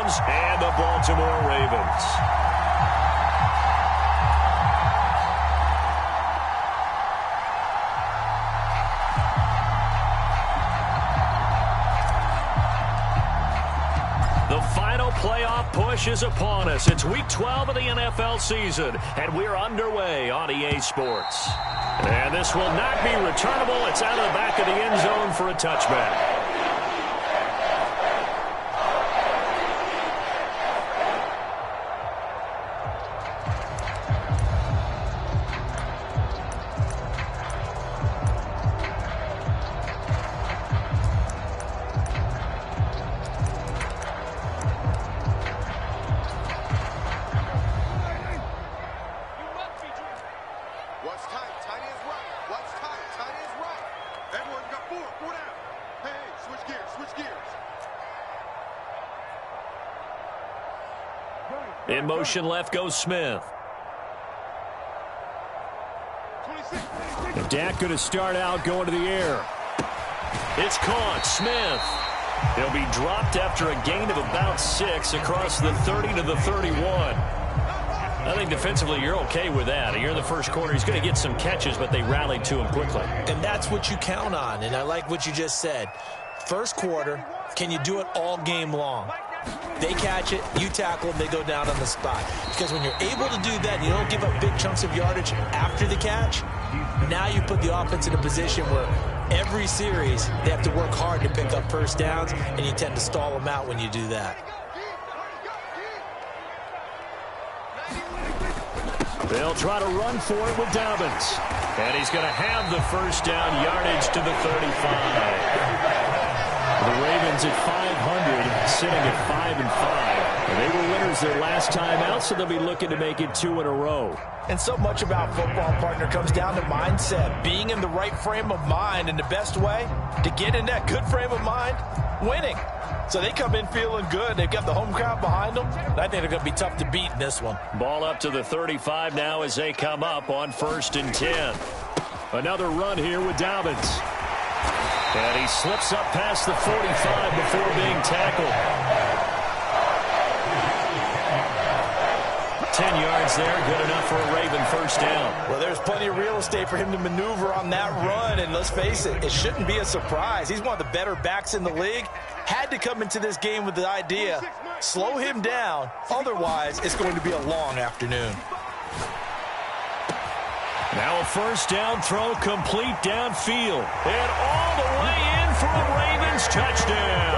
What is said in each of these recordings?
Browns and the Baltimore Ravens. The final playoff push is upon us. It's Week 12 of the NFL season, and we're underway on EA Sports. And this will not be returnable. It's out of the back of the end zone for a touchback. In motion left goes Smith. And Dak going to start out going to the air. It's caught. Smith. He'll be dropped after a gain of about 6 across the 30 to the 31. I think defensively you're okay with that. You're in the first quarter. He's going to get some catches, but they rallied to him quickly. And that's what you count on. And I like what you just said. First quarter, can you do it all game long? They catch it, you tackle them, they go down on the spot. Because when you're able to do that and you don't give up big chunks of yardage after the catch, now you put the offense in a position where every series they have to work hard to pick up first downs, and you tend to stall them out when you do that. They'll try to run for it with Dobbins. And he's going to have the first down yardage to the 35. The Ravens at 500, sitting at 5-5. And they were winners their last time out, so they'll be looking to make it 2 in a row. And so much about football, partner, comes down to mindset. Being in the right frame of mind, and the best way to get in that good frame of mind, winning. So they come in feeling good. They've got the home crowd behind them. I think they're going to be tough to beat in this one. Ball up to the 35 now as they come up on 1st and 10. Another run here with Dobbins. And he slips up past the 45 before being tackled. 10 yards there, good enough for a Raven first down. Well, there's plenty of real estate for him to maneuver on that run, and let's face it, it shouldn't be a surprise. He's one of the better backs in the league. Had to come into this game with the idea, slow him down, otherwise it's going to be a long afternoon. Now a first down throw complete downfield. And all the way in for a Ravens touchdown.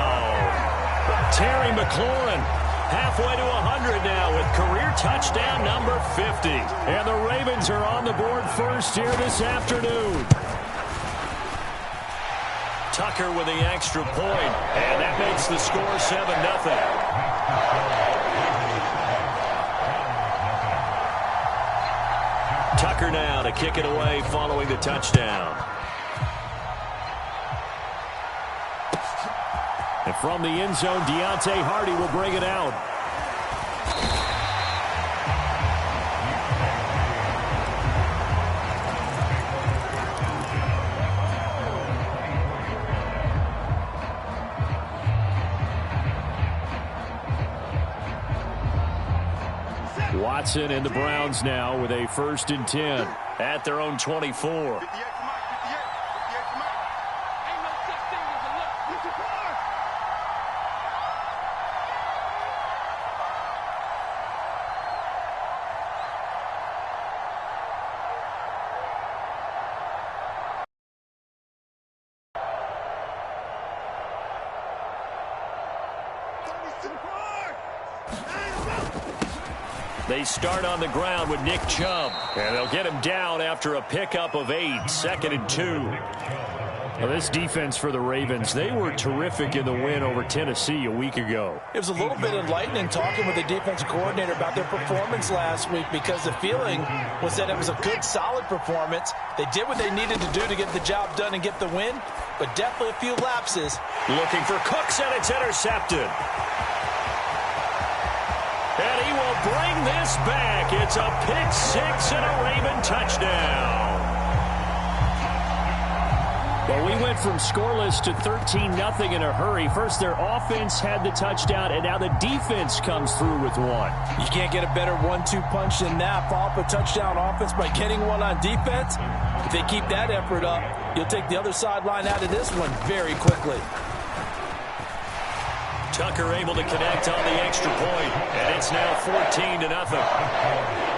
Terry McLaurin halfway to 100 now with career touchdown number 50. And the Ravens are on the board first here this afternoon. Tucker with the extra point. And that makes the score 7-0. Tucker now to kick it away following the touchdown. And from the end zone, Deontay Hardy will bring it out. Watson and the Browns now with a 1st and 10 at their own 24. They start on the ground with Nick Chubb. And they'll get him down after a pickup of 8, 2nd and 2. Well, this defense for the Ravens, they were terrific in the win over Tennessee a week ago. It was a little bit enlightening talking with the defensive coordinator about their performance last week, because the feeling was that it was a good, solid performance. They did what they needed to do to get the job done and get the win, but definitely a few lapses. Looking for Cooks, and it's intercepted. And he will bring this back. It's a pick 6 and a Raven touchdown. Well, we went from scoreless to 13-0 in a hurry. First, their offense had the touchdown, and now the defense comes through with one. You can't get a better 1-2 punch than that. Follow up a touchdown offense by getting one on defense. If they keep that effort up, you'll take the other sideline out of this one very quickly. Tucker able to connect on the extra point, and it's now 14-0.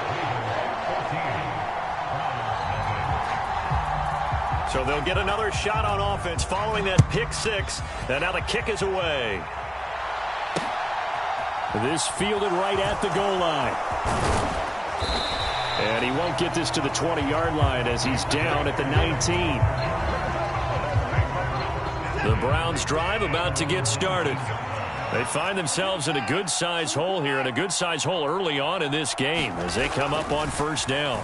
So they'll get another shot on offense following that pick six, and now the kick is away. This fielded right at the goal line. And he won't get this to the 20-yard line as he's down at the 19. The Browns drive about to get started. They find themselves in a good-sized hole here, and a good-sized hole early on in this game as they come up on first down.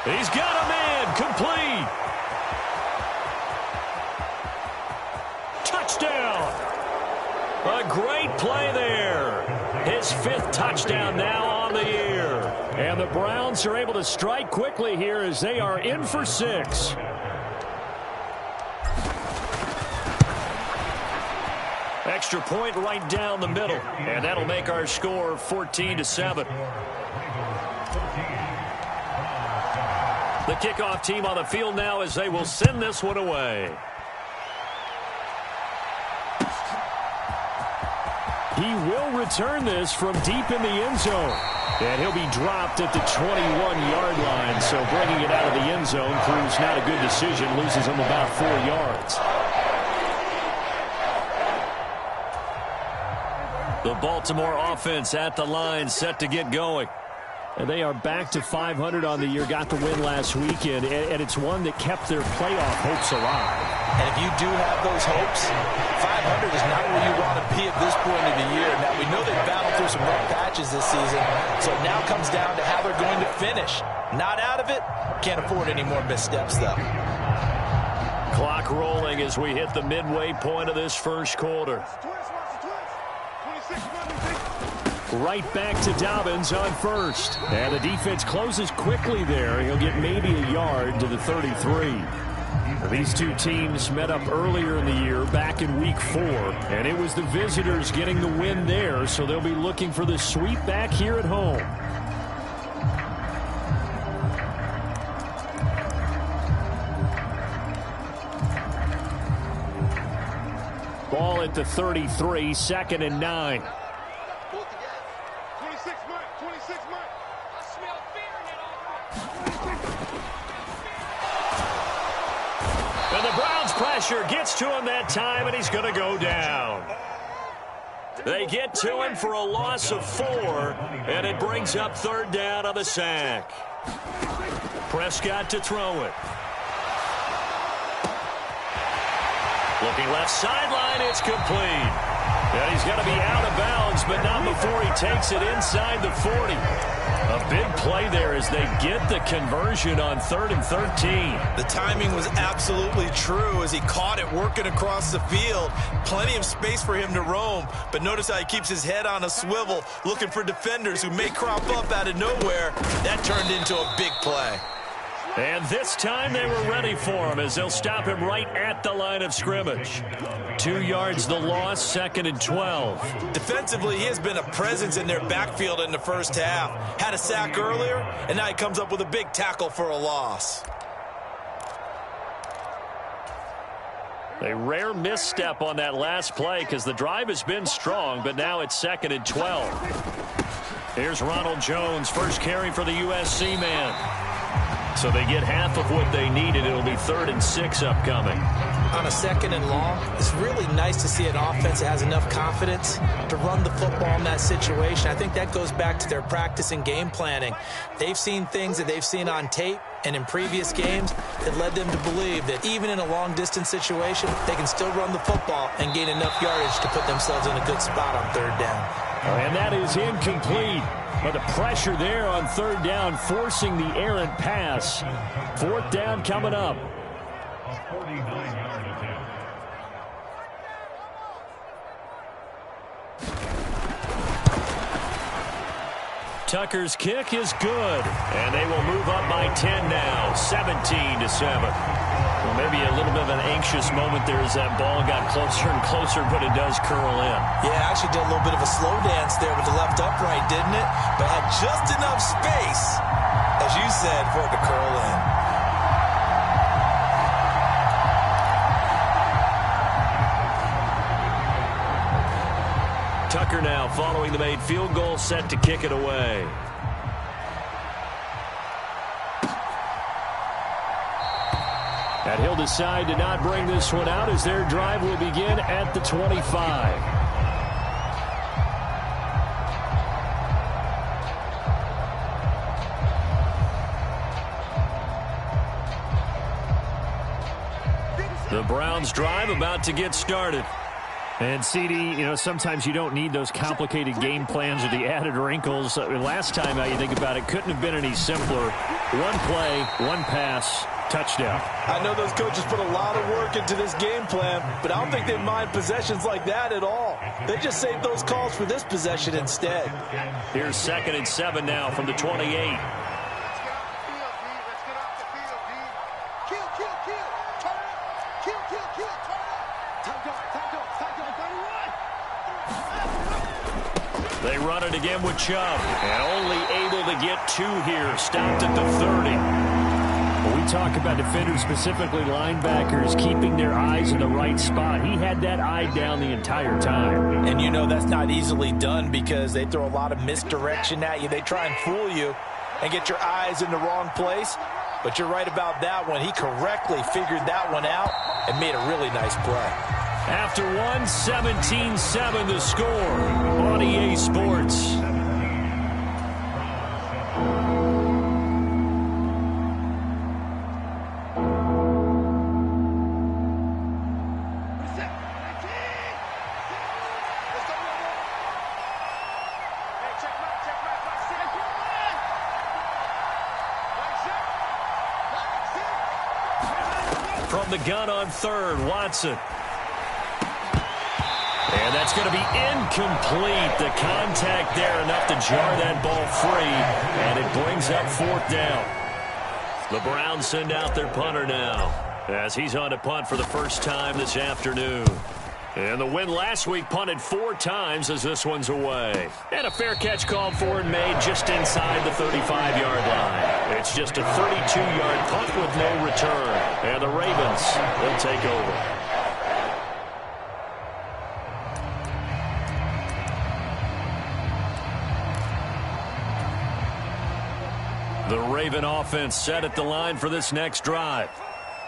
He's got a man, complete. Touchdown. A great play there. His 5th touchdown now on the year. And the Browns are able to strike quickly here as they are in for 6. Extra point right down the middle, and that'll make our score 14-7. The kickoff team on the field now as they will send this one away. He will return this from deep in the end zone. And he'll be dropped at the 21-yard line. So bringing it out of the end zone proves not a good decision. Loses him about 4 yards. The Baltimore offense at the line set to get going. And they are back to 500 on the year, got the win last weekend, and it's one that kept their playoff hopes alive. And if you do have those hopes, 500 is not where you want to be at this point of the year. Now, we know they've battled through some rough patches this season, so it now comes down to how they're going to finish. Not out of it, can't afford any more missteps, though. Clock rolling as we hit the midway point of this first quarter. Right back to Dobbins on first. And the defense closes quickly there. He'll get maybe a yard to the 33. These two teams met up earlier in the year, back in week 4. And it was the visitors getting the win there, so they'll be looking for the sweep back here at home. Ball at the 33, 2nd and 9. And the Browns pressure gets to him that time, and he's going to go down. They get to him for a loss of 4, and it brings up 3rd down on the sack. Prescott to throw it. Looking left sideline, it's complete. And he's going to be out of bounds, but not before he takes it inside the 40. A big play there as they get the conversion on 3rd and 13. The timing was absolutely true as he caught it working across the field. Plenty of space for him to roam, but notice how he keeps his head on a swivel, looking for defenders who may crop up out of nowhere. That turned into a big play. And this time they were ready for him as they'll stop him right at the line of scrimmage. 2 yards the loss, 2nd and 12. Defensively, he has been a presence in their backfield in the first half. Had a sack earlier, and now he comes up with a big tackle for a loss. A rare misstep on that last play because the drive has been strong, but now it's 2nd and 12. Here's Ronald Jones, first carry for the USC man. So they get half of what they needed. It'll be 3rd and 6 upcoming. On a 2nd and long, it's really nice to see an offense that has enough confidence to run the football in that situation. I think that goes back to their practice and game planning. They've seen things that they've seen on tape and in previous games that led them to believe that even in a long-distance situation, they can still run the football and gain enough yardage to put themselves in a good spot on 3rd down. And that is incomplete. But the pressure there on 3rd down, forcing the errant pass. 4th down coming up. Tucker's kick is good, and they will move up by 10 now, 17-7. Well, maybe a little bit of an anxious moment there as that ball got closer and closer, but it does curl in. Yeah, actually did a little bit of a slow dance there with the left upright, didn't it? But had just enough space, as you said, for it to curl in. Tucker now following the made field goal, set to kick it away. And he'll decide to not bring this one out as their drive will begin at the 25. The Browns' drive about to get started. And, CD, sometimes you don't need those complicated game plans or the added wrinkles. Last time, you think about it, couldn't have been any simpler. One play, one pass, touchdown. I know those coaches put a lot of work into this game plan, but I don't think they mind possessions like that at all. They just save those calls for this possession instead. Here's 2nd and 7 now from the 28. They run it again with Chubb, and only able to get 2 here, stopped at the 30. When we talk about defenders, specifically linebackers, keeping their eyes in the right spot, he had that eye down the entire time. And that's not easily done because they throw a lot of misdirection at you. They try and fool you and get your eyes in the wrong place. But you're right about that one. He correctly figured that one out and made a really nice play. After 17-7 the score on EA Sports. From the gun on 3rd, Watson. And that's going to be incomplete. The contact there enough to jar that ball free, and it brings up 4th down. The Browns send out their punter now as he's on to punt for the first time this afternoon. And the win last week punted 4 times as this one's away. And a fair catch called for and made just inside the 35-yard line. It's just a 32-yard punt with no return. And the Ravens will take over. The Raven offense set at the line for this next drive.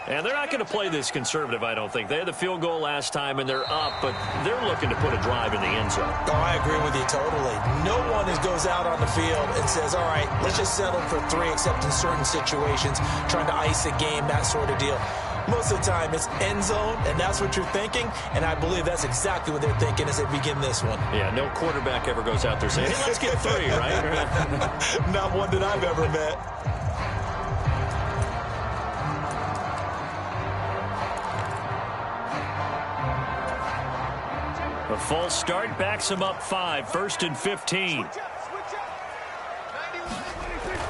And they're not going to play this conservative, I don't think. They had the field goal last time, and they're up, but they're looking to put a drive in the end zone. Oh, I agree with you totally. No one goes out on the field and says, all right, let's just settle for 3, except in certain situations, trying to ice a game, that sort of deal. Most of the time, it's end zone, and that's what you're thinking, and I believe that's exactly what they're thinking as they begin this one. Yeah, no quarterback ever goes out there saying, hey, let's get 3, right? Not one that I've ever met. A false start backs him up 5, 1st and 15.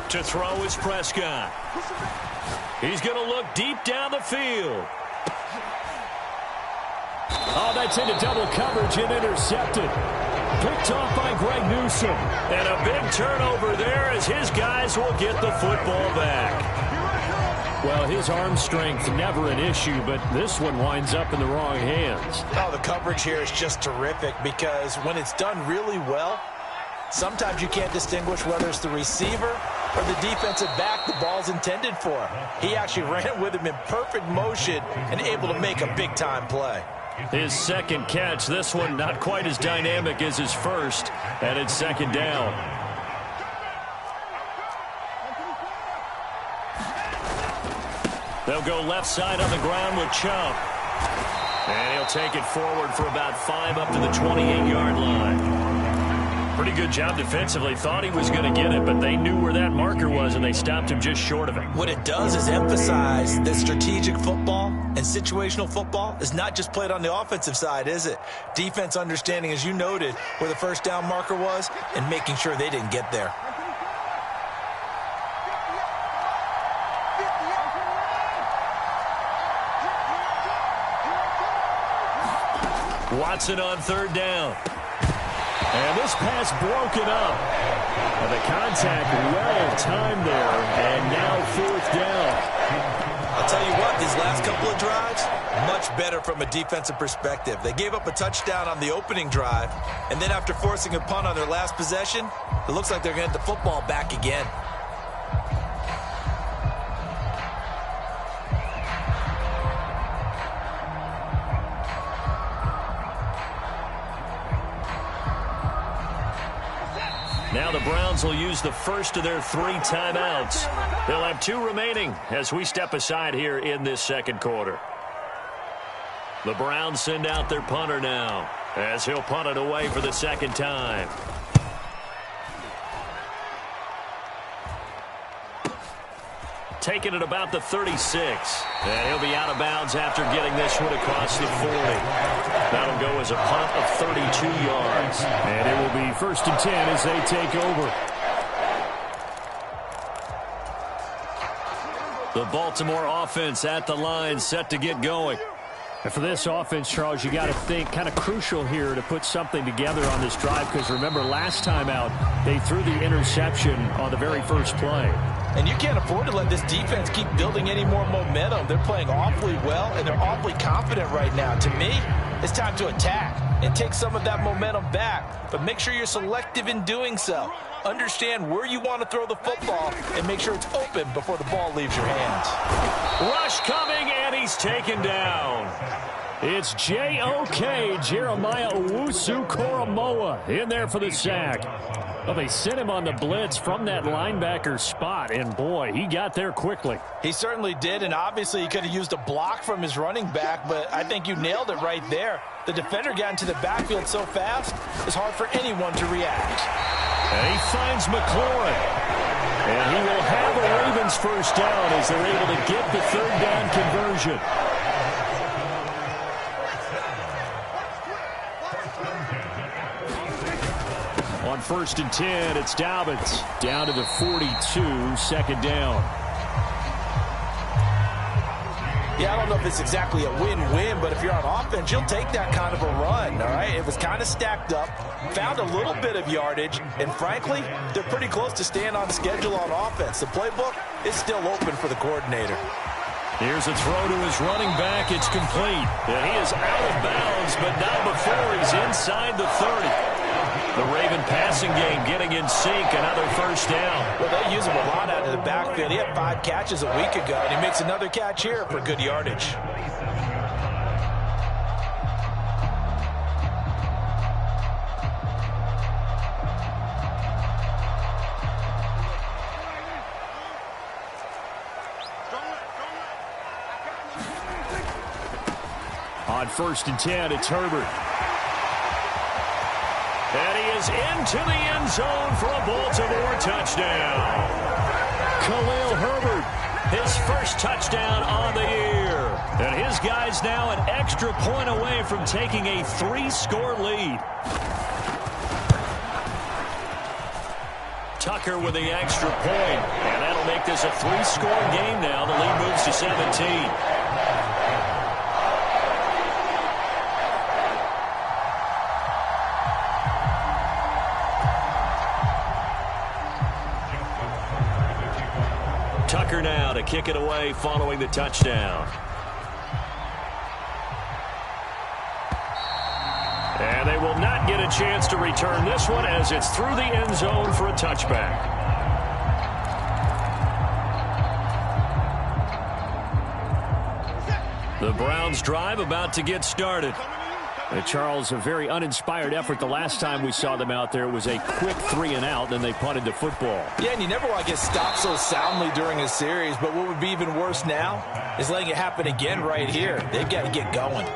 To throw is Prescott. He's going to look deep down the field. Oh, that's into double coverage and intercepted. Picked off by Greg Newsome. And a big turnover there as his guys will get the football back. Well, his arm strength never an issue, but this one winds up in the wrong hands. Oh, the coverage here is just terrific because when it's done really well, sometimes you can't distinguish whether it's the receiver or the defensive back the ball's intended for. He actually ran with him in perfect motion and able to make a big-time play. His 2nd catch, this one not quite as dynamic as his first, and it's 2nd down. They'll go left side on the ground with Chubb. And he'll take it forward for about 5 up to the 28-yard line. Pretty good job defensively. Thought he was going to get it, but they knew where that marker was, and they stopped him just short of it. What it does is emphasize that strategic football and situational football is not just played on the offensive side, is it? Defense understanding, as you noted, where the 1st down marker was and making sure they didn't get there. Watson on third down. And this pass broken up. And the contact well timed there. And now fourth down. I'll tell you what, these last couple of drives, much better from a defensive perspective. They gave up a touchdown on the opening drive, and then after forcing a punt on their last possession, it looks like they're going to get the football back again. Now the Browns will use the first of their 3 timeouts. They'll have 2 remaining as we step aside here in this second quarter. The Browns send out their punter now as he'll punt it away for the second time. Taking it about the 36. And he'll be out of bounds after getting this one across the 40. That'll go as a punt of 32 yards. And it will be 1st and 10 as they take over. The Baltimore offense at the line, set to get going. And for this offense, Charles, you got to think kind of crucial here to put something together on this drive, because remember last time out they threw the interception on the very first play. And you can't afford to let this defense keep building any more momentum. They're playing awfully well, and they're awfully confident right now. To me, it's time to attack and take some of that momentum back, but make sure you're selective in doing so. Understand where you want to throw the football and make sure it's open before the ball leaves your hands. Rush coming, and he's taken down. It's J.O.K. Jeremiah Owusu-Koramoah in there for the sack. Well, they sent him on the blitz from that linebacker spot, and boy, he got there quickly. He certainly did, and obviously he could have used a block from his running back, but I think you nailed it right there. The defender got into the backfield so fast, it's hard for anyone to react. And he finds McLaurin. And he will have the Ravens first down as they're able to get the third down conversion. On 1st and 10, it's Dobbins down to the 42, second down. Yeah, I don't know if it's exactly a win-win, but if you're on offense, you'll take that kind of a run, all right? It was kind of stacked up, found a little bit of yardage, and frankly, they're pretty close to staying on schedule on offense. The playbook is still open for the coordinator. Here's a throw to his running back. It's complete. And he is out of bounds, but not before he's inside the 30. The Raven passing game getting in sync, another first down. Well, they use him a lot out of the backfield. He had 5 catches a week ago, and he makes another catch here for good yardage. On 1st and 10, it's Herbert. And he is into the end zone for a Baltimore touchdown. Khalil Herbert, his first touchdown on the year. And his guys now an extra point away from taking a 3-score lead. Tucker with the extra point. And that'll make this a 3-score game now. The lead moves to 17. Tucker now to kick it away following the touchdown. And they will not get a chance to return this one as it's through the end zone for a touchback. The Browns drive about to get started. Charles, a very uninspired effort. The last time we saw them out there, it was a quick 3-and-out, then they punted the football. Yeah, and you never want to get stopped so soundly during a series, but what would be even worse now is letting it happen again right here. They've got to get going.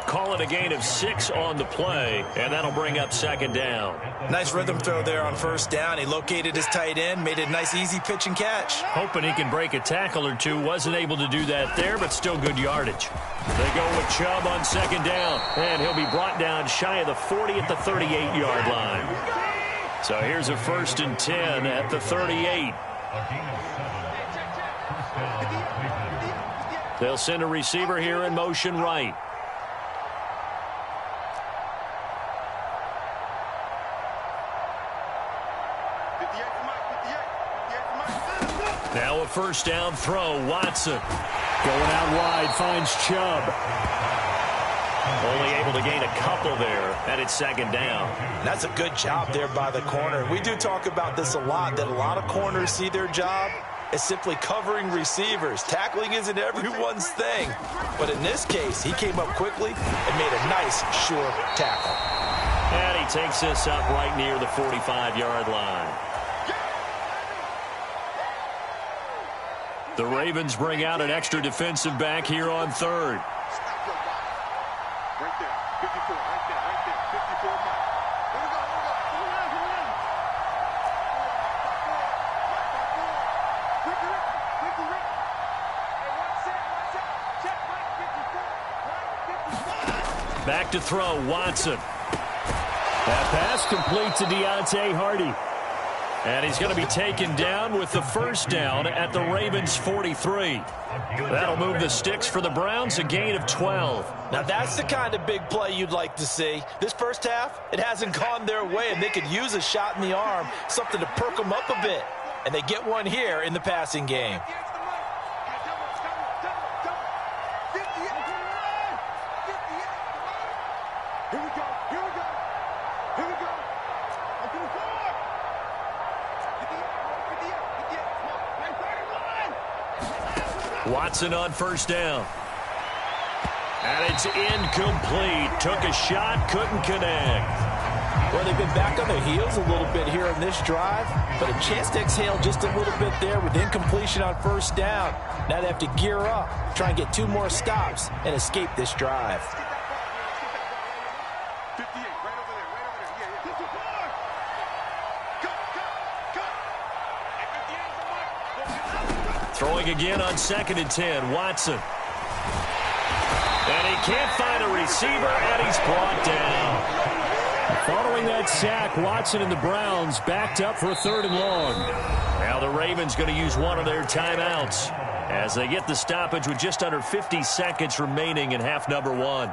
Call it a gain of 6 on the play, and that'll bring up second down. Nice rhythm throw there on first down. He located his tight end, made a nice easy pitch and catch. Hoping he can break a tackle or two. Wasn't able to do that there, but still good yardage. They go with Chubb on second down, and he'll be brought down shy of the 40 at the 38-yard line. So here's a 1st and 10 at the 38. They'll send a receiver here in motion right. Now a first down throw. Watson going out wide, finds Chubb. only able to gain a couple there, and it's second down. That's a good job there by the corner. We do talk about this a lot, that a lot of corners see their job as simply covering receivers. Tackling isn't everyone's thing. But in this case, he came up quickly and made a nice, sure tackle. And he takes this up right near the 45-yard line. The Ravens bring out an extra defensive back here on third. Right there, 54, right there, 54 mark. Here we go, Back to throw, Watson. That pass complete to Deontay Hardy. And he's going to be taken down with the first down at the Ravens' 43. That'll move the sticks for the Browns, a gain of 12. Now that's the kind of big play you'd like to see. This first half, it hasn't gone their way, and they could use a shot in the arm, something to perk them up a bit. And they get one here in the passing game. Watson on first down. And it's incomplete. Took a shot, couldn't connect. Well, they've been back on their heels a little bit here in this drive, but a chance to exhale just a little bit there with incompletion on first down. Now they have to gear up, try and get 2 more stops, and escape this drive. Throwing again on 2nd and 10, Watson. And he can't find a receiver, and he's brought down. Following that sack, Watson and the Browns backed up for a 3rd and long. Now the Ravens going to use one of their timeouts as they get the stoppage with just under 50 seconds remaining in half number 1.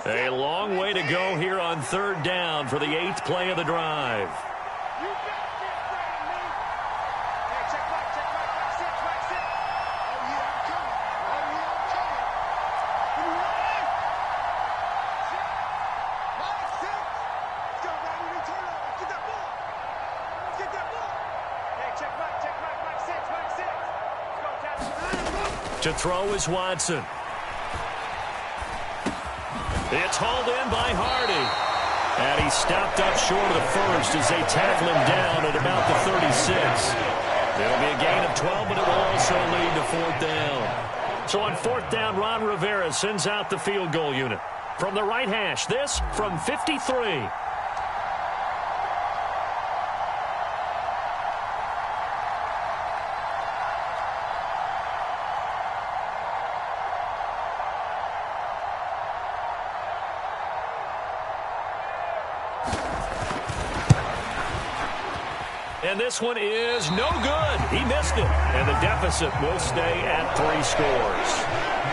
A long way to go here on 3rd down for the 8th play of the drive. To throw is Watson. It's hauled in by Hardy. And he stopped up short of the first as they tackle him down at about the 36. It'll be a gain of 12, but it will also lead to 4th down. So on 4th down, Ron Rivera sends out the field goal unit. From the right hash, this from 53. And this one is no good. He missed it. And the deficit will stay at 3 scores.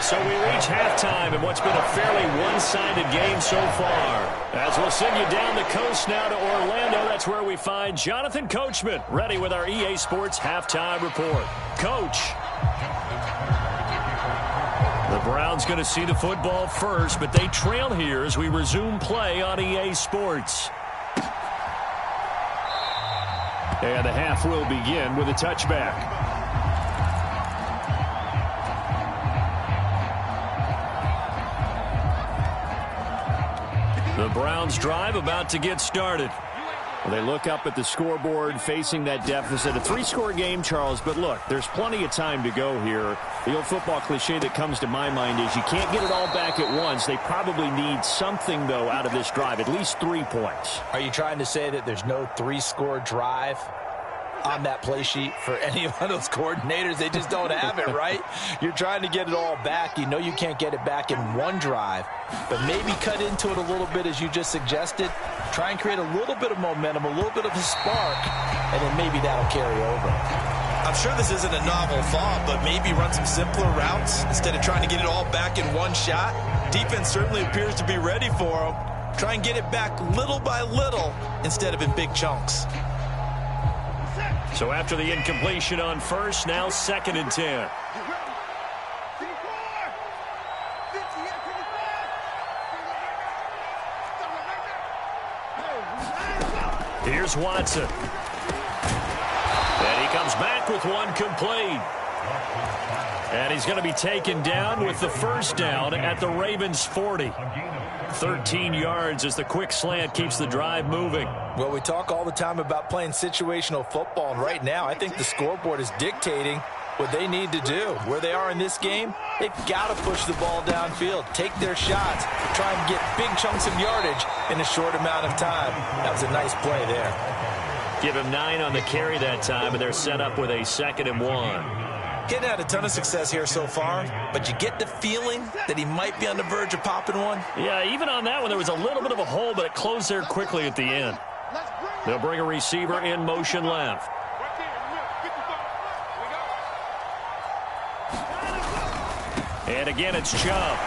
So we reach halftime in what's been a fairly one-sided game so far. As we'll send you down the coast now to Orlando, that's where we find Jonathan Coachman, ready with our EA Sports halftime report. Coach. The Browns going to see the football first, but they trail here as we resume play on EA Sports. And the half will begin with a touchback. The Browns drive about to get started. Well, they look up at the scoreboard facing that deficit. A 3-score game, Charles, but look, there's plenty of time to go here. The old football cliche that comes to my mind is you can't get it all back at once. They probably need something, though, out of this drive, at least 3 points. Are you trying to say that there's no 3-score drive on that play sheet for any of those coordinators? They just don't have it, right? You're trying to get it all back. You know you can't get it back in one drive, but maybe cut into it a little bit as you just suggested. Try and create a little bit of momentum, a little bit of a spark, and then maybe that'll carry over. I'm sure this isn't a novel thought, but maybe run some simpler routes instead of trying to get it all back in one shot. Defense certainly appears to be ready for him. Try and get it back little by little instead of in big chunks. So after the incompletion on first, now 2nd and 10. Here's Watson. And he comes back with one complete. And he's going to be taken down with the first down at the Ravens' 40. 13 yards as the quick slant keeps the drive moving. Well, we talk all the time about playing situational football, and right now I think the scoreboard is dictating what they need to do. Where they are in this game, they've got to push the ball downfield, take their shots, try and get big chunks of yardage in a short amount of time. That was a nice play there. Give him 9 on the carry that time, and they're set up with a 2nd and 1. Getting had a ton of success here so far, but you get the feeling that he might be on the verge of popping one. Yeah, even on that one, there was a little bit of a hole, but it closed there quickly at the end. They'll bring a receiver in motion left. And again, it's Chubb.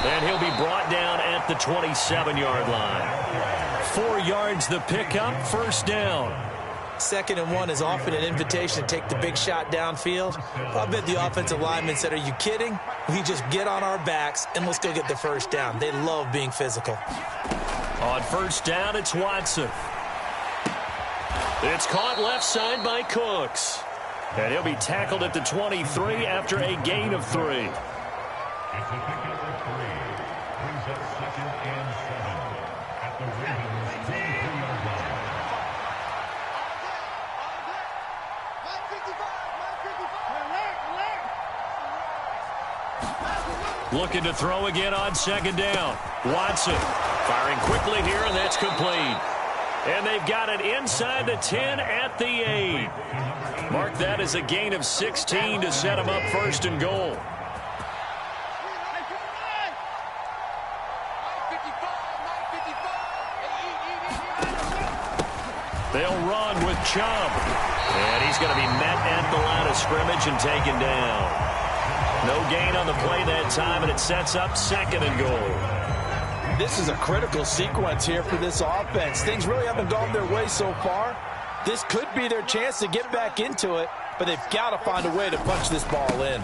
And he'll be brought down at the 27-yard line. 4 yards the pickup, first down. 2nd and 1 is often an invitation to take the big shot downfield. I bet the offensive lineman said, are you kidding? We just get on our backs and let's go get the first down. They love being physical. On first down, it's Watson. It's caught left side by Cooks. And he'll be tackled at the 23 after a gain of 3. Looking to throw again on 2nd down. Watson firing quickly here, and that's complete. And they've got it inside the 10 at the 8. Mark that as a gain of 16 to set them up 1st and goal. They'll run with Chubb. And he's going to be met at the line of scrimmage and taken down. No gain on the play that time, and it sets up 2nd and goal. This is a critical sequence here for this offense. Things really haven't gone their way so far. This could be their chance to get back into it, but they've got to find a way to punch this ball in.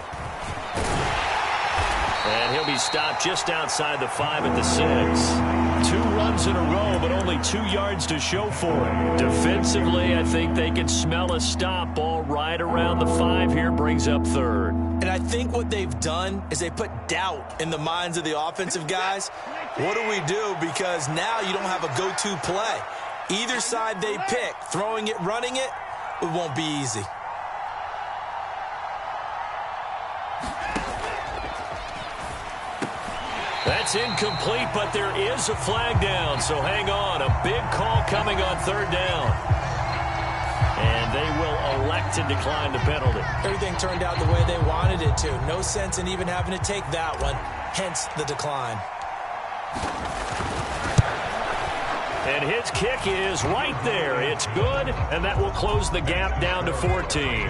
And he'll be stopped just outside the 5 at the 6. 2 runs in a row, but only 2 yards to show for it. Defensively, I think they can smell a stop. Ball right around the 5 here, brings up 3rd. And I think what they've done is they put doubt in the minds of the offensive guys. What do we do? Because now you don't have a go-to play. Either side they pick, throwing it, running it, it won't be easy. That's incomplete, but there is a flag down, so hang on. A big call coming on 3rd down. And they will elect to decline the penalty. Everything turned out the way they wanted it to. No sense in even having to take that one, hence the decline. And his kick is right there. It's good, and that will close the gap down to 14.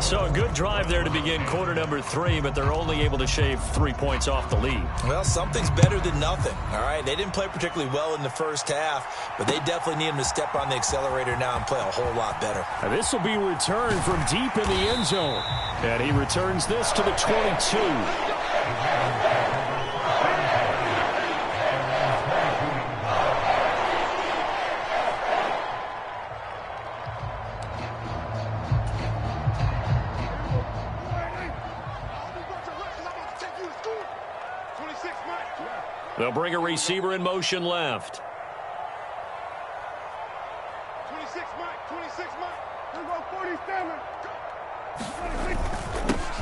So a good drive there to begin quarter number 3, but they're only able to shave 3 points off the lead. Well, something's better than nothing, all right? They didn't play particularly well in the first half, but they definitely need him to step on the accelerator now and play a whole lot better. And this will be returned from deep in the end zone. And he returns this to the 22. They'll bring a receiver in motion left. 26, Mike. 26, Mike. Here we go, 47.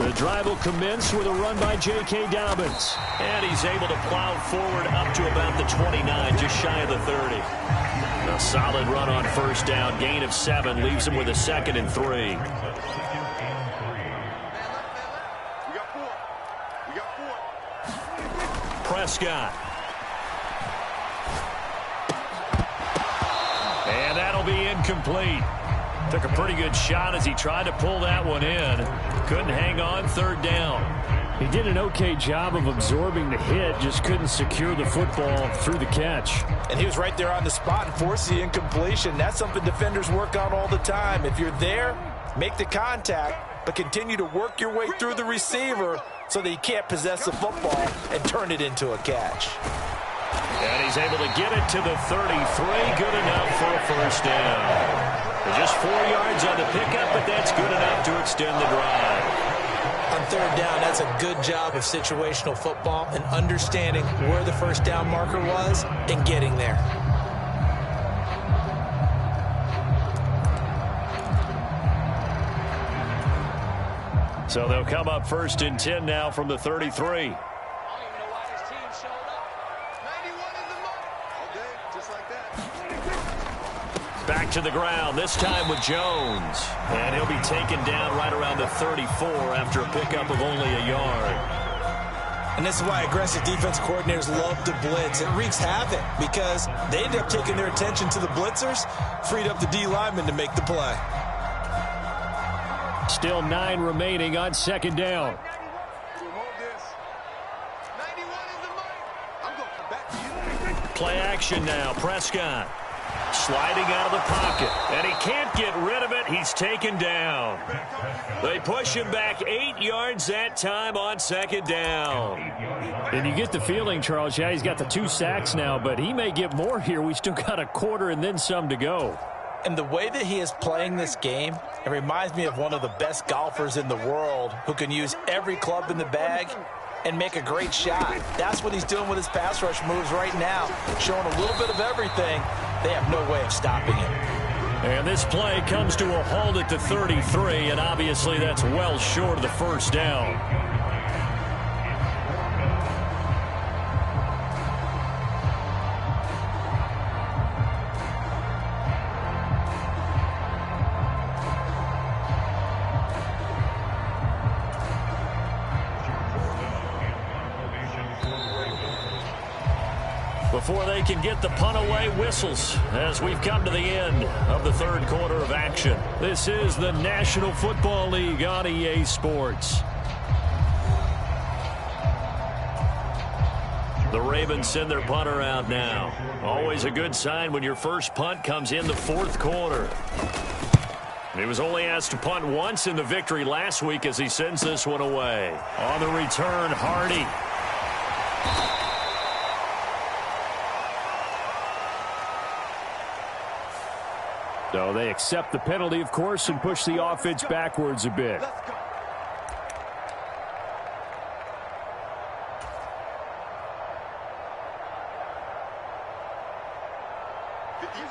The drive will commence with a run by J.K. Dobbins. And he's able to plow forward up to about the 29, just shy of the 30. A solid run on first down. Gain of 7 leaves him with a 2nd and 3. We got 4. We got 4. Prescott. And that'll be incomplete. Took a pretty good shot as he tried to pull that one in. Couldn't hang on, third down. He did an okay job of absorbing the hit, just couldn't secure the football through the catch. And he was right there on the spot and forced the incompletion. That's something defenders work on all the time. If you're there, make the contact, but continue to work your way through the receiver so that he can't possess the football and turn it into a catch. And he's able to get it to the 33. Good enough for a first down. Just 4 yards on the pickup, but that's good enough to extend the drive. On third down, that's a good job of situational football and understanding where the first down marker was and getting there. So they'll come up first and 10 now from the 33. Back to the ground, this time with Jones. And he'll be taken down right around the 34 after a pickup of only a yard. And this is why aggressive defense coordinators love to blitz. It wreaks havoc because they end up taking their attention to the blitzers, freed up the D lineman to make the play. Still 9 remaining on second down. Play action now, Prescott. Sliding out of the pocket, and he can't get rid of it. He's taken down. They push him back 8 yards that time on second down. And you get the feeling, Charles, yeah, he's got the 2 sacks now, but he may get more here. We still got a quarter and then some to go. And the way that he is playing this game, it reminds me of one of the best golfers in the world who can use every club in the bag and make a great shot. That's what he's doing with his pass rush moves right now, showing a little bit of everything. They have no way of stopping him. And this play comes to a halt at the 33, and obviously that's well short of the first down. Before they can get the punt away, whistles as we've come to the end of the third quarter of action. This is the National Football League on EA Sports. The Ravens send their punter out now. Always a good sign when your first punt comes in the fourth quarter. He was only asked to punt once in the victory last week as he sends this one away. On the return, Hardy. So they accept the penalty, of course, and push the offense backwards a bit.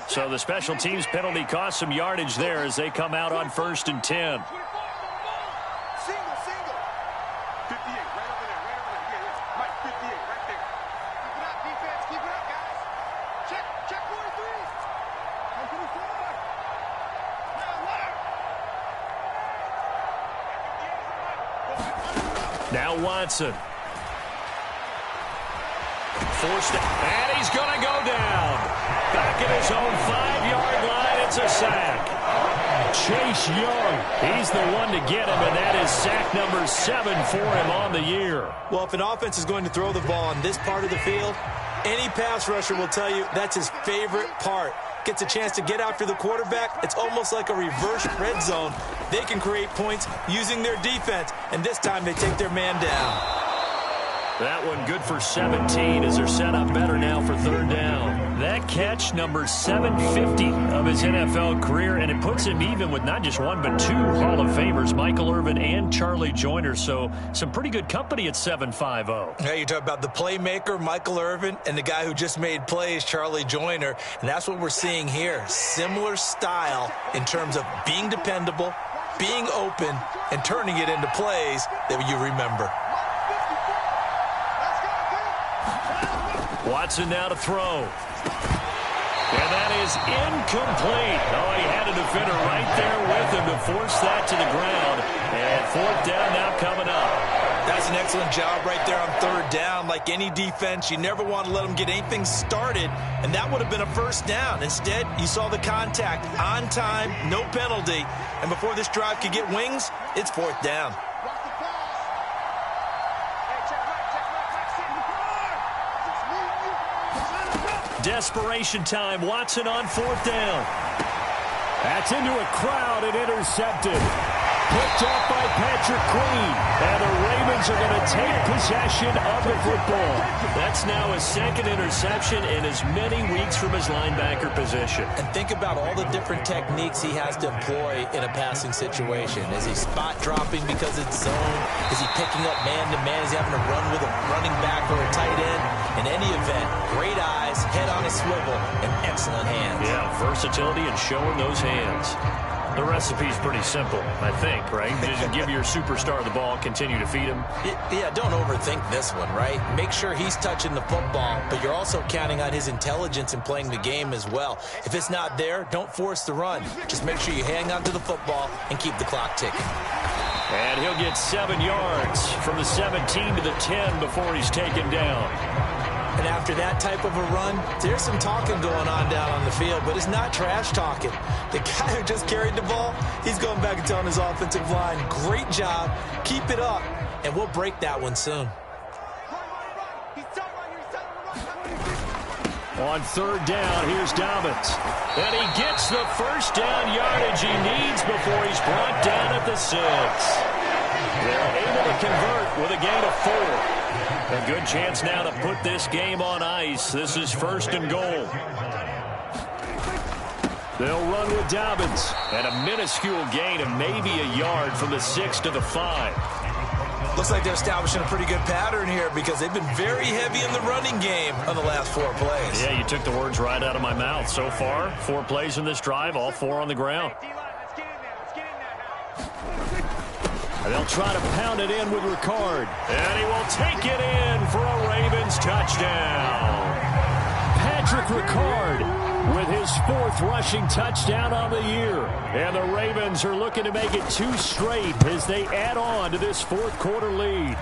So the special teams penalty cost some yardage there as they come out on first and 10. Now Watson. Forced it, and he's going to go down. Back at his own 5-yard line, it's a sack. Chase Young, he's the one to get him, and that is sack number 7 for him on the year. Well, if an offense is going to throw the ball on this part of the field, any pass rusher will tell you that's his favorite part. Gets a chance to get after the quarterback. It's almost like a reverse red zone. They can create points using their defense, and this time they take their man down. That one good for 17 as they're set up better now for third down. That catch, number 750 of his NFL career, and it puts him even with not just one but 2 Hall of Famers, Michael Irvin and Charlie Joyner. So some pretty good company at 750. Now you talk about the playmaker, Michael Irvin, and the guy who just made plays, Charlie Joyner. And that's what we're seeing here. Similar style in terms of being dependable, being open, and turning it into plays that you remember. Watson now to throw. And that is incomplete. Oh, he had a defender right there with him to force that to the ground. And fourth down now coming up. That's an excellent job right there on third down. Like any defense, you never want to let them get anything started, and that would have been a first down. Instead, you saw the contact on time, no penalty, and before this drive could get wings, it's fourth down. Desperation time. Watson on fourth down. That's into a crowd and intercepted. Picked up by Patrick Queen. And the Ravens are going to take possession of the football. That's now his second interception in as many weeks from his linebacker position. And think about all the different techniques he has to employ in a passing situation. Is he spot dropping because it's zone? Is he picking up man-to-man? Is he having to run with a running back or a tight end? In any event, great eyes, head on a swivel, and excellent hands. Yeah, versatility and showing those hands. The recipe's pretty simple, I think, right? Just give your superstar the ball, continue to feed him. Yeah, don't overthink this one, right? Make sure he's touching the football, but you're also counting on his intelligence in playing the game as well. If it's not there, don't force the run. Just make sure you hang on to the football and keep the clock ticking. And he'll get 7 yards from the 17 to the 10 before he's taken down. And after that type of a run, there's some talking going on down on the field, but it's not trash talking. The guy who just carried the ball, he's going back and telling his offensive line, great job, keep it up, and we'll break that one soon. On third down, here's Dobbins. And he gets the first down yardage he needs before he's brought down at the 6. They're able to convert with a gain of 4. A good chance now to put this game on ice. This is first and goal. They'll run with Dobbins. And a minuscule gain of maybe a yard from the 6 to the 5. Looks like they're establishing a pretty good pattern here because they've been very heavy in the running game on the last 4 plays. Yeah, you took the words right out of my mouth. So far, 4 plays in this drive, all 4 on the ground. And they'll try to pound it in with Ricard. And he will take it in for a Ravens touchdown. Patrick Ricard with his 4th rushing touchdown on the year. And the Ravens are looking to make it 2 straight as they add on to this 4th quarter lead.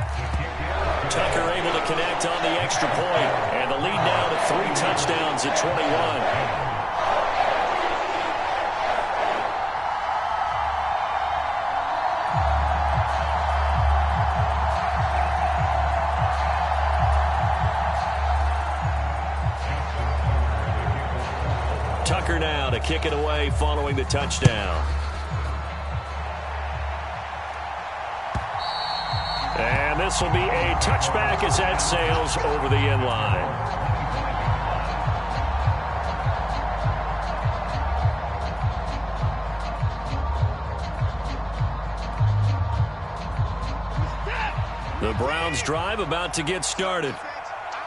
Tucker able to connect on the extra point. And the lead now to 3 touchdowns at 21. Tucker now to kick it away following the touchdown. And this will be a touchback as that sails over the end line. The Browns drive about to get started.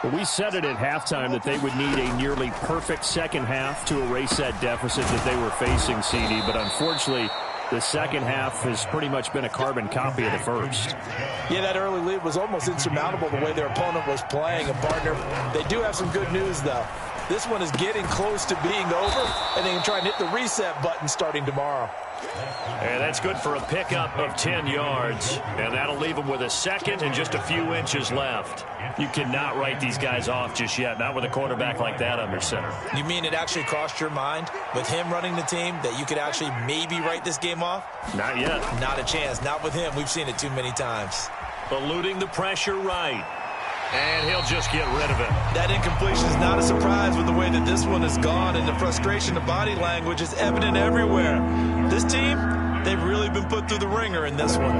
Well, we said it at halftime that they would need a nearly perfect second half to erase that deficit that they were facing, CD. But unfortunately, the second half has pretty much been a carbon copy of the first. Yeah, that early lead was almost insurmountable the way their opponent was playing. And, partner, they do have some good news, though. This one is getting close to being over, and they can try and hit the reset button starting tomorrow. And that's good for a pickup of 10 yards. And that'll leave them with a second and just a few inches left. You cannot write these guys off just yet, not with a quarterback like that under center. You mean it actually crossed your mind with him running the team that you could actually maybe write this game off? Not yet. Not a chance. Not with him. We've seen it too many times. Eluding the pressure right. And he'll just get rid of it. That incompletion is not a surprise with the way that this one has gone, and the frustration of body language is evident everywhere. This team, they've really been put through the ringer in this one.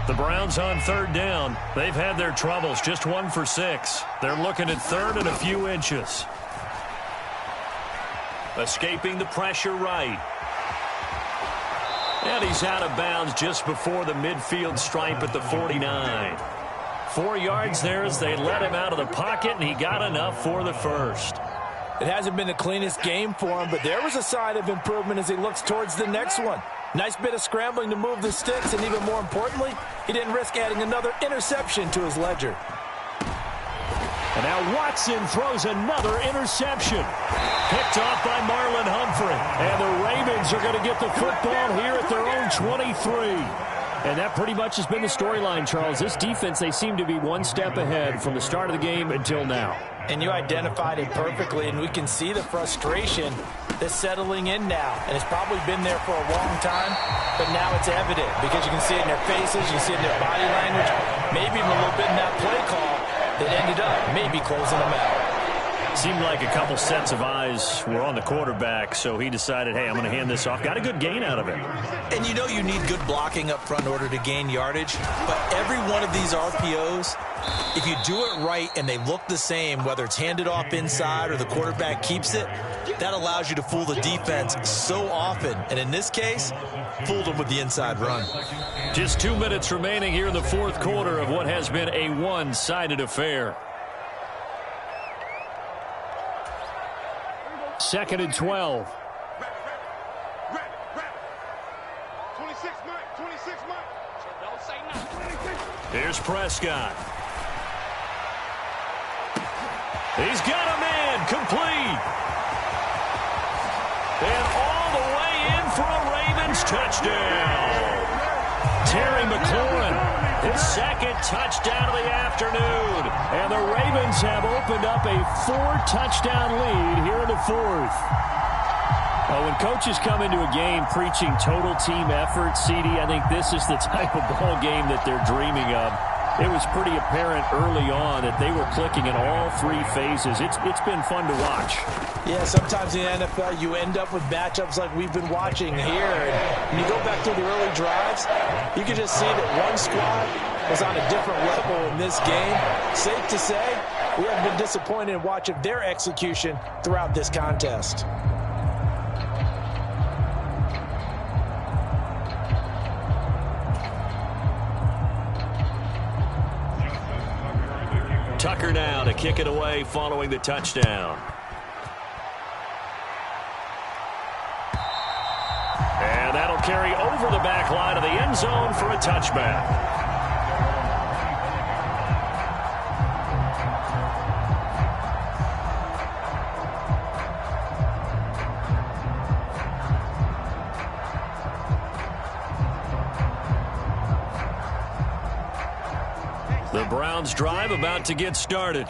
The Browns on third down. They've had their troubles, just 1 for 6. They're looking at third and a few inches. Escaping the pressure right. And he's out of bounds just before the midfield stripe at the 49. 4 yards there as they let him out of the pocket, and he got enough for the first. It hasn't been the cleanest game for him, but there was a sign of improvement as he looks towards the next one. Nice bit of scrambling to move the sticks, and even more importantly, he didn't risk adding another interception to his ledger. And now Watson throws another interception. Picked off by Marlon Humphrey. And the Ravens are going to get the football here at their own 23. And that pretty much has been the storyline, Charles. This defense, they seem to be one step ahead from the start of the game until now. And you identified it perfectly, and we can see the frustration that's settling in now. And it's probably been there for a long time, but now it's evident because you can see it in their faces, you can see it in their body language, maybe even a little bit in that play call that ended up maybe closing them out. Seemed like a couple sets of eyes were on the quarterback, so he decided, hey, I'm going to hand this off. Got a good gain out of it. And you know you need good blocking up front in order to gain yardage, but every one of these RPOs, if you do it right and they look the same, whether it's handed off inside or the quarterback keeps it, that allows you to fool the defense so often. And in this case, fooled them with the inside run. Just 2 minutes remaining here in the fourth quarter of what has been a one-sided affair. 2nd and 12. 26, Mike. 26, Mike. Don't say nothing. Here's Prescott. He's got a man complete. And all the way in for a Ravens touchdown. Terry McLaurin, his second touchdown of the afternoon. And the Ravens have opened up a 4-touchdown lead here in the fourth. When coaches come into a game preaching total team effort, CD, I think this is the type of ball game that they're dreaming of. It was pretty apparent early on that they were clicking in all three phases. It's been fun to watch. Yeah, sometimes in the NFL you end up with matchups like we've been watching here. And when you go back through the early drives, you can just see that one squad was on a different level in this game. Safe to say, we haven't been disappointed in watching their execution throughout this contest. Tucker now to kick it away following the touchdown. And that'll carry over the back line of the end zone for a touchback. The Browns drive about to get started.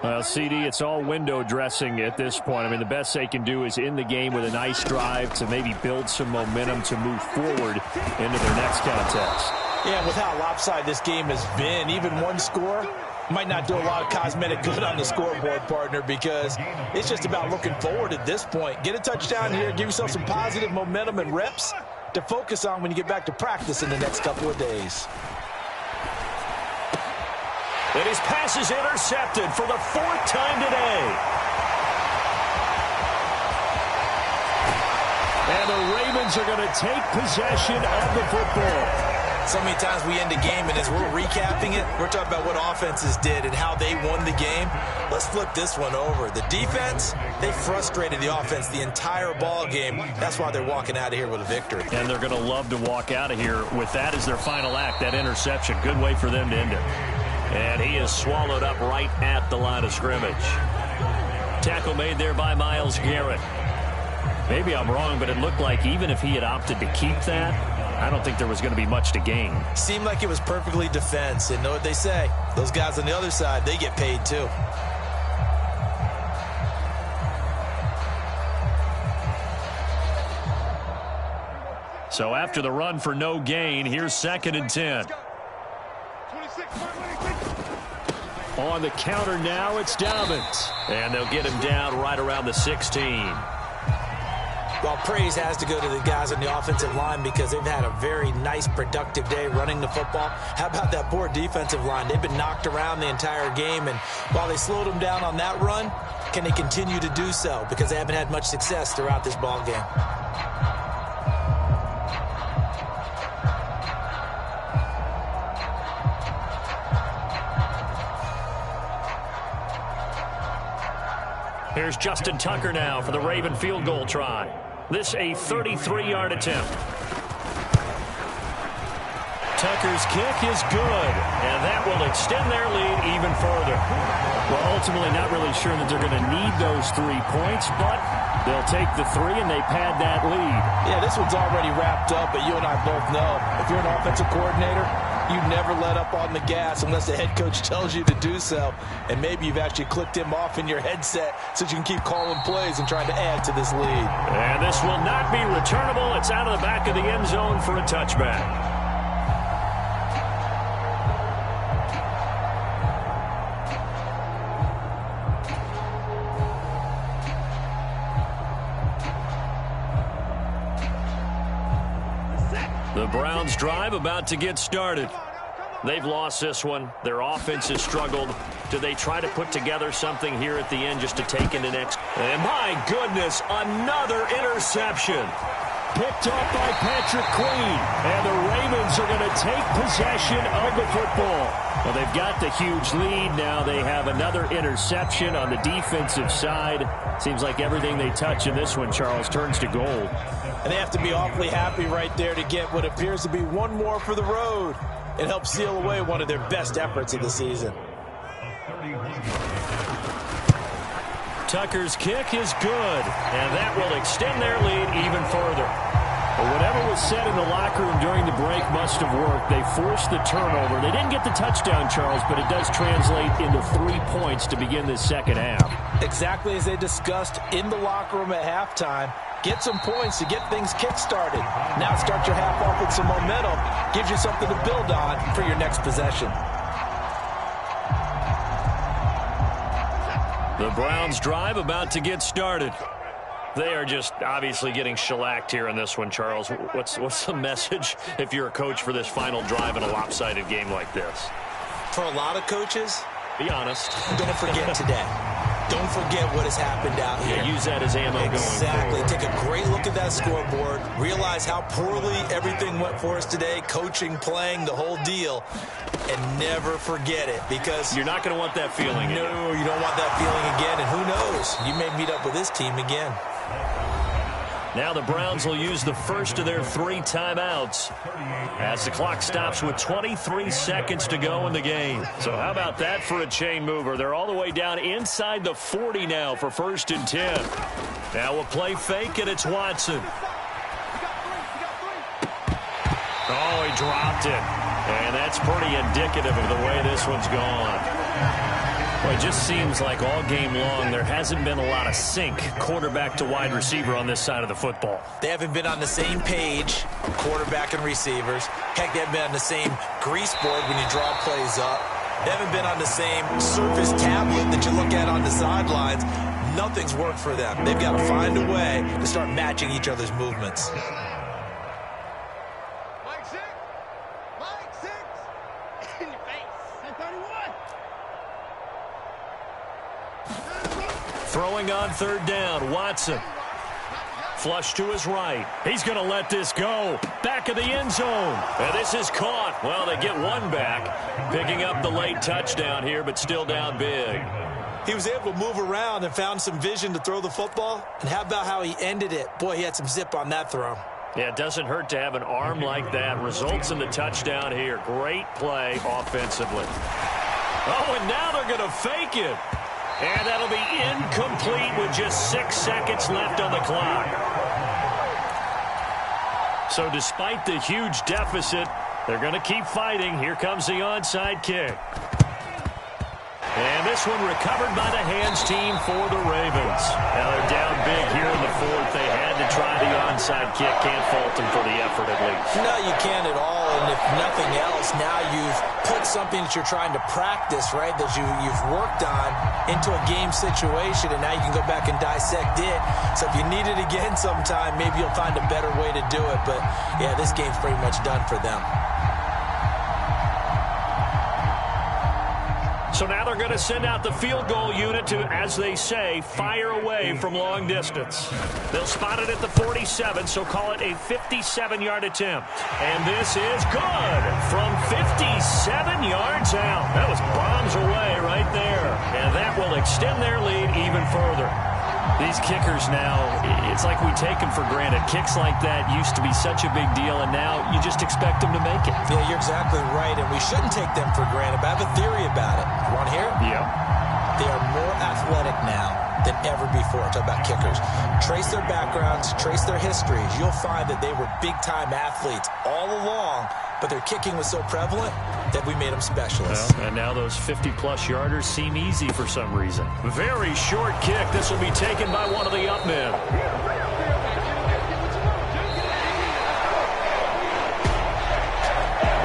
Well, CD, it's all window dressing at this point. I mean, the best they can do is end the game with a nice drive to maybe build some momentum to move forward into their next contest. Yeah, with how lopsided this game has been, even one score might not do a lot of cosmetic good on the scoreboard, partner, because it's just about looking forward at this point. Get a touchdown here, give yourself some positive momentum and reps to focus on when you get back to practice in the next couple of days. And his pass is intercepted for the fourth time today. And the Ravens are going to take possession of the football. So many times we end a game, and as we're recapping it, we're talking about what offenses did and how they won the game. Let's flip this one over. The defense, they frustrated the offense the entire ball game. That's why they're walking out of here with a victory. And they're going to love to walk out of here with that as their final act, that interception. Good way for them to end it. And he is swallowed up right at the line of scrimmage. Tackle made there by Myles Garrett. Maybe I'm wrong, but it looked like even if he had opted to keep that, I don't think there was going to be much to gain. Seemed like it was perfectly defense. And know what they say? Those guys on the other side, they get paid too. So after the run for no gain, here's 2nd and 10. On the counter now, it's Dobbins. And they'll get him down right around the 16. Well, praise has to go to the guys on the offensive line because they've had a very nice, productive day running the football. How about that poor defensive line? They've been knocked around the entire game, and while they slowed them down on that run, can they continue to do so? Because they haven't had much success throughout this ball game. Here's Justin Tucker now for the Raven field goal try. This a 33-yard attempt. Tucker's kick is good, and that will extend their lead even further. Well, ultimately not really sure that they're going to need those 3 points, but they'll take the 3 and they pad that lead. Yeah, this one's already wrapped up, but you and I both know if you're an offensive coordinator, you never let up on the gas unless the head coach tells you to do so. And maybe you've actually clicked him off in your headset so you can keep calling plays and trying to add to this lead. And this will not be returnable. It's out of the back of the end zone for a touchback. The Browns' drive about to get started. They've lost this one. Their offense has struggled. Do they try to put together something here at the end just to take into next? And my goodness, another interception. Picked up by Patrick Queen. And the Ravens are going to take possession of the football. Well, they've got the huge lead. Now they have another interception on the defensive side. Seems like everything they touch in this one, Charles, turns to gold. And they have to be awfully happy right there to get what appears to be one more for the road and help seal away one of their best efforts of the season. Tucker's kick is good, and that will extend their lead even further. Well, whatever was said in the locker room during the break must have worked. They forced the turnover. They didn't get the touchdown, Charles, but it does translate into 3 points to begin this second half. Exactly as they discussed in the locker room at halftime. Get some points to get things kick-started. Now start your half off with some momentum. Gives you something to build on for your next possession. The Browns' drive about to get started. They are just obviously getting shellacked here in this one, Charles. What's the message if you're a coach for this final drive in a lopsided game like this? For a lot of coaches, be honest. Don't forget today. Don't forget what has happened out here. Yeah, use that as ammo going forward. Exactly. Take a great look at that scoreboard. Realize how poorly everything went for us today. Coaching, playing, the whole deal. And never forget it, because you're not going to want that feeling again. No, you don't want that feeling again. And who knows? You may meet up with this team again. Now the Browns will use the first of their 3 timeouts as the clock stops with 23 seconds to go in the game. So how about that for a chain mover? They're all the way down inside the 40 now for 1st and 10. Now a play fake, and it's Watson. Oh, he dropped it. And that's pretty indicative of the way this one's gone. Well, it just seems like all game long there hasn't been a lot of sync quarterback to wide receiver on this side of the football. They haven't been on the same page, quarterback and receivers. Heck, they haven't been on the same grease board when you draw plays up. They haven't been on the same Surface tablet that you look at on the sidelines. Nothing's worked for them. They've got to find a way to start matching each other's movements. Throwing on 3rd down, Watson. Flush to his right. He's going to let this go. Back of the end zone. And this is caught. Well, they get one back. Picking up the late touchdown here, but still down big. He was able to move around and found some vision to throw the football. And how about how he ended it? Boy, he had some zip on that throw. Yeah, it doesn't hurt to have an arm like that. Results in the touchdown here. Great play offensively. Oh, and now they're going to fake it. And that'll be incomplete with just 6 seconds left on the clock. So despite the huge deficit, they're going to keep fighting. Here comes the onside kick. And this one recovered by the hands team for the Ravens. Now they're down big here in the 4th. They had to try the onside kick. Can't fault them for the effort at least. No, you can't at all. And if nothing else, now you've put something that you're trying to practice, right, that you've worked on into a game situation, and now you can go back and dissect it. So if you need it again sometime, maybe you'll find a better way to do it. But, yeah, this game's pretty much done for them. So now they're going to send out the field goal unit to, as they say, fire away from long distance. They'll spot it at the 47, so call it a 57-yard attempt. And this is good from 57 yards out. That was bombs away right there. And that will extend their lead even further. These kickers now, it's like we take them for granted. Kicks like that used to be such a big deal, and now you just expect them to make it. Yeah, you're exactly right, and we shouldn't take them for granted, but I have a theory about it. You want to hear it? Yeah. They are more athletic now than ever before. Talk about kickers. Trace their backgrounds, trace their histories. You'll find that they were big-time athletes all along, but their kicking was so prevalent that we made them specialists. Well, and now those 50-plus yarders seem easy for some reason. Very short kick. This will be taken by one of the up men.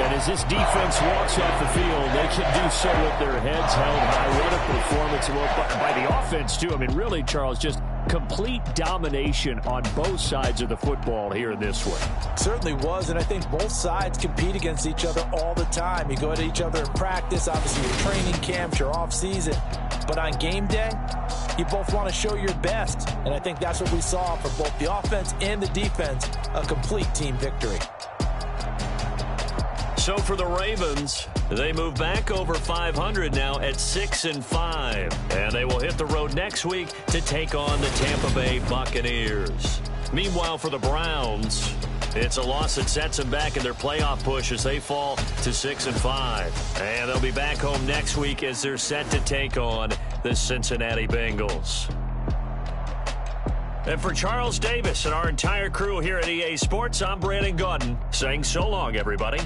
And as this defense walks off the field, they can do so with their heads held high. What a performance by the offense, too. I mean, really, Charles, just complete domination on both sides of the football here in this one. Certainly was, and I think both sides compete against each other all the time. You go at each other in practice, obviously your training camps, your off-season. But on game day, you both want to show your best. And I think that's what we saw from both the offense and the defense, a complete team victory. So for the Ravens, they move back over 500 now at 6-5. And they will hit the road next week to take on the Tampa Bay Buccaneers. Meanwhile, for the Browns, it's a loss that sets them back in their playoff push as they fall to 6-5. And they'll be back home next week as they're set to take on the Cincinnati Bengals. And for Charles Davis and our entire crew here at EA Sports, I'm Brandon Gaudin saying so long, everybody.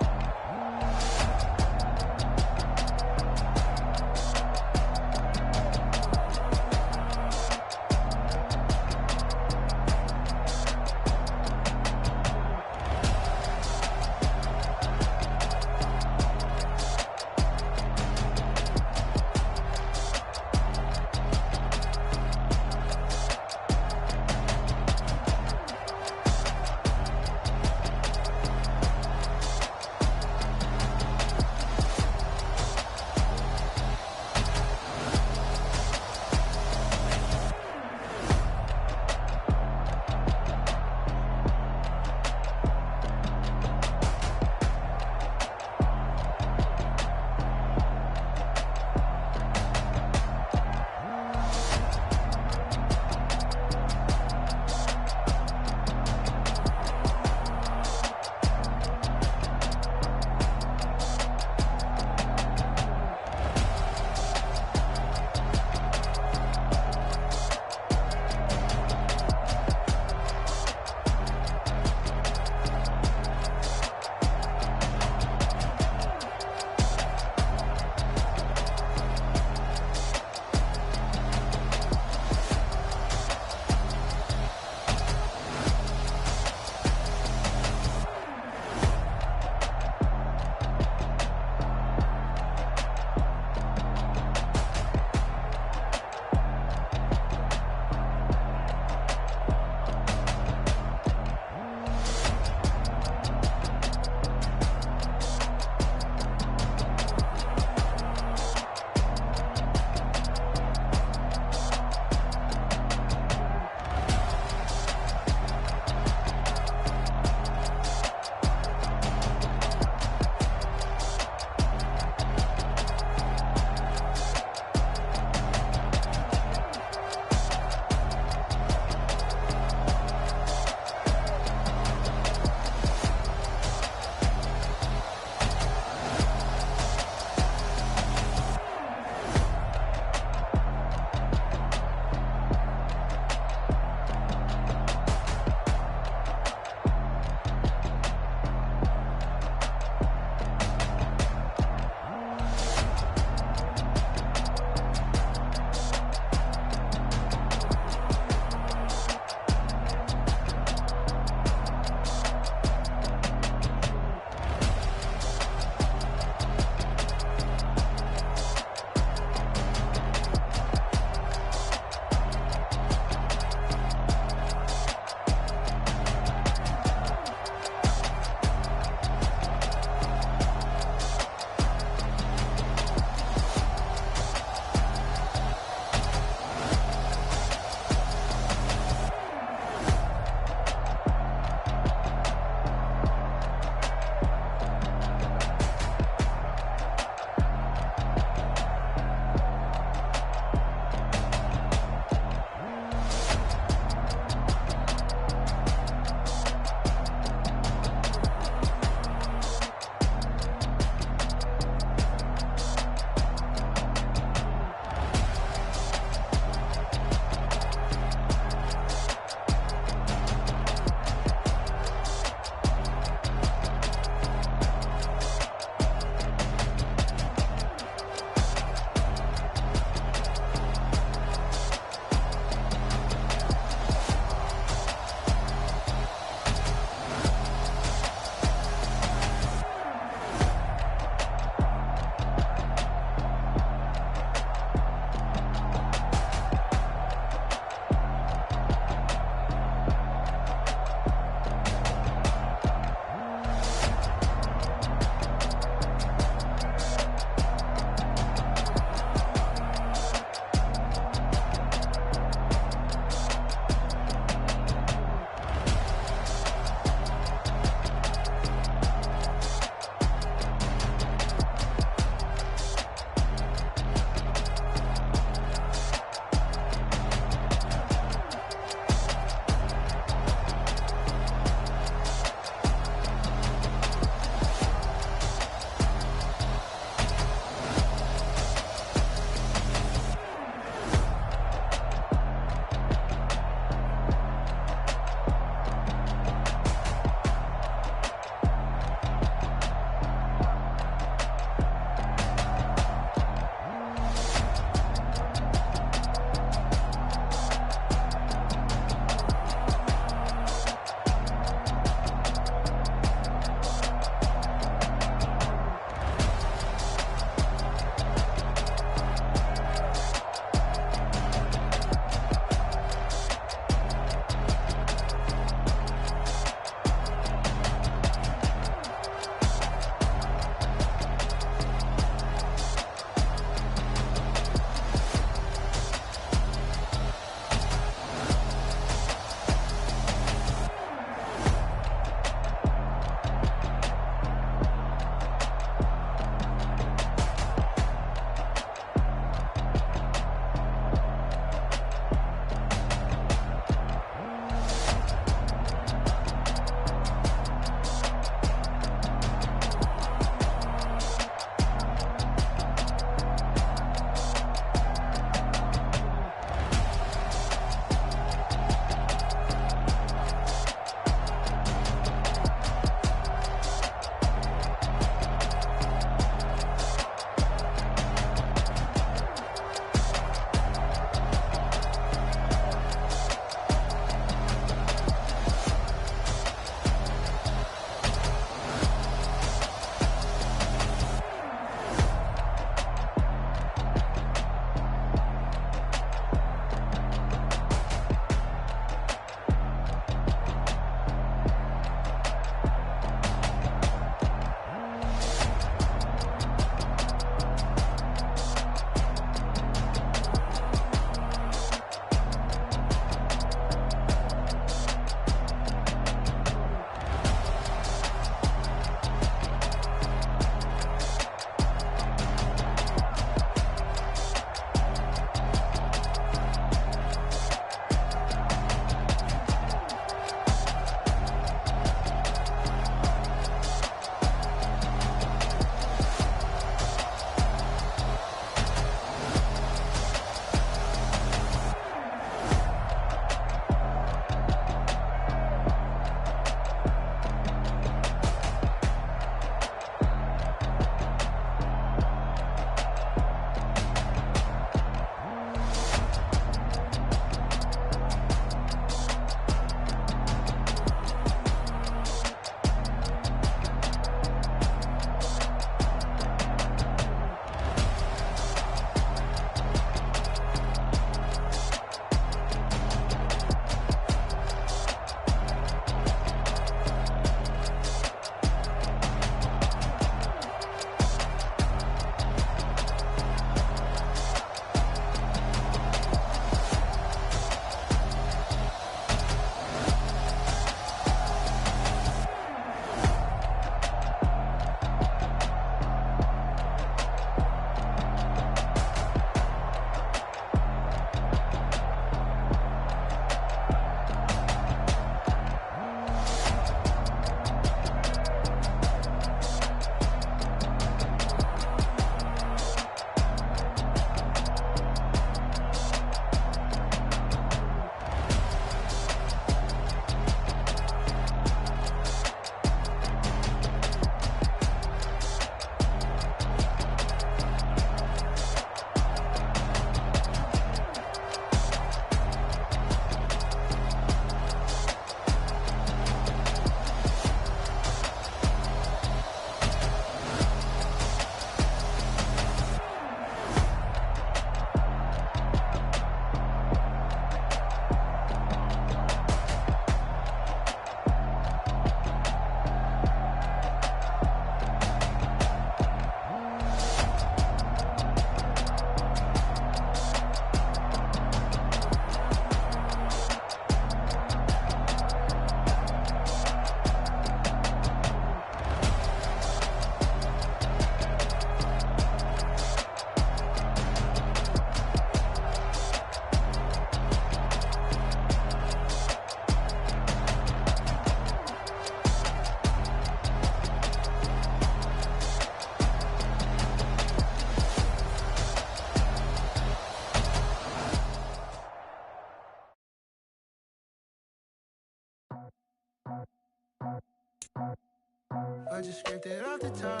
I just scraped it off the top,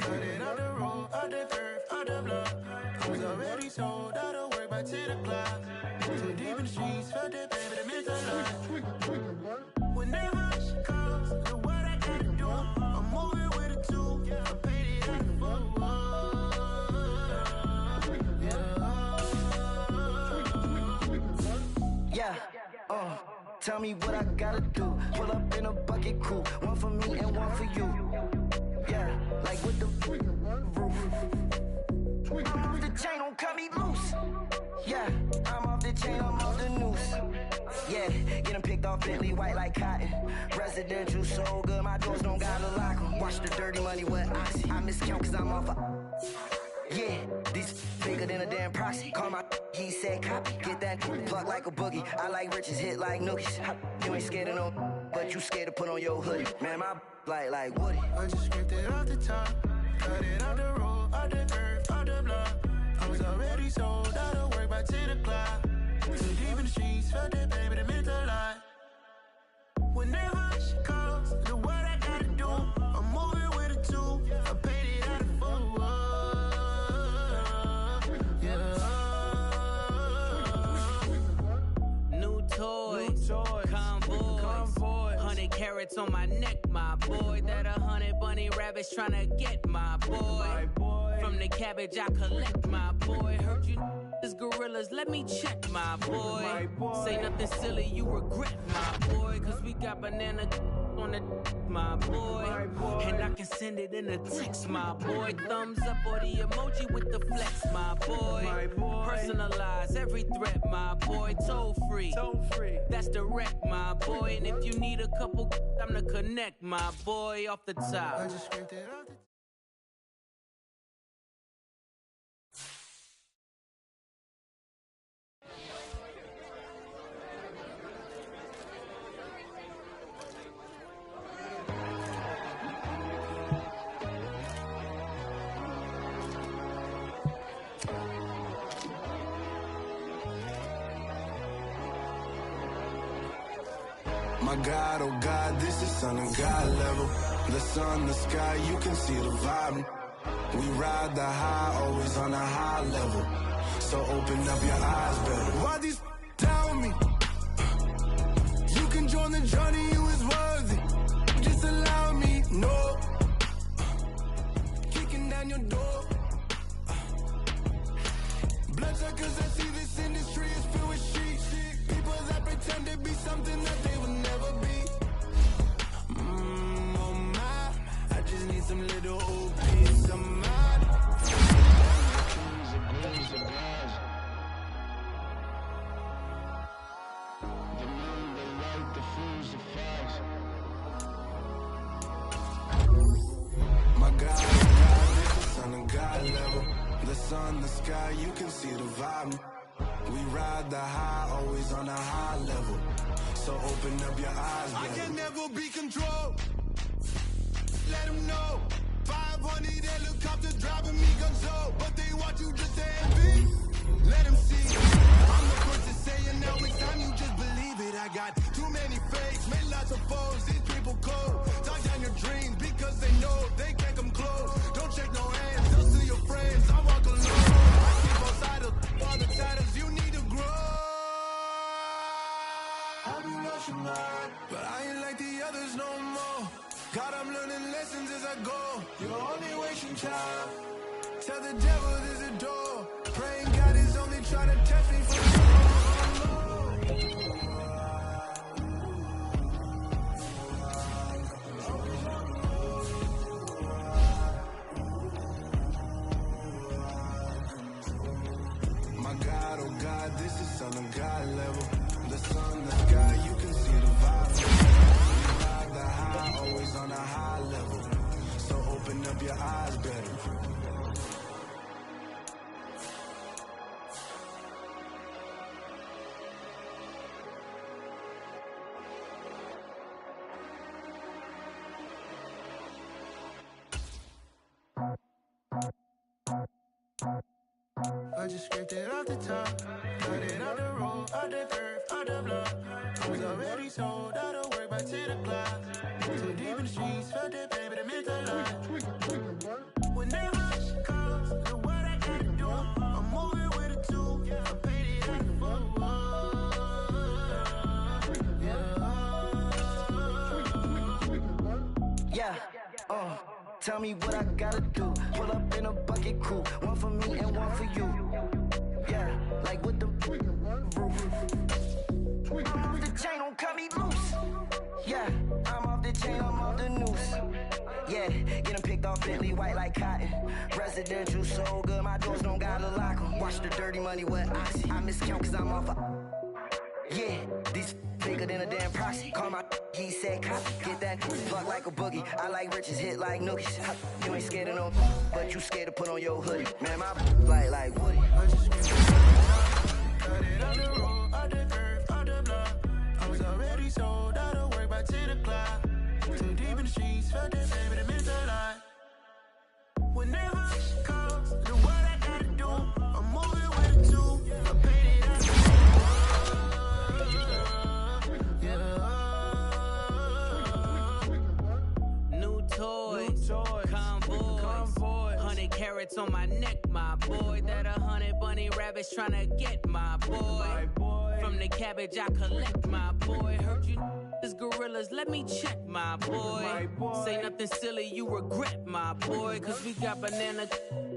got it off the road, off the curve, off the block. I was already sold out of work by 10 o'clock. Too deep in the streets, felt that baby, that meant a lot. When that rush comes, look what I gotta do. I'm moving with a two, I paid it out the book. Yeah, tell me what I gotta do. Pull up in a bucket crew, one for me and one for you. Yeah, like with the roof. I'm off the chain, don't cut me loose. Yeah, I'm off the chain, I'm off the noose. Yeah, getting picked off Bentley, white like cotton. Residential so good, my doors don't gotta lock 'em. Watch the dirty money with oxy. I miscount cause I'm off a... Yeah, these bigger than a damn proxy. Call my he said copy. Get that plug like a boogie. I like riches, hit like nookies. You ain't scared of no, but you scared to put on your hoodie. Man, my like Woody. I just scraped it off the top, cut it off the road, off the curve, off the block. I was already sold out of work by 10 o'clock. Too deep in the streets, felt that baby, that meant a lot. When that rush comes, look what I gotta do. I'm moving with a two, I paid it out of full. Toys, convoy, 100 carats on my neck, my boy. That 100 bunny rabbits tryna get my boy. From the cabbage I collect, my boy. Heard you is gorillas, let me check, my boy. Say nothing silly, you regret, my boy. Cause we got banana on the my boy. And I can send it in a text, my boy. Thumbs up or the emoji with the flex, my boy. Personalize every threat, my boy. Toll free. That's direct, my boy. And if you need a couple, I'm the connect, my boy. Off the top. I just scraped it off the top. My God, oh God, this is son of God level. The sun, the sky, you can see the vibe. We ride the high, always on a high level. So open up your eyes, better. Why these tell me? You can join the journey, you is worthy. Just allow me, no. Kicking down your door. Bloodsuckers, I see this industry is filled with shit. People that pretend to be something that they will never be. Oh my, I just need some little old peace of mind. The moon, the light, the fools, the facts. My God, this is son of God level. The sun, the sky, you can see the vibe. We ride the high, always on a high level. So open up your eyes, baby. I can never be controlled. Let them know. 500 helicopters driving me gonzo. But they want you just to envy. Let them see. I'm the first to say it now. It's time you just believe it. I got too many fakes, made lots of foes. These people cold. Talk down your dreams because they know they can't come close. Don't check no hands, just to your friends. I walk alone. I keep on side of all the titles you need to grow. Have you lost your mind? But I ain't like the others no more. God, I'm learning lessons as I go. You're only wasting time. Tell the devil there's a door. Praying God is only trying to test me for My God, oh God, this is son of God level. The sun, the sky, you can see the vibe. We ride the high, always on a high level. So open up your eyes, better. I just scraped it off the top, cut it off the road, off the curve, off the block. I was already sold out of work by 10 o'clock. Too deep in the streets, felt that pain, but I meant a lot. When they rush calls, look what I gotta do. I'm moving with a two, I paid it out the book. Yeah, tell me what I gotta do. Pull up in a bucket crew, one for me and one for you. Yeah, like with the roof. I'm off the chain, don't cut me loose. Yeah, I'm off the chain, I'm off the noose. Yeah, getting picked off Bentley white like cotton. Residential so good, my doors don't gotta lock 'em. Watch the dirty money with oxy. I miscount cause I'm off yeah, these bigger than a damn proxy. Call my he said copy. Get that plug like a boogie. I like riches, hit like nookies. You ain't scared of no, but you scared to put on your hoodie. Man, my like Woody. I just cut it on the road, out the curve, out the block. I was already sold out of work by 10 o'clock. Too deep in the streets, felt that pain, but it meant a lot. When they rush calls, look what I gotta do. I'm moving with a two, I paid it out. New toys, convoys, 100 carats on my neck, my boy. That 100 bunny rabbits tryna get my boy. From the cabbage I collect, my boy. Heard you is gorillas, let me check, my boy. Say nothing silly, you regret, my boy. Cause we got banana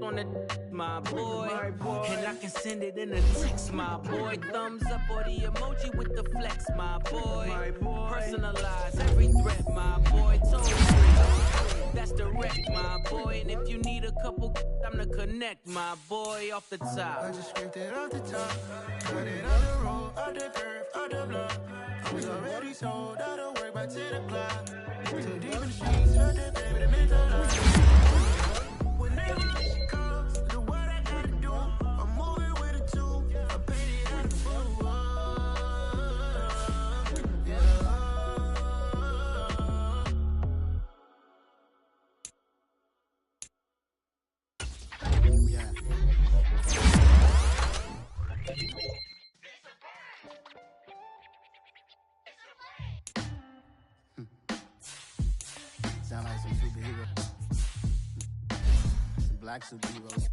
on the my boy. And I can send it in a text, my boy. Thumbs up or the emoji with the flex, my boy. Personalize every threat, my boy. Toll free, that's direct, my boy. And if you need a couple, I'm to connect, my boy, off the top. I just scraped it off the top. Cut it on the road, out the curve, out the block. I was already sold out of work by 10 o'clock. Too deep in the streets, felt that pain, but it meant a lot. When they rush calls, look what I gotta do. I'm moving with a two, I paid it out the book. Sound like some superheroes. Some black superheroes.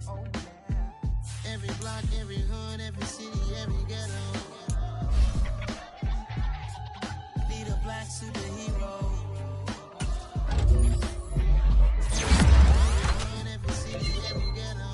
Oh, yeah. Every block, every hood, every city, every ghetto. Need a black superhero. Every hood, every city, every ghetto.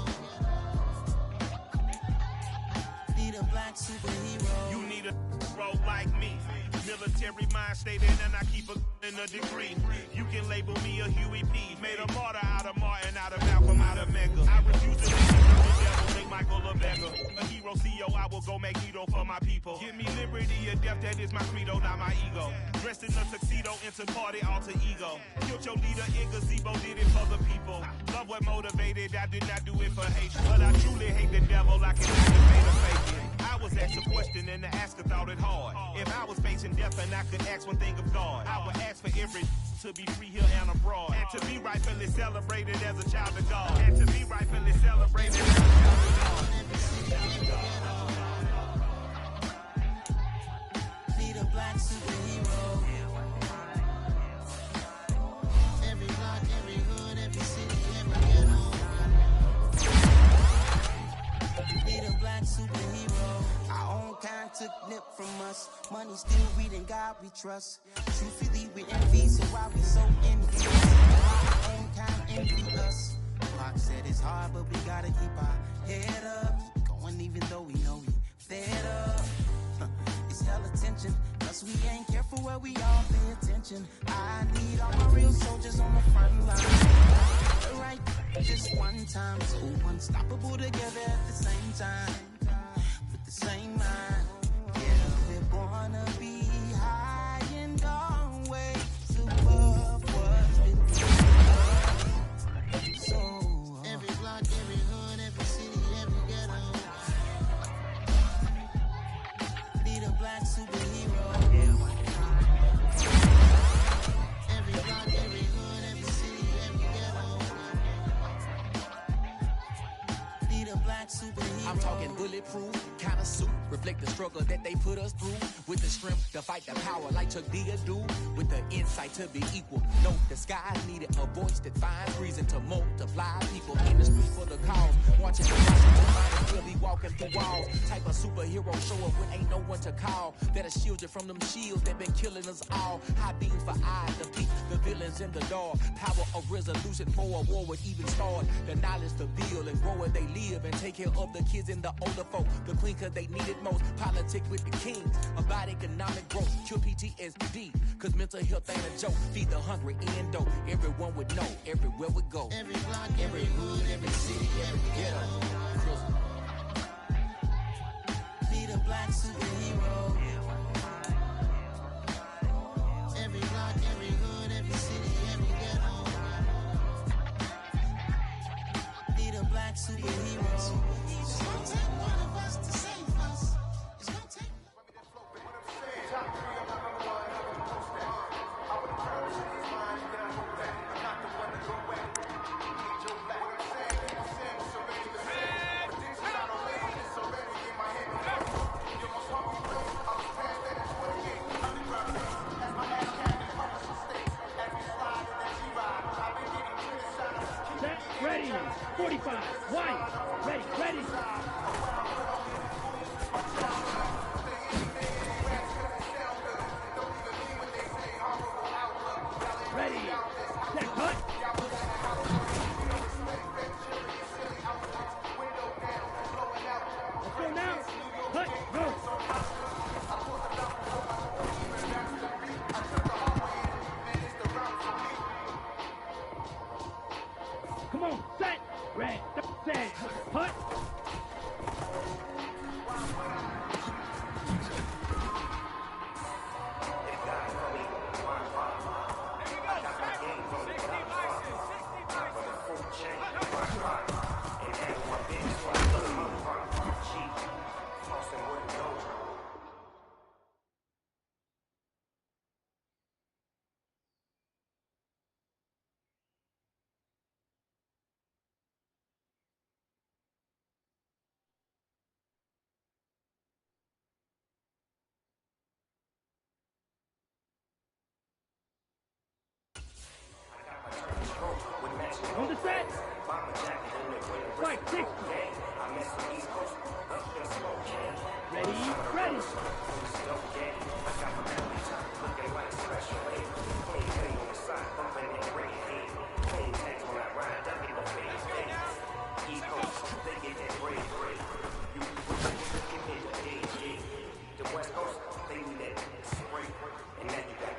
Need a black superhero. You need a role like me. Military mind stated, and I keep in a degree. You can label me a Huey P. Made a martyr out of Martin, out of Malcolm, out of Mega. I refuse to be the devil, make Michael a beggar. A hero CEO, I will go Magneto for my people. Give me liberty or death, that is my credo, not my ego. Dressed in a tuxedo, into party, alter ego. Killed your leader, in gazebo, did it for the people. Love what motivated, I did not do it for hate. But I truly hate the devil, I can activate or fake it. I was asked a question and the asker thought it hard. If I was facing death and I could ask one thing of God, I would ask for every to be free here and abroad. And to be rightfully celebrated as a child of God. And to be rightfully celebrated as a child of God. Need a black superhero. Every block, every hood, every city, every ghetto. Need a black superhero. Our own kind took nip from us. Money still reading God we trust. Truthfully we envy, so why we so envious? Why our own kind envy us? Pac said it's hard, but we gotta keep our head up. Going even though we know we fed up. It's hell attention, cause we ain't careful where we all pay attention. I need all my real soldiers on the front line. Right, just one time, so unstoppable together at the same time. With the same mind. Yeah, we're gonna be high and always above what's between us. So every block, every hood, every city, every ghetto. Need a black superhero. Every block, every hood, every city, every ghetto. Need a black superhero. I'm talking bulletproof, kind of suit, reflect reflect the struggle that they put us through. With the strength to fight the power like Chuck D do. With the insight to be equal. No, the sky needed a voice that finds reason to multiply people in the street for the cause. Watching the mind will be walking through walls. Type of superhero show up when ain't no one to call. That'll shield you from them shields that been killing us all. High beams for eyes to peek the villains in the dark. Power of resolution for a war would even start. The knowledge to build and grow where they live and take care of the kids and the older folk. The queen cause they need it most. Politic with the kings. About economic growth. Cure PTSD. Cause mental health ain't a joke. Feed the hungry and dope. Everyone would know everywhere we go. Every block, every hood, every city, every ghetto. Be the black superhero. Every block, every hood, every city, every ghetto. Be the black superhero. It's gonna take one of us to save us. It's gonna take. Ready, 45, white, ready, ready. Ready, set, cut. Let's go now, cut, go. Come on, set, red, set, cut. On the set. Right, 60. Ready, ready. The West Coast, they need that spring, and then you got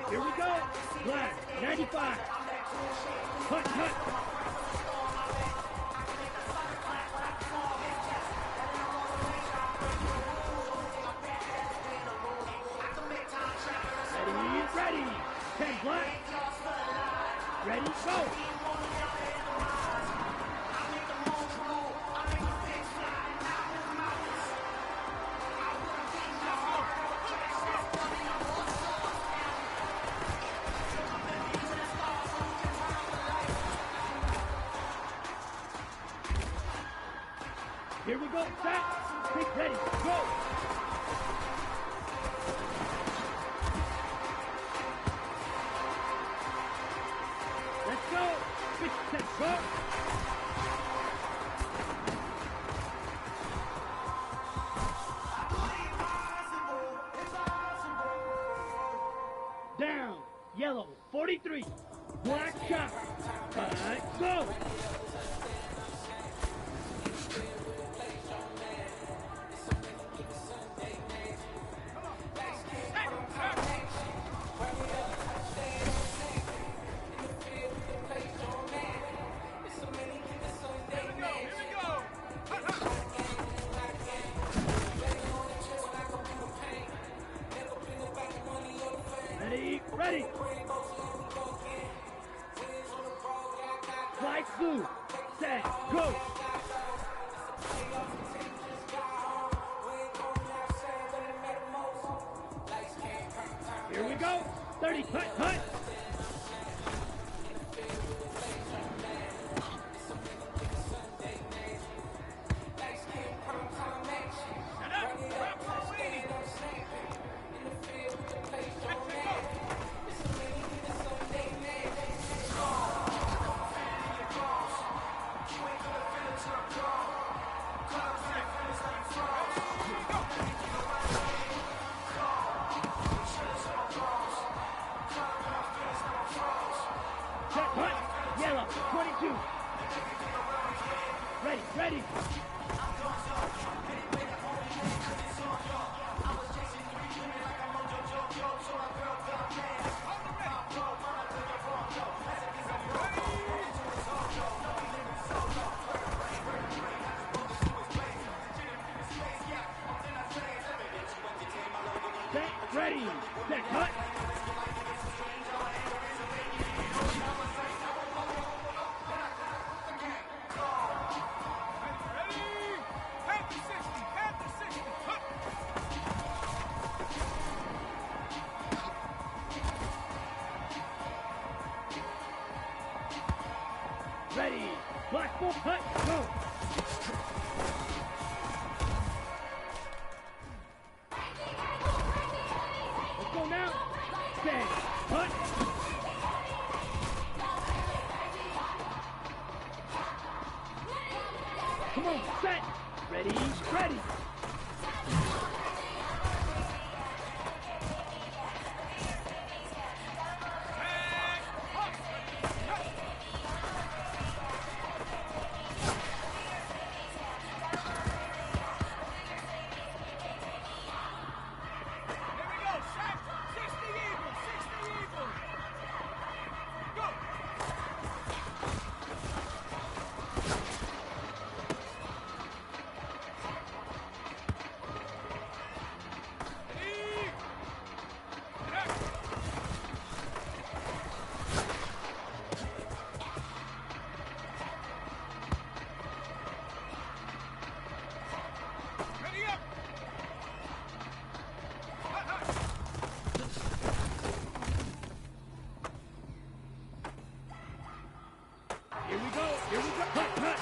Here we go. Black, 95. Cut, cut. Ready, ready. 10 black. Ready, go. Here we go, set, pick, ready, go! Let's go! Pitch, set, go! Down, yellow, 43, black shot, go! Ready, set, cut. Ready, black ball, cut, go. Let's go now. Stand, cut. Come on, set. Ready, ready. Here we go, cut, cut.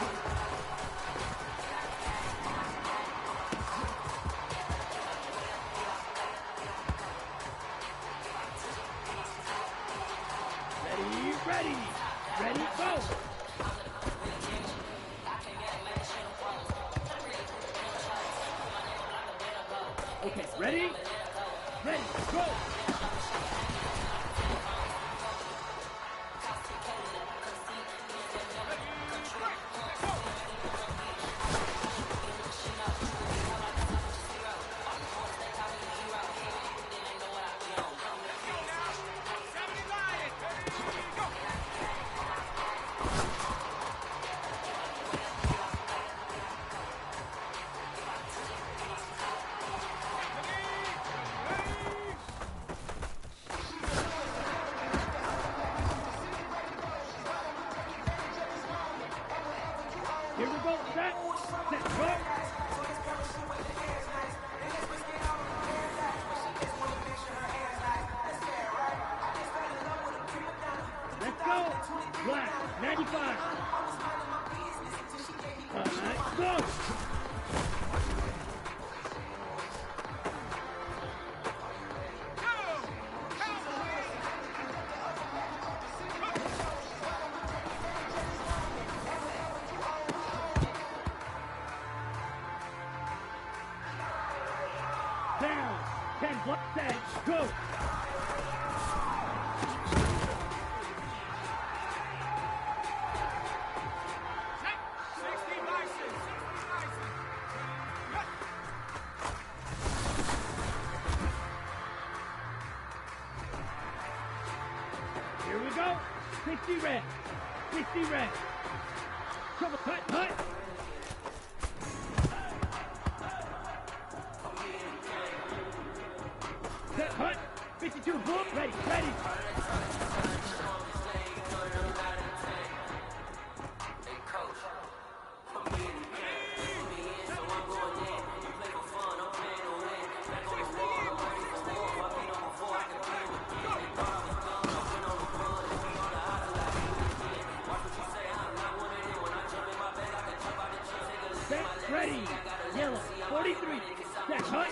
Ready, go. Okay, ready, go. Here we go, set, go. Let's go, black, 95. Let's go. Down, 10 block, set, go. Here we go, 60 red, 60 red. Trouble, cut. Set, hut, 52, boom, ready. Set, ready, yellow, 43, set, hut.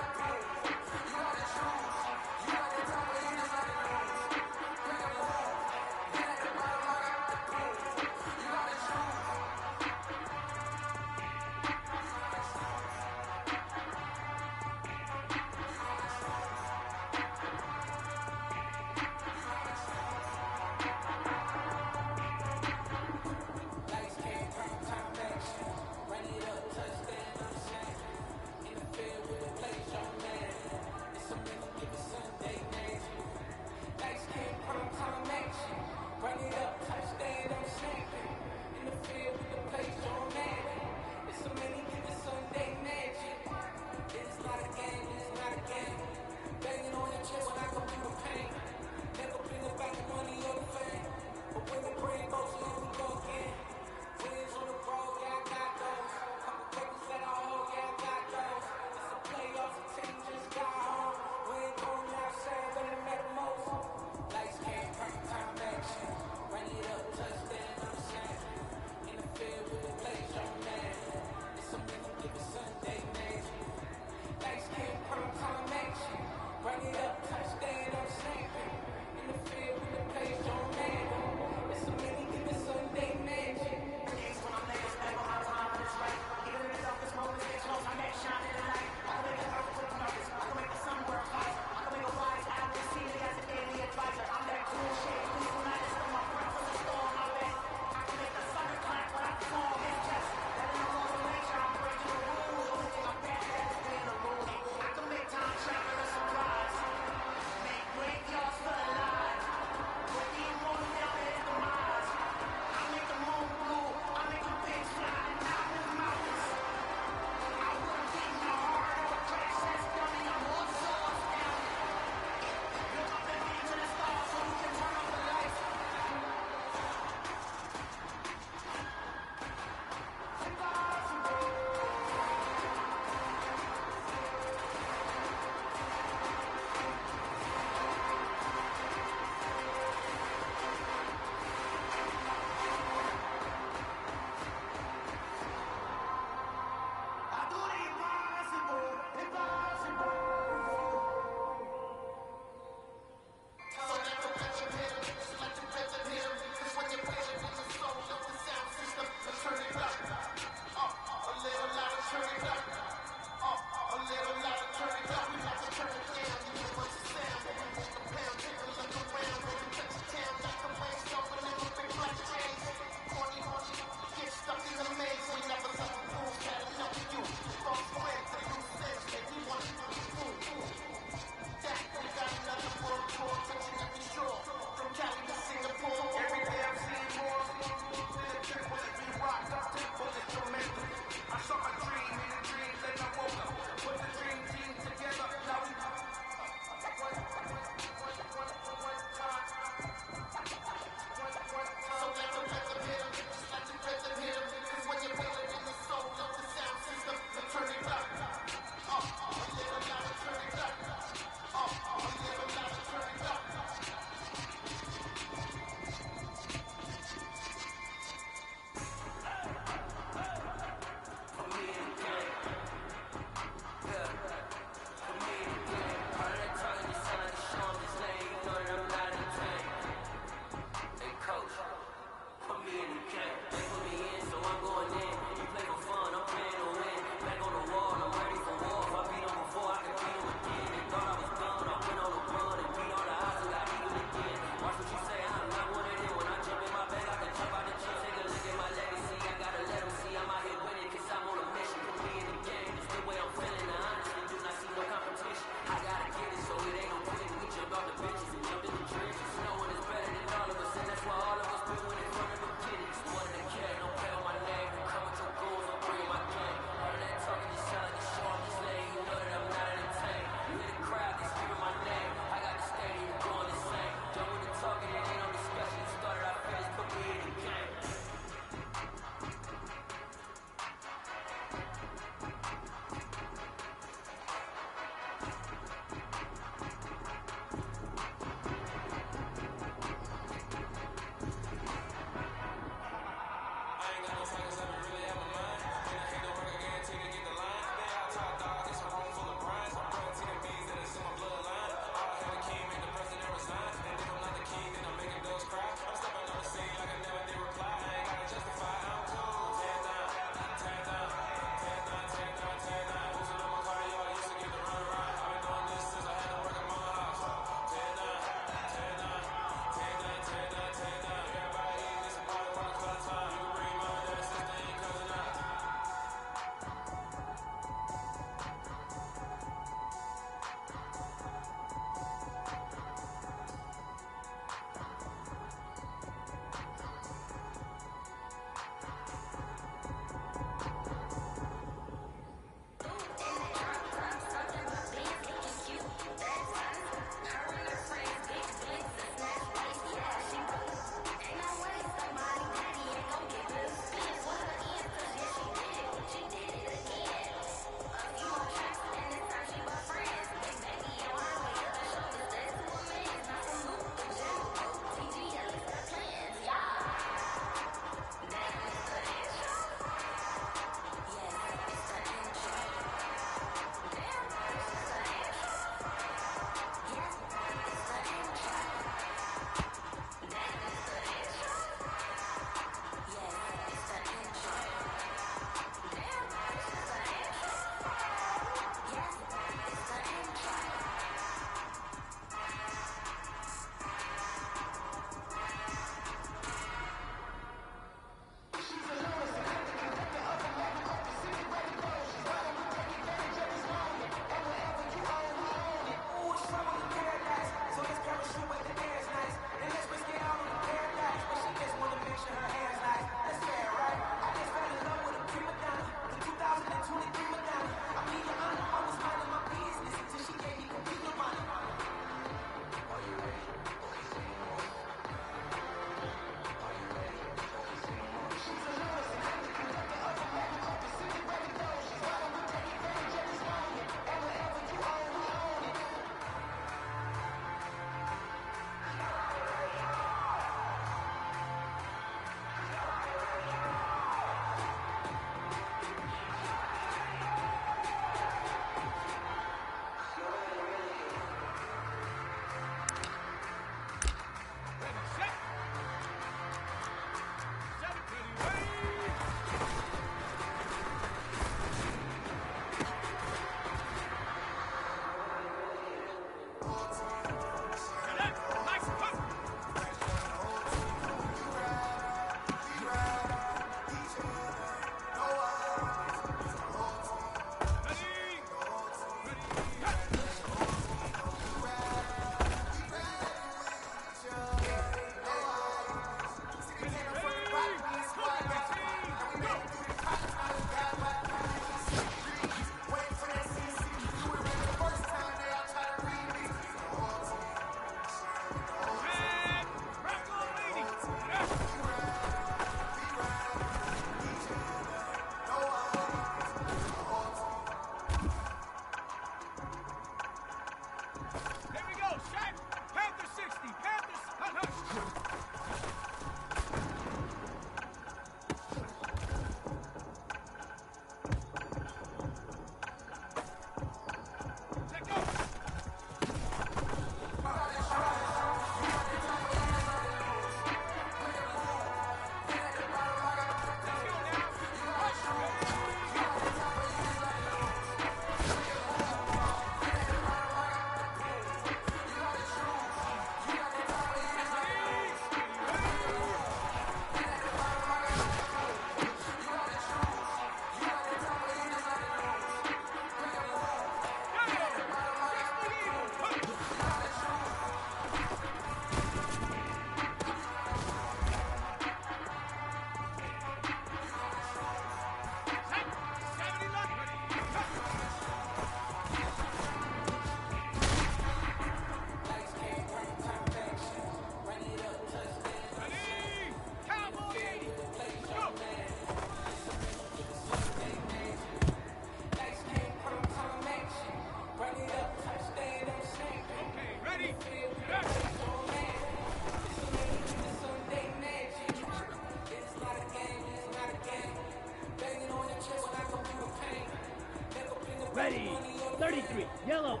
Yellow.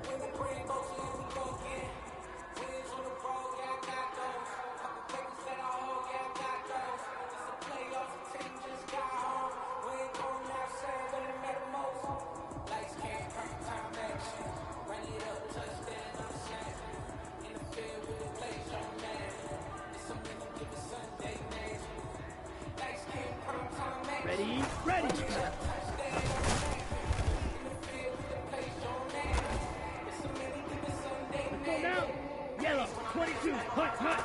Ready, ready. Let's go now. Yellow, 22, hut, hut.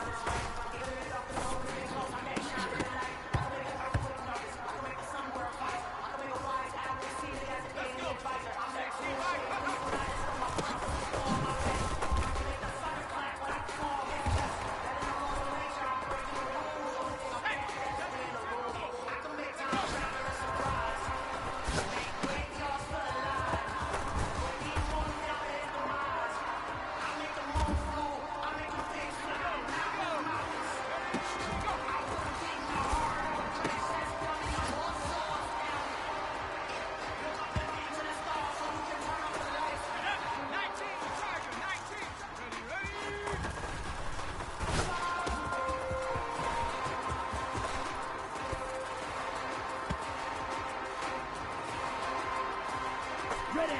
Ready.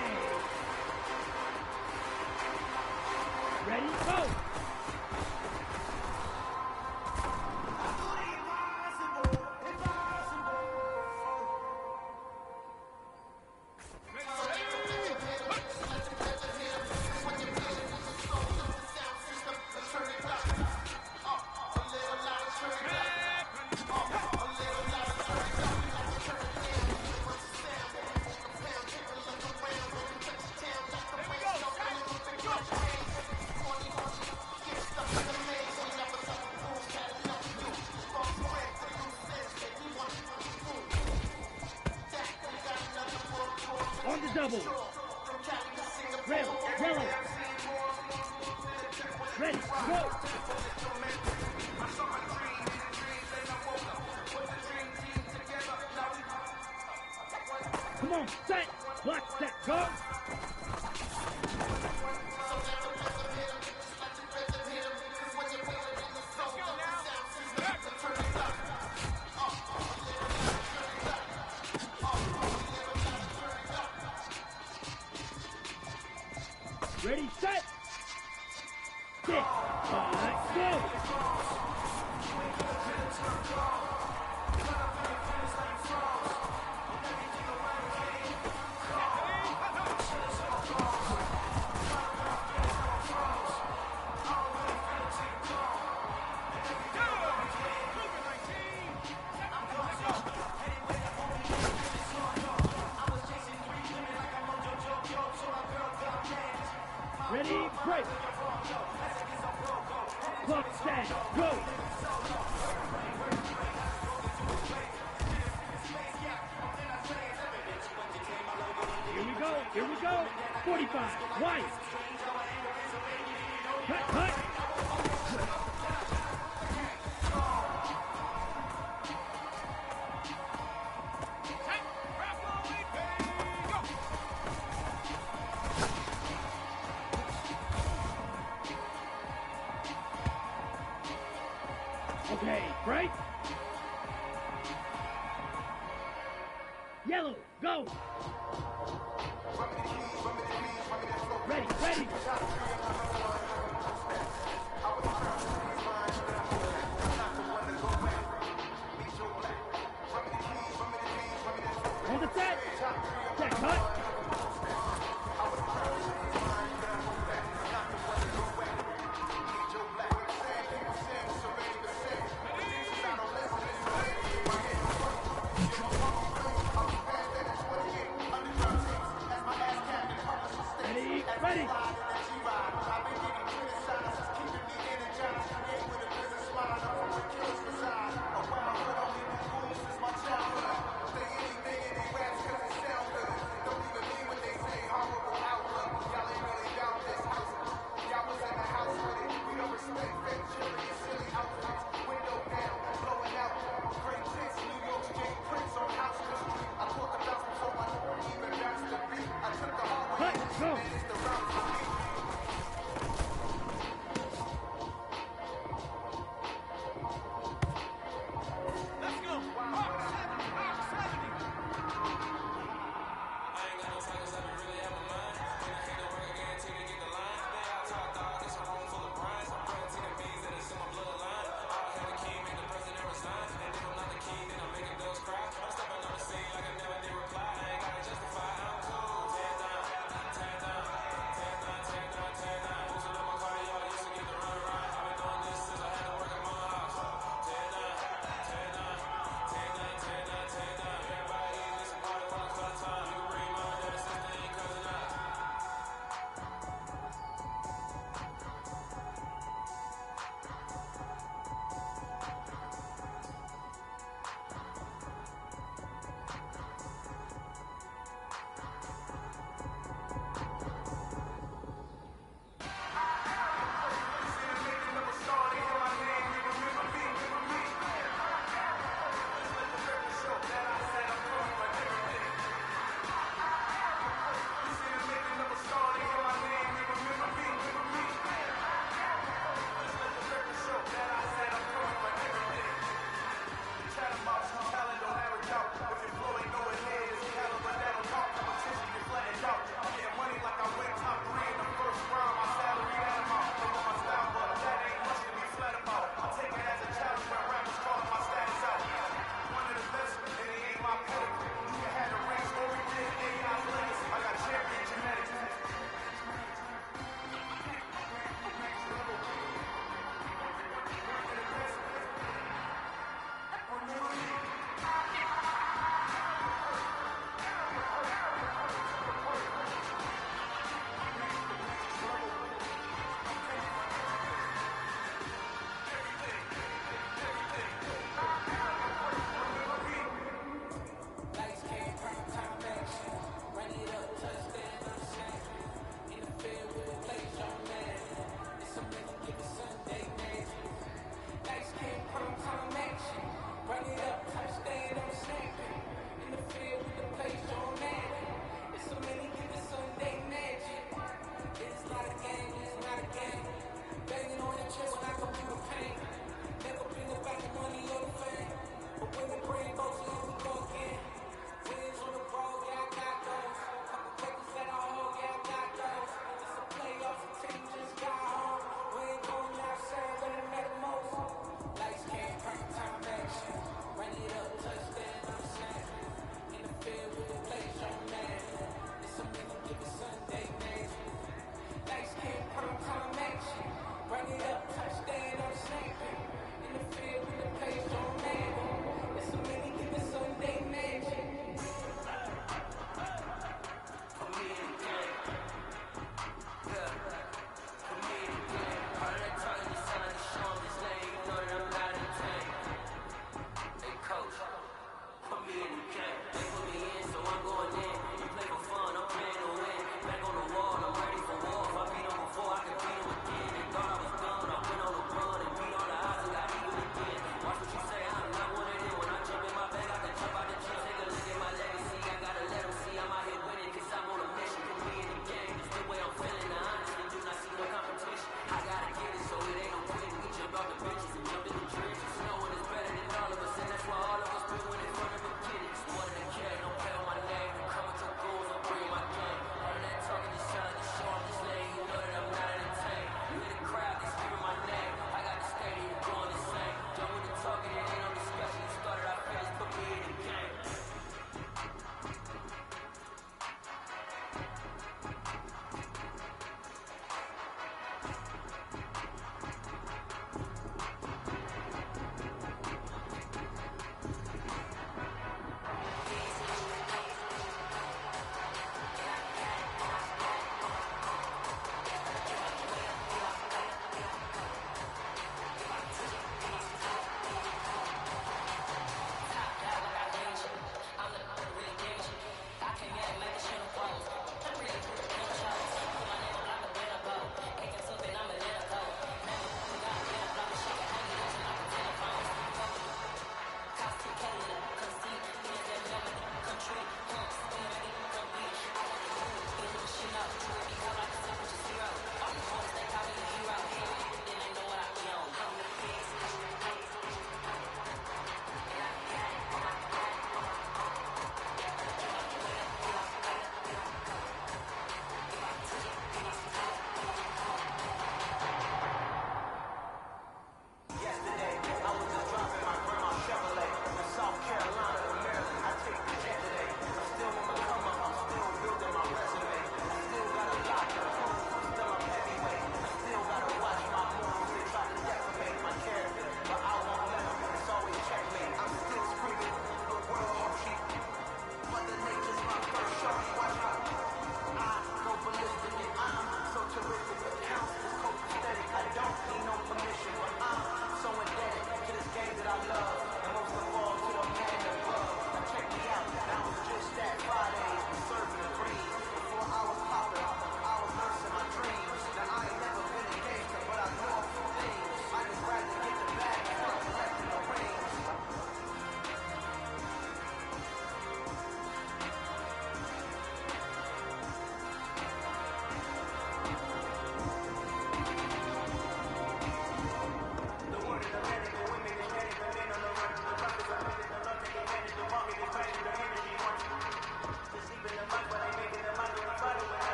Ready, go. On the double. Red, yellow. Ready, go. Come on, set. Block, set, go. Ready, set. 6, 5, go. Ready, break. Clock stand, go. Here we go. 45, white. Cut, cut. Okay, break. Yellow, go. Ready, ready.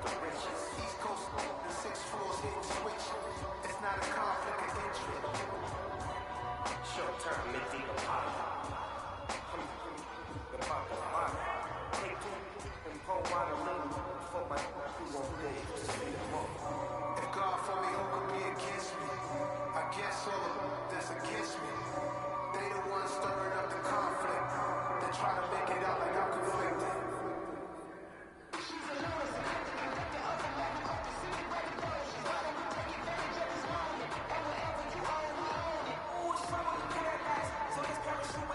the riches. East Coast, the 6 floors hitting switch. It's not a conflict of interest. Short-term, mid-deal apology. The pop of mine. Take two and pour wine a little for my crew won't live to see the moment. If God for me, who could be against me? I guess all of them that's against me. They the ones stirring up the conflict. They try to make it out like I'm conflicted. Ooh, it's from the paradise, so this parachute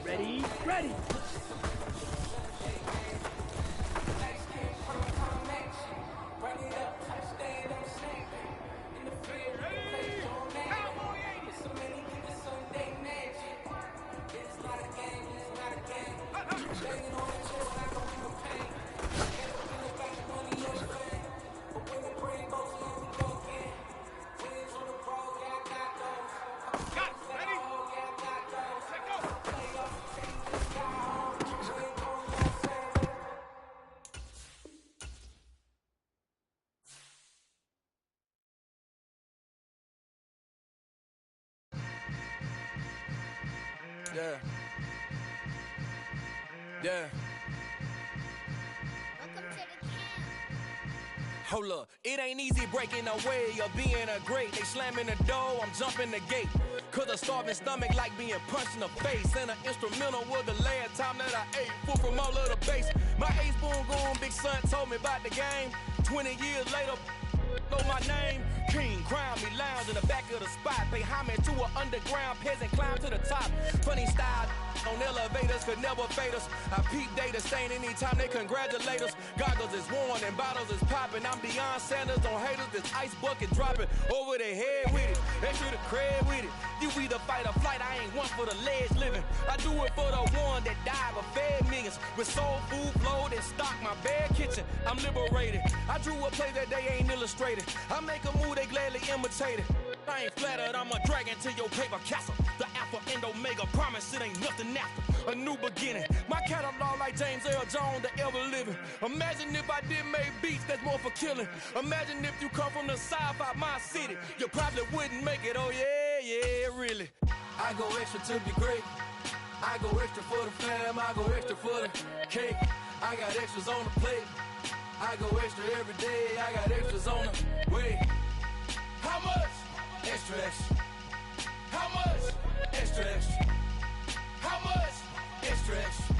Ready, ready. Yeah. Yeah. Hold up, it ain't easy breaking away or being a great. They slamming the door, I'm jumping the gate. Cause a starving stomach like being punched in the face. And an instrumental was the last time that I ate food from all of the bass. My ace boom goon, big son told me about the game. 20 years later, know my name. King, crown me, lounge in the back of the spot. Pay homage to an underground peasant, climb to the top. Funny style on elevators could never fade us. I peep data stain anytime they congratulate us. Goggles is worn and bottles is popping. I'm Deion Sanders on haters, this ice bucket dropping over their head with it. Extra the cred with it. You either fight or flight, I ain't one for the ledge living. I do it for the one that died but fed millions. With soul food flowed and stock my bare kitchen. I'm liberated. I drew a play that they ain't illustrated. I make a move, they gladly imitate it. I ain't flattered, I'm a dragon to your paper castle. The Alpha and Omega, promise it ain't nothing after. A new beginning. My catalog like James Earl Jones, the ever living. Imagine if I did make beats that's more for killing. Imagine if you come from the south out my city. You probably wouldn't make it, oh yeah, really. I go extra to be great. I go extra for the fam, I go extra for the cake. I got extras on the plate. I go extra every day, I got extras on the way. How much? Extra, extra. How much? Extra, extra. How much? Extra, extra.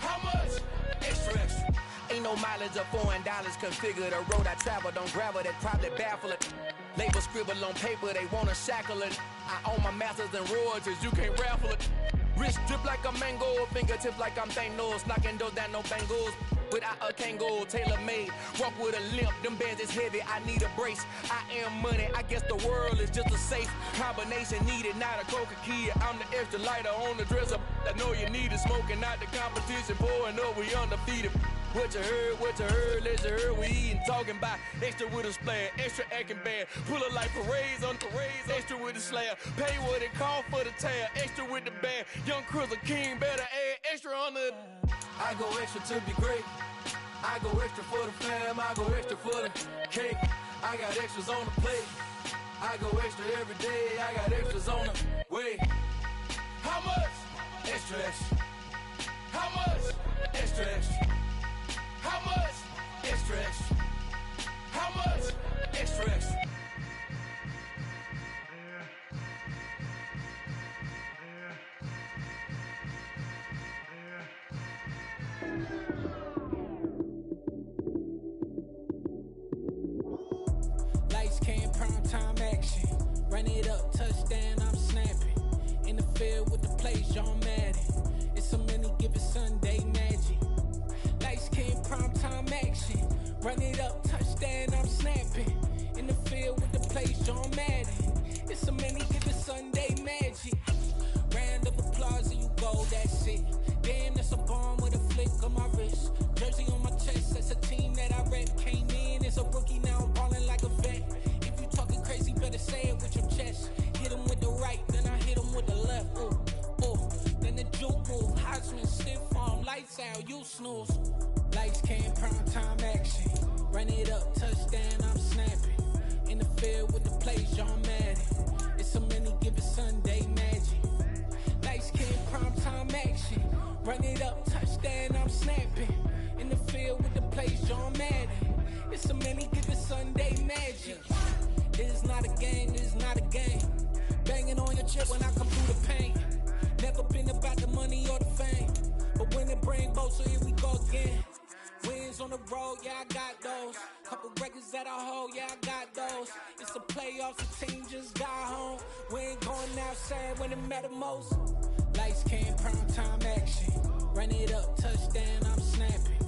How much? Extra, extra. Ain't no mileage of $4 configure the road I travel. Don't gravel, that probably baffle it. Label scribble on paper, they wanna shackle it. I own my masters and royalties, you can't raffle it. Wrist drip like a mango, fingertips like I'm Thanos. Knocking those down, no bangles. Without a Kango, tailor-made. Walk with a limp, them bands is heavy, I need a brace. I am money, I guess the world is just a safe combination needed, not a coca key. I'm the extra lighter on the dresser. I know you need it, smoking out the competition, pouring up, we undefeated. What you heard, let you heard, we eating, talking about extra with a splash, extra acting bad. Pull a like parades on parades, extra with the slab. Pay what it cost for the tab, extra with the band. Young Crizzle King, better add extra on the. I go extra to be great. I go extra for the fam, I go extra for the cake. I got extras on the plate. I go extra every day, I got extras on the way. How much? Extra, extra. How much? Extra, extra. How much? Extra, extra. How much? Extra, extra. Lights came, prime time action. Run it up, touchdown, I'm snapping. In the field with the plays, John Madden. It's a many given Sunday magic. Lights came, prime time action. Run it up, touchdown, I'm snapping. In the field with the plays, John Madden. It's a many given Sunday magic. Round of applause and you go, that's it. Damn, that's a bomb with a flick on my wrist. Jersey on my chest, that's a team that I rep. Came in as a rookie, now I'm ballin' like a vet. If you talking crazy, better say it with your chest. Hit him with the right, then I hit him with the left. Ooh, ooh. Then the juke move, Heisman, stiff arm, lights out, you snooze. Lights came, prime time action. Run it up, touchdown, I'm snapping. In the field with the plays, John Madden. It's a many given Sunday magic. Lights came, prime time action. Run it up, touchdown, I'm snapping. In the field with the plays, John Madden. It's a many given Sunday magic. This is not a game, this is not a game. Banging on your chip when I come through the pain. Never been about the money or the fame. But when it bring both, so here we go again. Wins on the road, yeah, I got those. Couple records that I hold, yeah, I got those. It's the playoffs, the team just got home. We ain't going outside when it matter most. Lights came, prime time action. Run it up, touchdown, I'm snapping.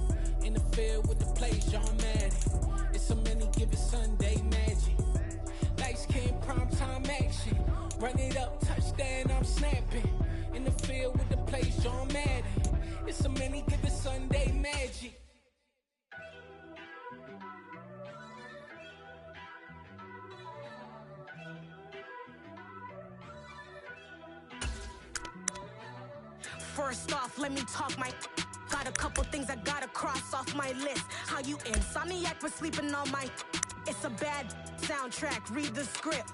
In the field with the play, John Madden. It's a many given Sunday magic. Lights came, prime time action. Run it up, touchdown, I'm snapping. In the field with the play, John Madden. It's a many given Sunday magic. First off, let me talk my. Got a couple things I gotta cross off my list. How you insomniac for sleeping on my. It's a bad soundtrack, read the script.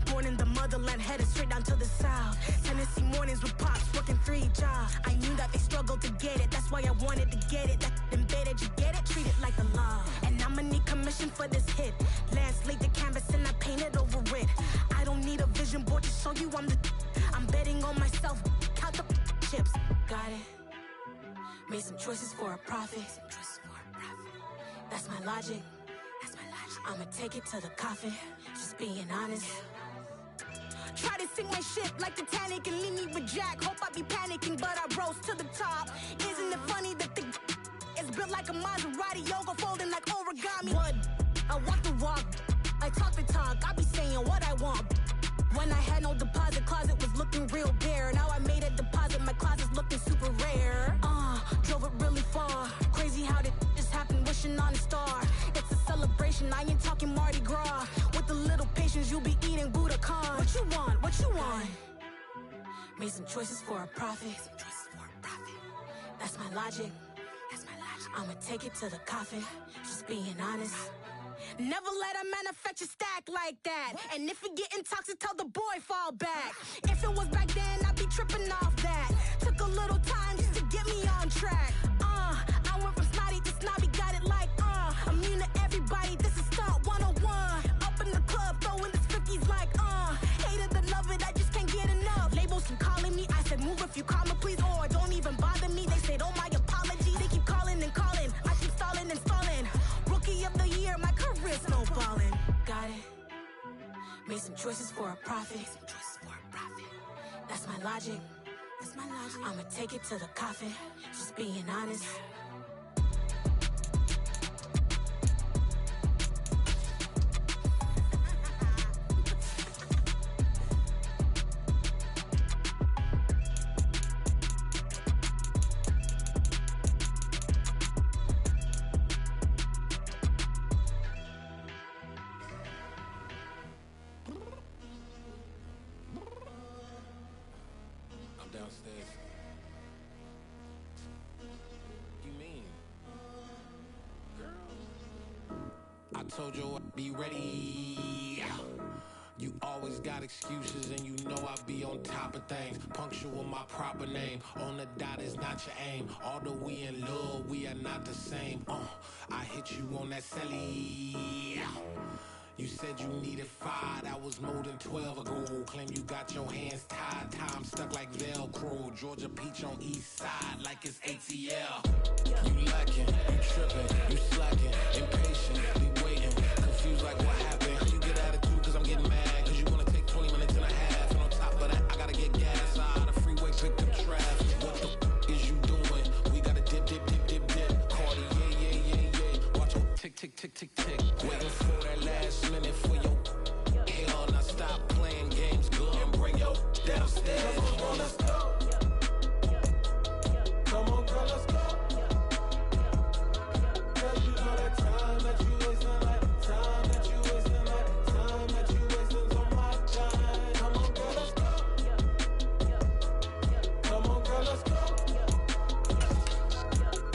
Born in the motherland, headed straight down to the south. Tennessee mornings with pops, working 3 jobs. I knew that they struggled to get it, that's why I wanted to get it. That embedded, you get it, treat it like a law. And I'ma need commission for this hit. Lance laid the canvas and I painted over it. I don't need a vision board to show you I'm betting on myself, count the chips. Got it. Made some choices for a profit. That's my logic. I'ma take it to the coffin, just being honest. Try to sink my ship like Titanic and leave me with Jack. Hope I be panicking, but I rose to the top. Isn't it funny that the is built like a Maserati, yoga folding like origami? What? I walk the walk, I talk the talk, I be saying what I want. When I had no deposit, closet was looking real bare. Now I made a deposit, my closet's looking super rare. Drove it really far. Crazy how did just happen, wishing on a star. It's a celebration, I ain't talking Mardi Gras. With a little patience, you'll be eating Budokan. What you want? What you want? Made some choices for a profit. That's my logic. I'ma take it to the coffin, just being honest. Never let a manufacture stack like that. And if you getting toxic, tell the boy fall back. If it was back then, I'd be tripping off that. Took a little time just to get me on track. I went from snotty to snobby, got it like immune to everybody, this is stunt 101. Up in the club, throwing the cookies like hate it or love it, I just can't get enough. Labels keep calling me, I said move if you call me please, or don't even bother me. They said oh my apologies, they keep calling and calling. I keep stalling and stalling. Rookie of the year, my career snowballing. Got it. Made some choices for a profit. That's my logic. I'ma take it to the coffin, just being honest. Downstairs. You mean? Girl. I told you I'd be ready. You always got excuses and you know I be on top of things. Punctual my proper name. On the dot is not your aim. Although we in love, we are not the same. I hit you on that celly. You said you needed 5, that was more than 12 ago. Claim you got your hands tied, time stuck like Velcro. Georgia peach on east side like it's ATL. You lacking, you tripping, you slacking, impatient, be waiting, confused like what happened. You get attitude cause I'm getting mad, cause you wanna take 20 minutes and a half. And on top of that, I gotta get gas out of the freeway, pick up traffic. What the is you doing? We gotta dip, dip, dip, dip, dip. Cardi, yeah. Watch your tick, tick, tick, tick, tick. Waiting for that last minute for your hell. Now stop playing games, good and bring your downstairs. Come on, let's go. Come on, girl, let's go. Girl, you know that time that you wasting, like time that you wasting, like time that you wasting on my time. Come on, girl, let's go. Come on, girl, let's go.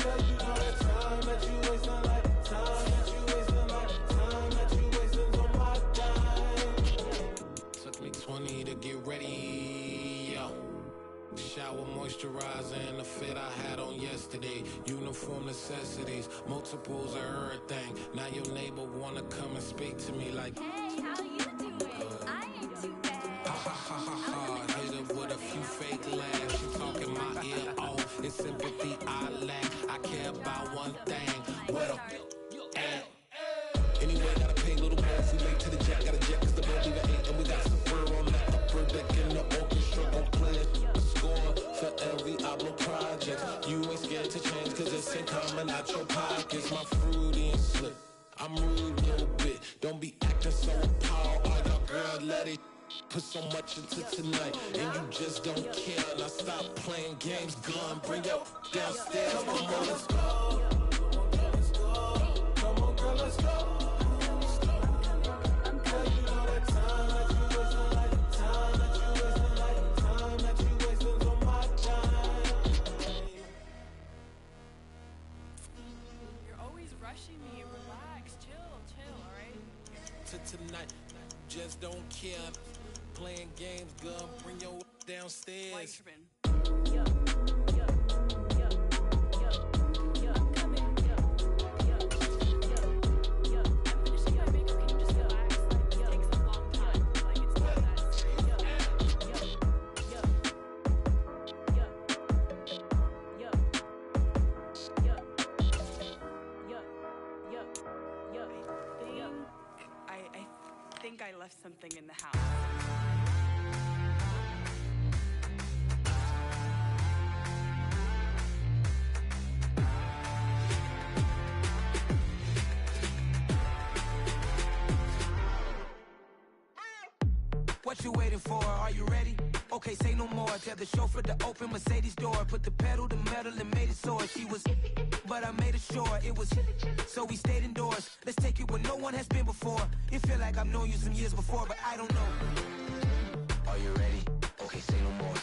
Girl, you know that time that you wasting, like time that you wasting, like time that you wasting on my time. Took me 20 to get ready, yo. Shower moisturizer and the fit I had on yesterday. Uniform necessities, multiples of everything. Now your neighbor wanna come and speak to me like, hey, how you doing? I ain't too bad. Ha ha ha ha ha. Hit her with a few fake laughs. She talking my ear off. It's sympathy I lack. I care about one thing. What up? Anyway, gotta pay a little more if we late to the jet. Gotta jet cause the boat leave at 8 and we got some fur on the upper deck and the orchestra gon' play it. album project. You ain't scared to change cause it's ain't coming out your pockets. My fruity and slick, I'm rude a little bit. Don't be acting so appalled. All y'all girl, let it put so much into tonight, and you just don't care. Now stop playing games, gun, bring your downstairs. Come on, girl, let's go. Come on, girl, let's go. Tonight, just don't care. Playing games, girl, bring your downstairs. I think I left something in the house. What you waiting for? Are you ready? Okay, say no more. Tell the chauffeur to open Mercedes door. Put the pedal to metal and made it soar. She was, but I made it sure it was. So we stayed indoors. Let's take it where no one has been before. It feel like I've known you some years before, but I don't know. Are you ready? Okay, say no more.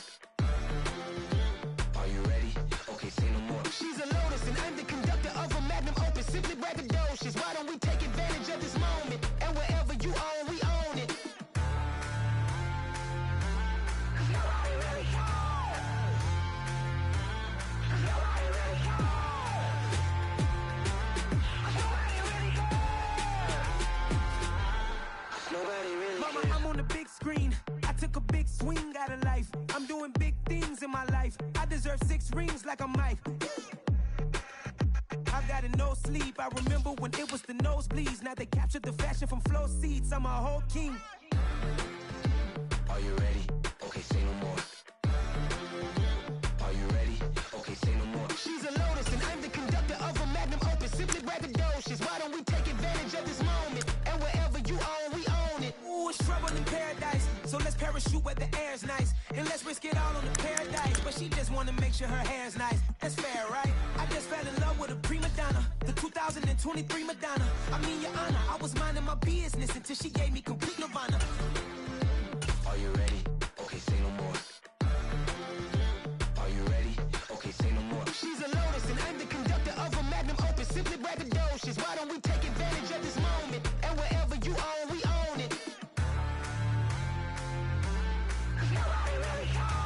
Are you ready? Okay, say no more. She's a Lotus and I'm the conductor of a magnum opus. Simply braggadocious. Why don't we take advantage of this moment? And wherever you own, we own it. Mama, I'm on the big screen. I took a big swing out of life. I'm doing big things in my life. I deserve 6 rings like I'm Mike. I've got no sleep. I remember when it was the nosebleeds. Now they captured the fashion from flow seats. I'm a whole king. Are you ready? Okay, say no more. Are you ready? Okay, say no more. She's a Lotus and I'm the conductor of a magnum opus. Simply braggadocious. Why don't we take advantage of this moment? And wherever you own, we own it. Ooh, it's trouble in paradise. So let's parachute where the air's nice. And let's risk it all on the paradise. But she just wanna make sure her hair's nice. That's fair, right? I just fell in love with a prima donna. The 2023 Madonna. I mean, your honor, I was minding my business until she gave me complete nirvana. Are you ready? Okay, say no more. Are you ready? Okay, say no more. She's a Lotus and I'm the conductor of a magnum opus. Simply braggadocious. Why don't we take advantage of this moment? And wherever you own, we own it. Nobody really cares.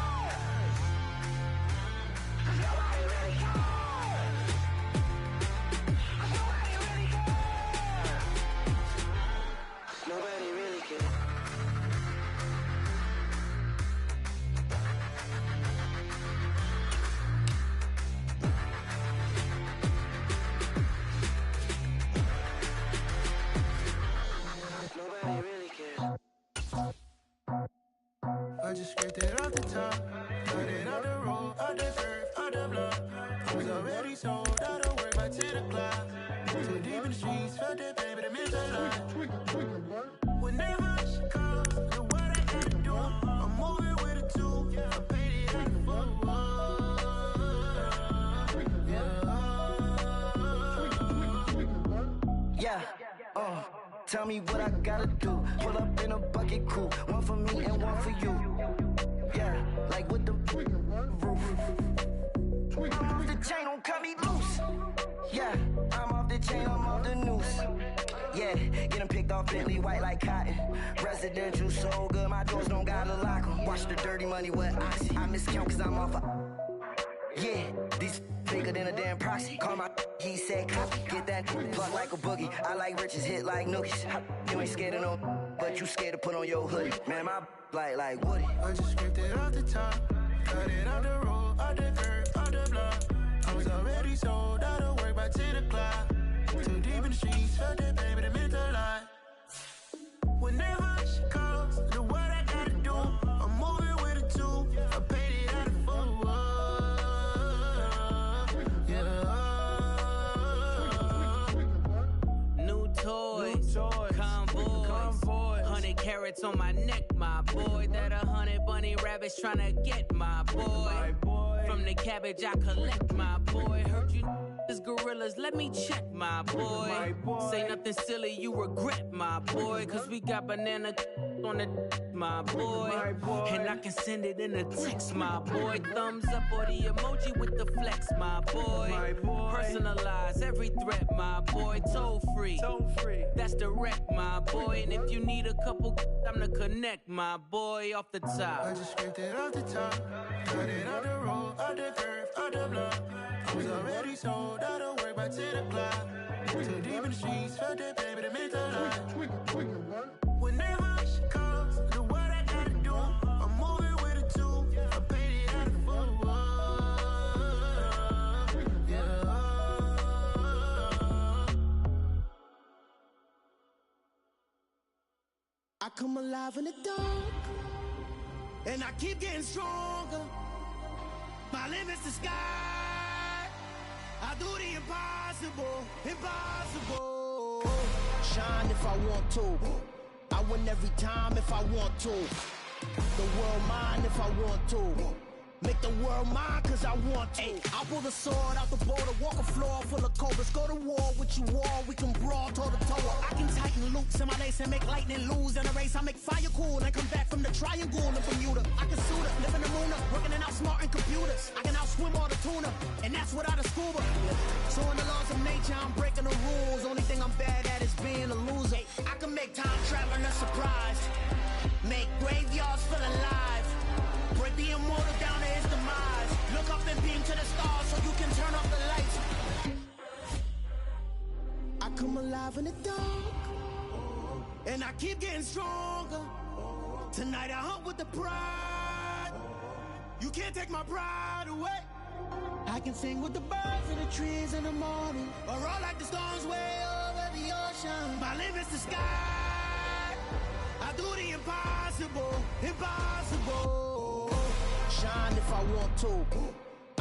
Nobody really cares. Nobody really cares. Nobody really cares. Nobody really cares. I just scraped it off the top, got it out the road, out the curve, out the block. I was already sold, out of work by 10 o'clock. Too deep in the streets, felt that pain, but it meant a lot. Whenever she calls, do what I gotta do. I'm moving with a 2, I paid it out the Yeah, tell me what I gotta do. Pull up in a bucket crew, one for me and one for you. Yeah, like with the roof. I'm off the chain, don't cut me loose. Yeah, I'm off the chain, I'm off the noose. Yeah, getting picked off Bentley white like cotton. Residential so good, my doors don't gotta lock 'em. Watch the dirty money with oxy. I miscount cause I'm off yeah, these bigger than a damn proxy. Call my he said copy. Get that plug like a boogie. I like riches, hit like nookies. You ain't scared of no, but you scared to put on your hoodie. Man, my like Woody. I just scraped it off the top, got it out the road, out the curve, out the block. I was already sold, out of work by 10 o'clock. Too deep in the streets, felt that pain, but it meant a lot. Whenever she calls, do what I gotta do. I'm moving with a 2, I paid it out of full. carrots on my neck, my boy. That 100 bunny rabbits tryna get, my boy. From the cabbage I collect, my boy. Heard you is gorillas, let me check, my boy. Say nothing silly, you regret, my boy. Cause we got banana on the my boy. And I can send it in a text, my boy. Thumbs up or the emoji with the flex, my boy. Personalize every threat, my boy. Toll free. That's direct, my boy. And if you need a couple, I'm to connect, my boy, off the top. I just scraped it off the top, got it on the road, on the curve, on the block. I was already sold, I don't work by 10 o'clock. Too deep in the streets, felt that baby to make a lot. Whenever she calls, do what I gotta do. I'm moving with a two, I paid it out of full. Yeah. I come alive in the dark, and I keep getting stronger. My limit's the sky. I do the impossible, impossible. Shine if I want to. I win every time if I want to. The world mine if I want to. Make the world mine cause I want to. I pull the sword out the border, walk a floor full of cobras. Go to war with you all, we can brawl toe to toe. I can tighten loops in my lace and make lightning lose in a race. I make fire cool and come back from the triangle in Bermuda. I can suit up, live in the moon up, working and outsmarting computers. I can outswim all the tuna, and that's without a scuba. So in the laws of nature, I'm breaking the rules. Only thing I'm bad at is being a loser. I can make time traveling a surprise, make graveyards feel alive. Break the immortal down to his demise. Look up and beam to the stars so you can turn off the lights. I come alive in the dark, and I keep getting stronger. Tonight I hunt with the pride. You can't take my pride away. I can sing with the birds and the trees in the morning, or roll like the storms way over the ocean. My limit's the sky. I do the impossible, impossible. Shine if I want to.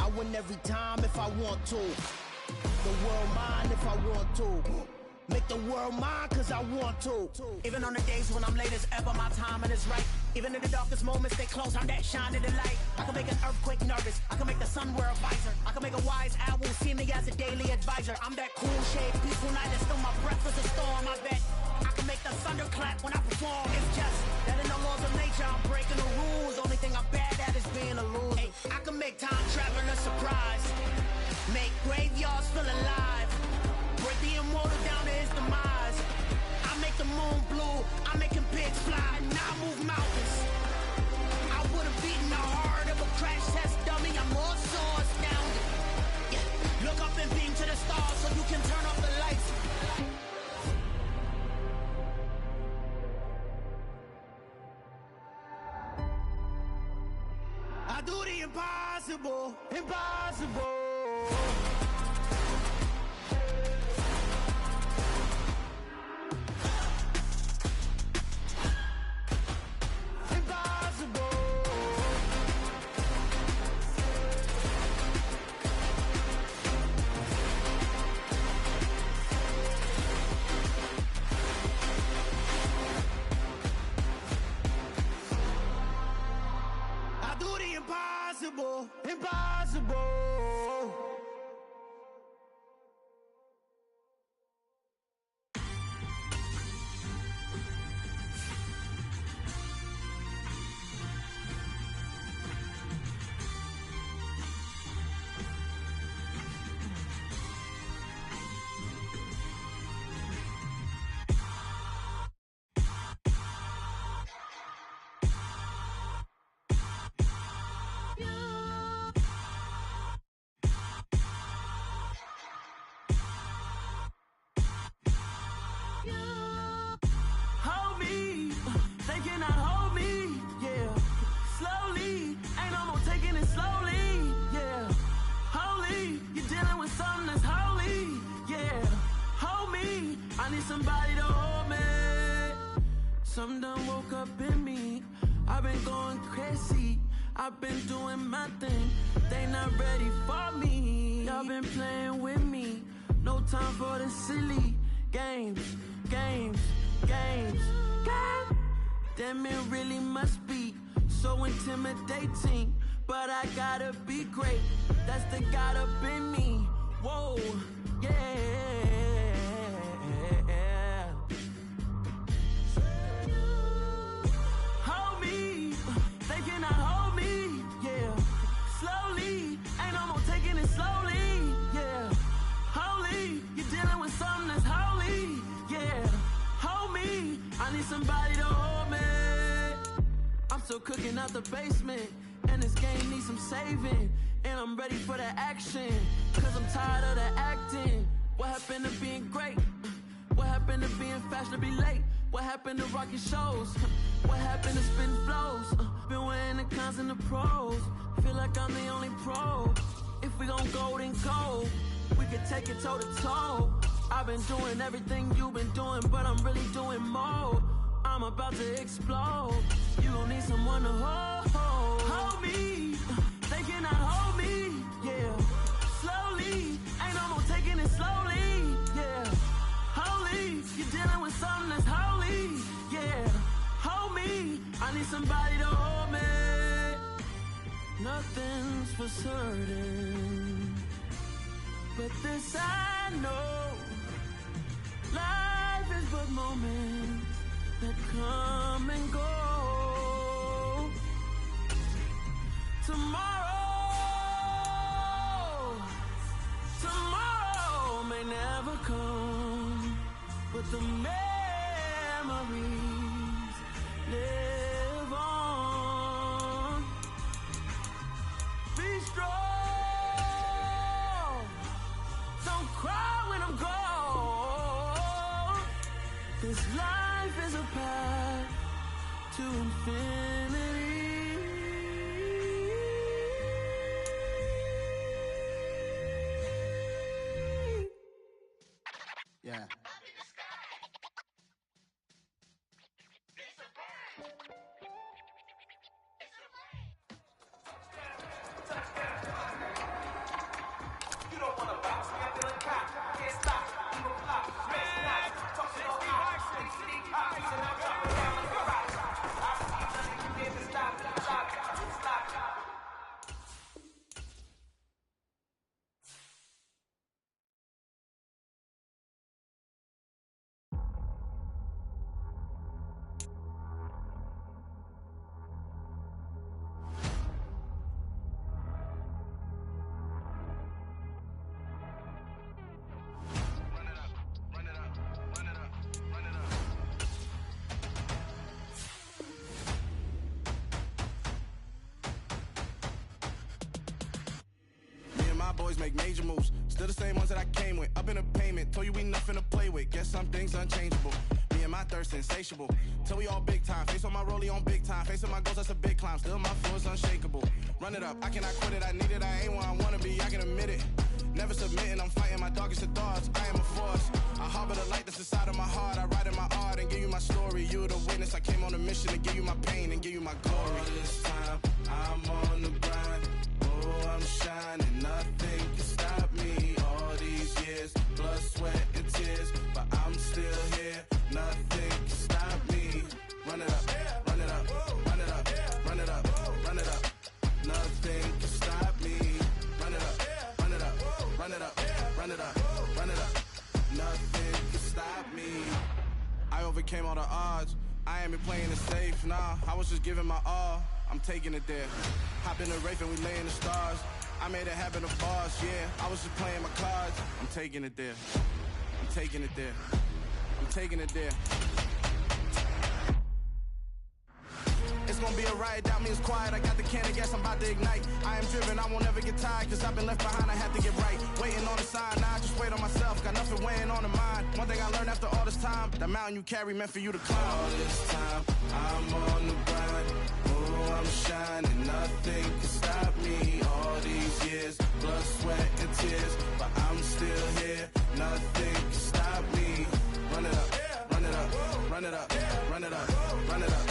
I win every time if I want to. The world mine if I want to. Make the world mine cause I want to. Even on the days when I'm late as ever, my timing is right. Even in the darkest moments, they close, I'm that shining the light. I can make an earthquake nervous, I can make the sun wear a visor. I can make a wise owl see me as a daily advisor. I'm that cool shade, peaceful night, and still my breath is a storm, I bet. I can make the thunder clap when I perform. It's just that in the laws of nature, I'm breaking the rules. Only thing I'm bad at is being a loser. Hey, I can make time traveling a surprise, make graveyards feel alive. Break the immortal down to his demise. I make the moon blue, I'm making pigs fly, now I move mountains. I would've beaten the heart of a crash test dummy, I'm more so astounded. Yeah. Look up and beam to the stars so you can turn off the lights. I do the impossible, impossible. Impossible, impossible. Somebody to hold me. Some done woke up in me. I've been going crazy. I've been doing my thing. They not ready for me. Y'all been playing with me. No time for the silly games, games, games, games. Damn, it really must be so intimidating. But I gotta be great. That's the God up in me. Whoa, yeah. Hold me, they cannot hold me, yeah. Slowly, ain't no more taking it slowly, yeah. Holy, you're dealing with something that's holy, yeah. Hold me, I need somebody to hold me. I'm still cooking out the basement, and this game needs some saving. And I'm ready for the action, cause I'm tired of the acting. What happened to being great? What happened to being fashionably late? What happened to rocking shows? What happened to spin flows? Been wearing the cons and the pros. Feel like I'm the only pro. If we gon' go, then go. We could take it toe to toe. I've been doing everything you've been doing, but I'm really doing more. I'm about to explode. You gon' need someone to hold. Hold me. They cannot hold me. Yeah. Slowly. Ain't no more taking it slowly. Yeah. Holy. You're dealing with something that's holy. Yeah. Hold me. I need somebody to hold me. Nothing's for certain, but this I know. Life is but moments that come and go. Tomorrow may never come, but the memories live on. Be strong, don't cry when I'm gone. This life is a path to infinity. Yeah. Boys make major moves, still the same ones that I came with. Up in a payment, told you we nothing to play with. Guess some things unchangeable. Me and my thirst insatiable. Till we all big time. Face on my rollie on big time. Facing my goals, that's a big climb. Still my flow is unshakable. Run it up, I cannot quit it. I need it, I ain't where I wanna be. I can admit it. Never submitting, I'm fighting my darkest of thoughts. I am a force. I harbor the light that's inside of my heart. I write in my art and give you my story. You the witness. I came on a mission to give you my pain and give you my glory. All this time, I'm on the grind. Oh, I'm shining, nothing can stop me. All these years, blood, sweat, and tears, but I'm still here. Nothing can stop me. Run it up, run it up, run it up, run it up, run it up. Nothing can stop me. Run it up, run it up, run it up, run it up, run it up. Nothing can stop me. I overcame all the odds. I ain't been playing it safe, nah. I was just giving my all. I'm taking it there. Hop in the Wraith and we lay in the stars. I made it happen to bars, yeah. I was just playing my cards. I'm taking it there. I'm taking it there. I'm taking it there. It's gonna be a riot, doubt me it's quiet. I got the can of gas, I'm about to ignite. I am driven, I won't ever get tired, cause I've been left behind, I have to get right. Waiting on the sign, now I just wait on myself. Got nothing weighing on the mind. One thing I learned after all this time, that mountain you carry meant for you to climb. All this time, I'm on the grind. Oh, I'm shining, nothing can stop me. All these years, blood, sweat, and tears, but I'm still here. Nothing can stop me. Run it up, run it up, run it up, run it up, run it up.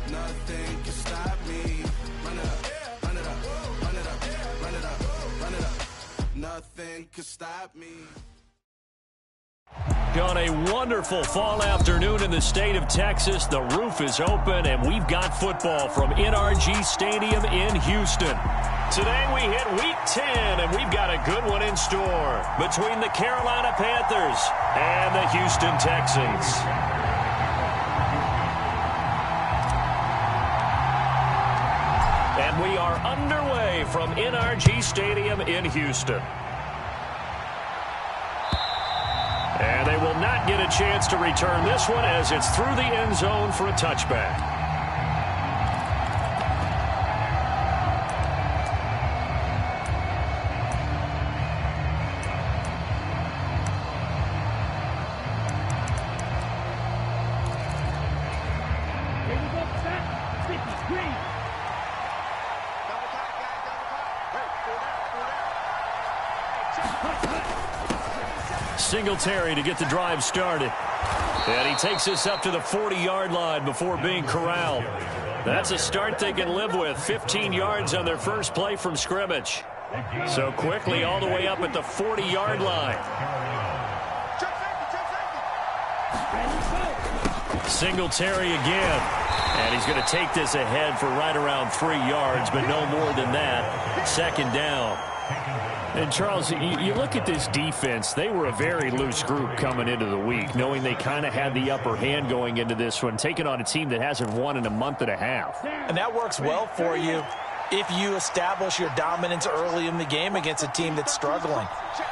Nothing can stop me. Run it up, run it up, run it up, run it up, run it up. Nothing can stop me. On a wonderful fall afternoon in the state of Texas, the roof is open, and we've got football from NRG Stadium in Houston. Today we hit Week 10, and we've got a good one in store between the Carolina Panthers and the Houston Texans. And we are underway from NRG Stadium in Houston. And they will not get a chance to return this one as it's through the end zone for a touchback. Singletary to get the drive started. And he takes us up to the 40-yard line before being corralled. That's a start they can live with. 15 yards on their first play from scrimmage. So quickly all the way up at the 40-yard line. Singletary again. And he's going to take this ahead for right around 3 yards, but no more than that. Second down. And, Charles, you look at this defense, they were a very loose group coming into the week, knowing they kind of had the upper hand going into this one, taking on a team that hasn't won in a month and a half. And that works well for you if you establish your dominance early in the game against a team that's struggling.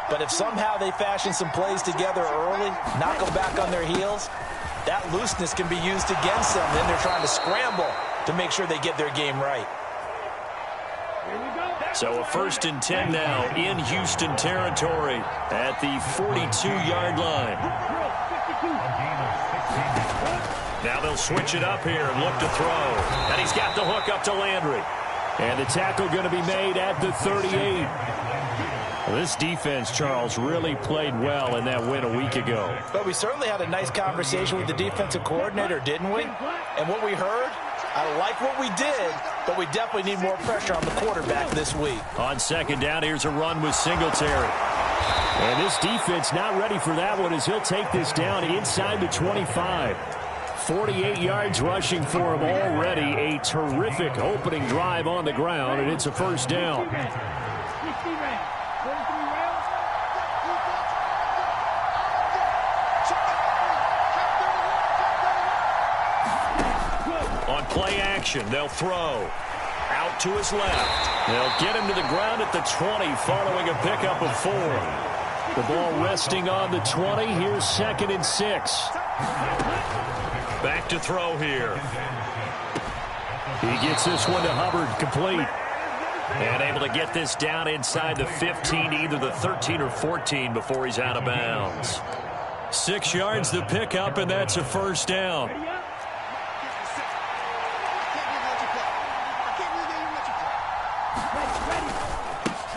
But if somehow they fashion some plays together early, knock them back on their heels, that looseness can be used against them. Then they're trying to scramble to make sure they get their game right. So a 1st and 10 now in Houston territory at the 42-yard line. Now they'll switch it up here and look to throw. And he's got the hook up to Landry. And the tackle going to be made at the 38. Well, this defense, Charles, really played well in that win a week ago. But we certainly had a nice conversation with the defensive coordinator, didn't we? And what we heard, I like what we did, but we definitely need more pressure on the quarterback this week. On second down, here's a run with Singletary. And this defense not ready for that one as he'll take this down inside the 25. 48 yards rushing for him already. A terrific opening drive on the ground, and it's a first down. On play action, they'll throw. Out to his left. They'll get him to the ground at the 20 following a pickup of 4. The ball resting on the 20. Here's 2nd and 6. Back to throw here. He gets this one to Hubbard, complete. And able to get this down inside the 15, either the 13 or 14 before he's out of bounds. 6 yards the pickup, and that's a first down.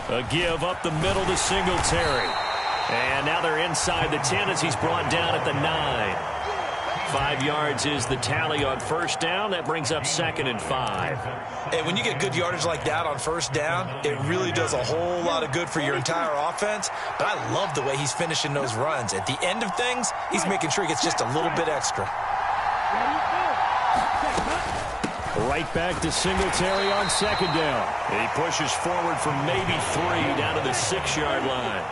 A give up the middle to Singletary. And now they're inside the 10 as he's brought down at the 9. 5 yards is the tally on first down. That brings up 2nd and 5. And when you get good yardage like that on first down, it really does a whole lot of good for your entire offense. But I love the way he's finishing those runs. At the end of things, he's making sure he gets just a little bit extra. Right back to Singletary on second down. He pushes forward for maybe 3 down to the 6-yard line.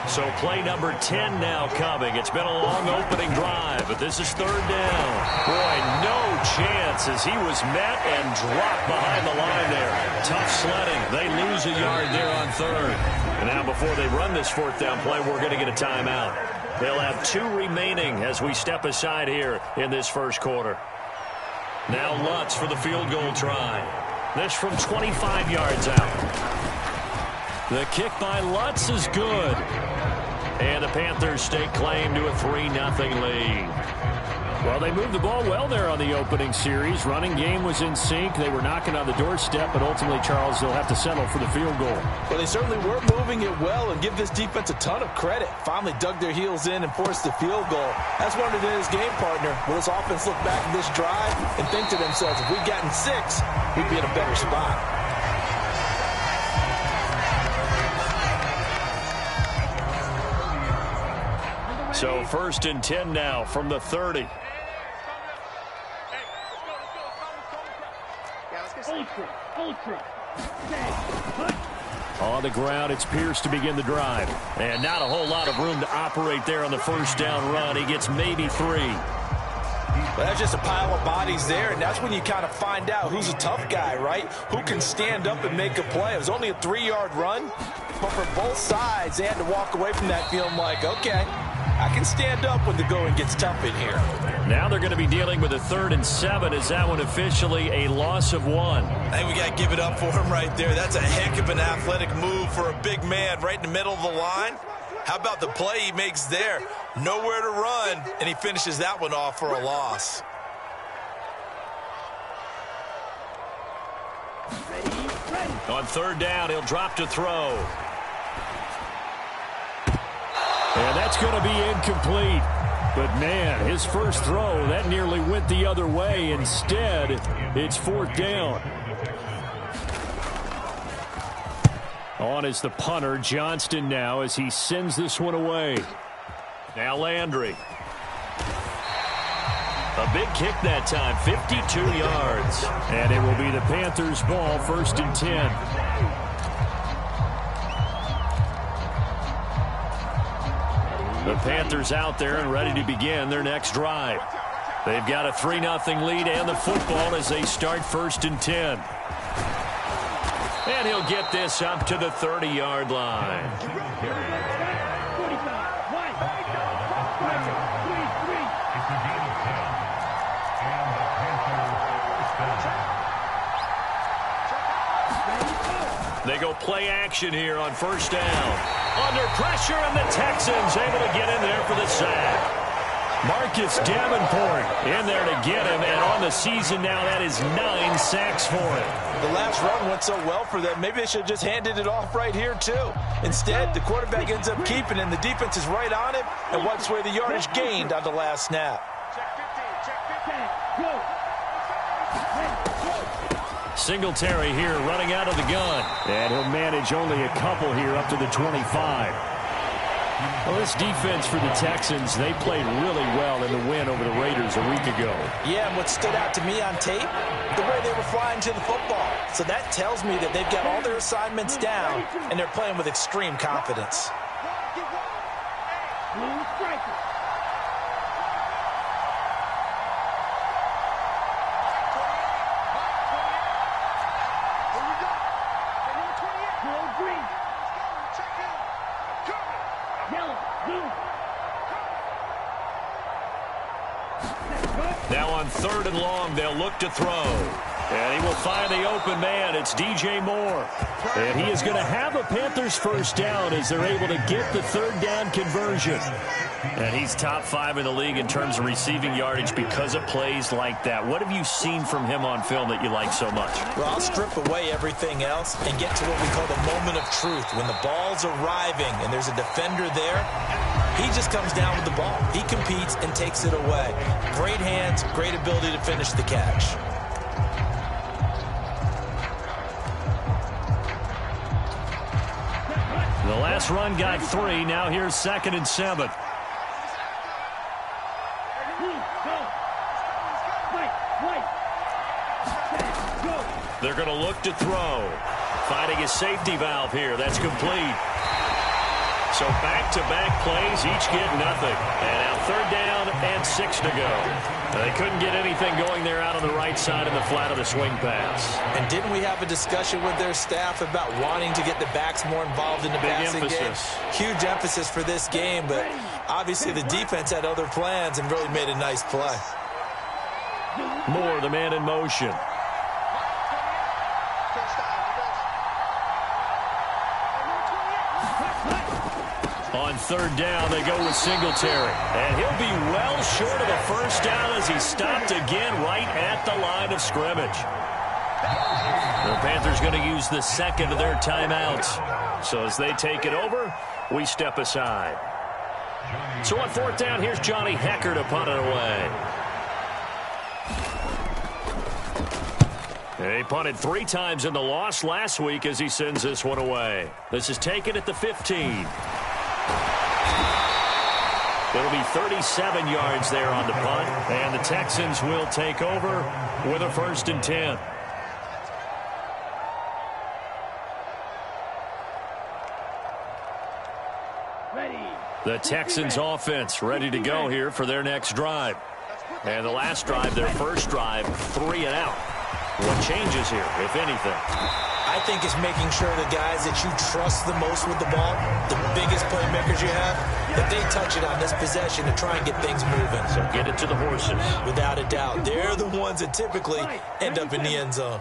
So play number 10 now coming. It's been a long opening drive, but this is third down. Boy, no chance as he was met and dropped behind the line there. Tough sledding. They lose a yard there on third. And now before they run this fourth down play, we're going to get a timeout. They'll have 2 remaining as we step aside here in this first quarter. Now Lutz for the field goal try. This from 25 yards out. The kick by Lutz is good. And the Panthers stake claim to a 3-0 lead. Well, they moved the ball well there on the opening series. Running game was in sync. They were knocking on the doorstep, but ultimately, Charles, they'll have to settle for the field goal. Well, they certainly were moving it well, and give this defense a ton of credit. Finally dug their heels in and forced the field goal. That's one of his game partner. Will this offense look back at this drive and think to themselves, if we'd gotten 6, we'd be in a better spot. So 1st and 10 now from the 30. On the ground, it's Pierce to begin the drive. And not a whole lot of room to operate there on the first down run. He gets maybe 3. Well, that's just a pile of bodies there, and that's when you kind of find out who's a tough guy, right? Who can stand up and make a play. It was only a 3-yard run, but for both sides, they had to walk away from that feeling like, okay, I can stand up when the going gets tough in here. Now they're going to be dealing with a 3rd and 7. Is that one officially a loss of 1? I think we got to give it up for him right there. That's a heck of an athletic move for a big man right in the middle of the line. How about the play he makes there? Nowhere to run, and he finishes that one off for a loss. On 3rd down, he'll drop to throw. And that's going to be incomplete. But, man, his first throw, that nearly went the other way. Instead, it's 4th down. On is the punter, Johnston now, as he sends this one away. Now Landry. A big kick that time, 52 yards. And it will be the Panthers' ball, 1st and 10. The Panthers out there and ready to begin their next drive. They've got a 3-0 lead and the football as they start 1st and 10. And he'll get this up to the 30-yard line. They go play action here on 1st down. Under pressure, and the Texans able to get in there for the sack. Marcus Davenport in there to get him, and on the season now, that is 9 sacks for him. The last run went so well for them. Maybe they should have just handed it off right here, too. Instead, the quarterback ends up keeping it, and the defense is right on him and wipes away the yardage gained on the last snap. Singletary here running out of the gun. And he'll manage only a couple here up to the 25. Well, this defense for the Texans, they played really well in the win over the Raiders a week ago. Yeah, and what stood out to me on tape, the way they were flying to the football. So that tells me that they've got all their assignments down, and they're playing with extreme confidence. Now on 3rd and long, they'll look to throw. And he will find the open man. It's DJ Moore. And he is going to have a Panthers first down as they're able to get the 3rd down conversion. And he's top 5 in the league in terms of receiving yardage because of plays like that. What have you seen from him on film that you like so much? Well, I'll strip away everything else and get to what we call the moment of truth. When the ball's arriving and there's a defender there, he just comes down with the ball. He competes and takes it away. Great hands, great ability to finish the catch. The last run got 3. Now here's 2nd and 7. They're going to look to throw. Finding a safety valve here. That's complete. So back-to-back plays, each get nothing. And now 3rd down and 6 to go. They couldn't get anything going there out on the right side in the flat of the swing pass. And didn't we have a discussion with their staff about wanting to get the backs more involved in the passing game? Huge emphasis for this game, but obviously the defense had other plans and really made a nice play. Moore, the man in motion. On 3rd down, they go with Singletary. And he'll be well short of a first down as he stopped again right at the line of scrimmage. The Panthers going to use the 2nd of their timeouts. So as they take it over, we step aside. So on 4th down, here's Johnny Hecker to punt it away. He punted 3 times in the loss last week as he sends this one away. This is taken at the 15. It'll be 37 yards there on the punt, and the Texans will take over with a 1st and 10. The Texans offense ready to go here for their next drive. And the last drive, their first drive, 3 and out. What changes here, if anything? I think it's making sure the guys that you trust the most with the ball, the biggest playmakers you have, that they touch it on this possession to try and get things moving. So get it to the horses. Without a doubt. They're the ones that typically end up in the end zone.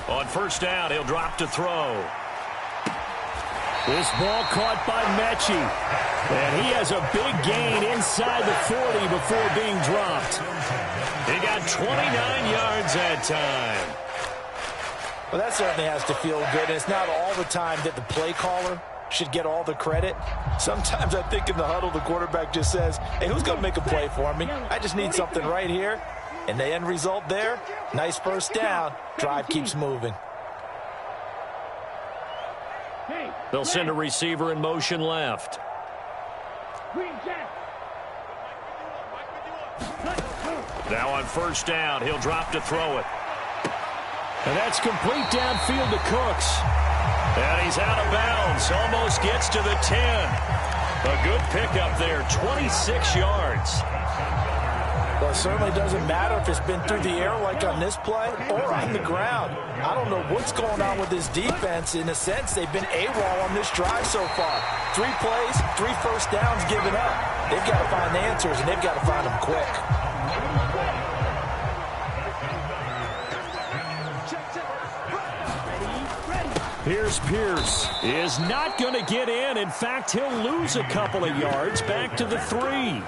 On 1st down, he'll drop to throw. This ball caught by Mechie. And he has a big gain inside the 40 before being dropped. He got 29 yards that time. Well, that certainly has to feel good. And it's not all the time that the play caller should get all the credit. Sometimes I think in the huddle, the quarterback just says, hey, who's going to make a play for me? I just need something right here. And the end result there, nice 1st down. Drive keeps moving. They'll send a receiver in motion left. Now on 1st down, he'll drop to throw it. And that's complete downfield to Cooks. And he's out of bounds. Almost gets to the 10. A good pickup there, 26 yards. Well, it certainly doesn't matter if it's been through the air like on this play or on the ground. I don't know what's going on with this defense. In a sense, they've been AWOL on this drive so far. 3 plays, 3 1st downs given up. They've got to find the answers, and they've got to find them quick. Here's Pierce. Is not going to get in. In fact, he'll lose a couple of yards back to the 3.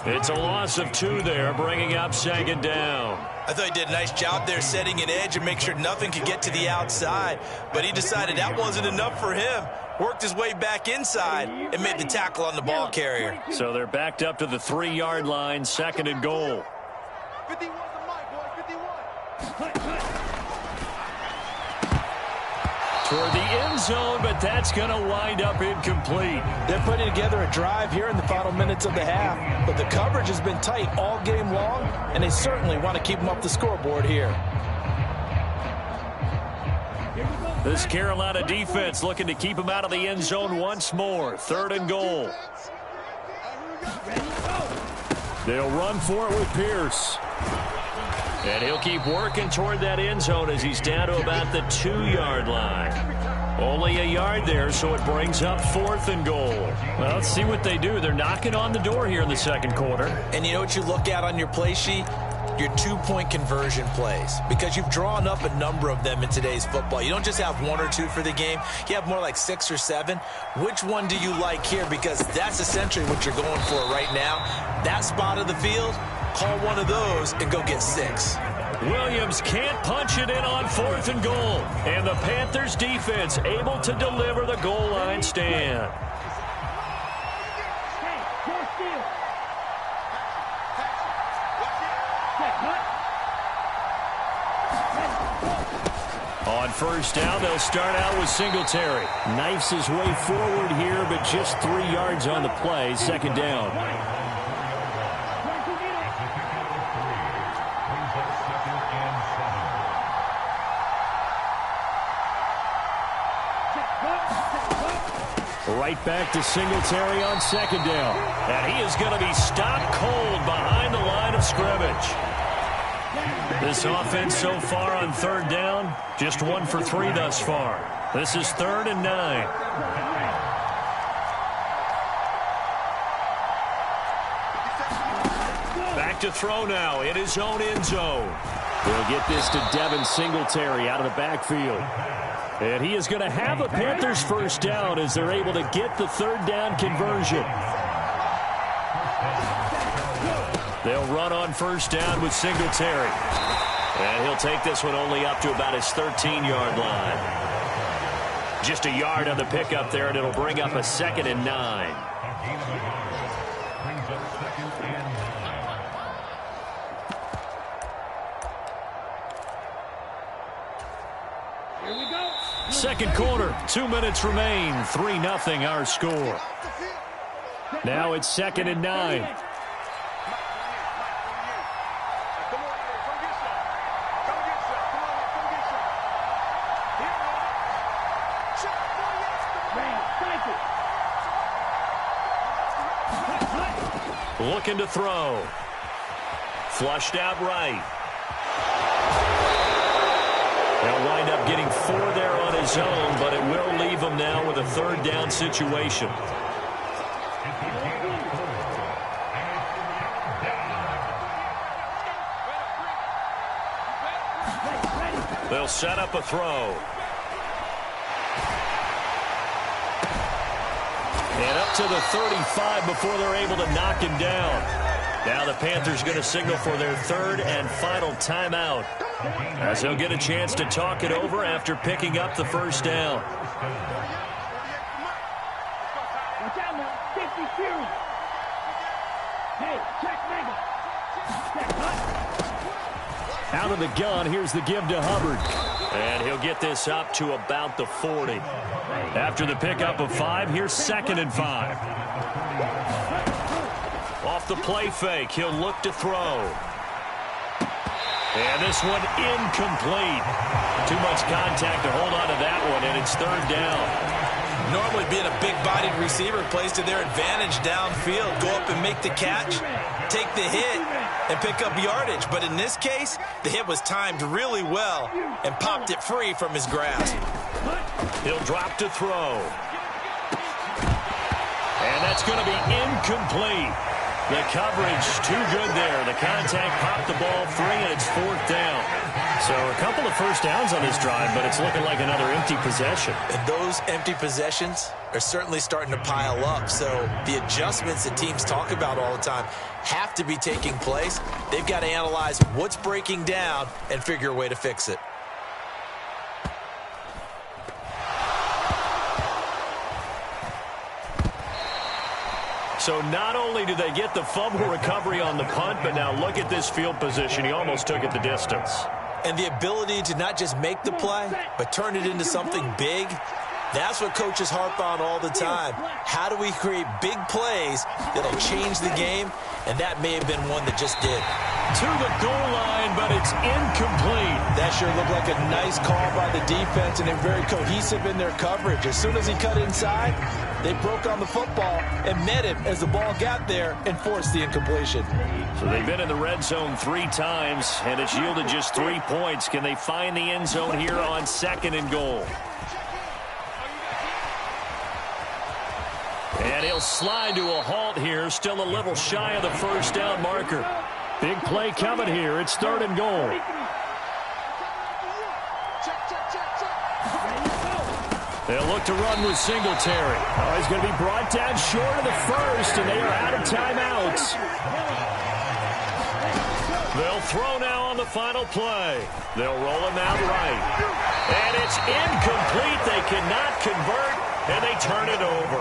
It's a loss of 2 there, bringing up 2nd down. I thought he did a nice job there setting an edge and make sure nothing could get to the outside. But he decided that wasn't enough for him. Worked his way back inside and made the tackle on the ball carrier. So they're backed up to the 3-yard line, 2nd and goal. 51 to Mike, boy, 51. Toward the end zone, but that's going to wind up incomplete. They're putting together a drive here in the final minutes of the half, but the coverage has been tight all game long, and they certainly want to keep them up the scoreboard here. This Carolina defense looking to keep them out of the end zone once more. 3rd and goal. They'll run for it with Pierce. And he'll keep working toward that end zone as he's down to about the 2-yard line. Only a yard there, so it brings up 4th and goal. Well, let's see what they do. They're knocking on the door here in the 2nd quarter. And you know what you look at on your play sheet? Your 2-point conversion plays. Because you've drawn up a number of them in today's football. You don't just have 1 or 2 for the game. You have more like 6 or 7. Which one do you like here? Because that's essentially what you're going for right now. That spot of the field, call one of those and go get 6. Williams can't punch it in on 4th and goal. And the Panthers defense able to deliver the goal line stand. On 1st down, they'll start out with Singletary. Knifes his way forward here, but just 3 yards on the play. 2nd down. Right back to Singletary on 2nd down. And he is going to be stopped cold behind the line of scrimmage. This offense so far on 3rd down, just 1 for 3 thus far. This is 3rd and 9. Back to throw now in his own end zone. They'll get this to Devin Singletary out of the backfield. And he is going to have a Panthers 1st down as they're able to get the 3rd down conversion. They'll run on 1st down with Singletary. And he'll take this one only up to about his 13-yard line. Just a yard on the pickup there, and it'll bring up a 2nd and 9. Second quarter, 2 minutes remain. 3-0 our score. Now it's 2nd and 9. Looking to throw. Flushed out right. He'll wind up getting 4 there on his own, but it will leave him now with a 3rd down situation. They'll set up a throw. And up to the 35 before they're able to knock him down. Now the Panthers going to signal for their 3rd and final timeout, as they'll get a chance to talk it over after picking up the 1st down. Watch out now. 50 series. Hey, check mega. Check hut. Out of the gun, here's the give to Hubbard. And he'll get this up to about the 40. After the pickup of 5, here's 2nd and 5. Off the play fake, he'll look to throw. And this one incomplete. Too much contact to hold on to that one, and it's 3rd down. Normally being a big-bodied receiver plays to their advantage downfield. Go up and make the catch, take the hit, and pick up yardage. But in this case, the hit was timed really well and popped it free from his grasp. He'll drop to throw. And that's going to be incomplete. The coverage too good there. The contact popped the ball free, and it's 4th down. So a couple of 1st downs on this drive, but it's looking like another empty possession. And those empty possessions are certainly starting to pile up. So the adjustments that teams talk about all the time have to be taking place. They've got to analyze what's breaking down and figure a way to fix it. So not only do they get the fumble recovery on the punt, but now look at this field position. He almost took it the distance. And the ability to not just make the play, but turn it into something big, that's what coaches harp on all the time. How do we create big plays that'll change the game? And that may have been one that just did. To the goal line, but it's incomplete. That sure looked like a nice call by the defense, and they're very cohesive in their coverage. As soon as he cut inside, they broke on the football and met him as the ball got there and forced the incompletion. So they've been in the red zone 3 times, and it's yielded just 3 points. Can they find the end zone here on 2nd and goal? And he'll slide to a halt here, still a little shy of the 1st down marker. Big play coming here. It's 3rd and goal. They'll look to run with Singletary. Oh, he's going to be brought down short of the 1st, and they are out of timeouts. They'll throw now on the final play. They'll roll him out right. And it's incomplete. They cannot convert. And they turn it over.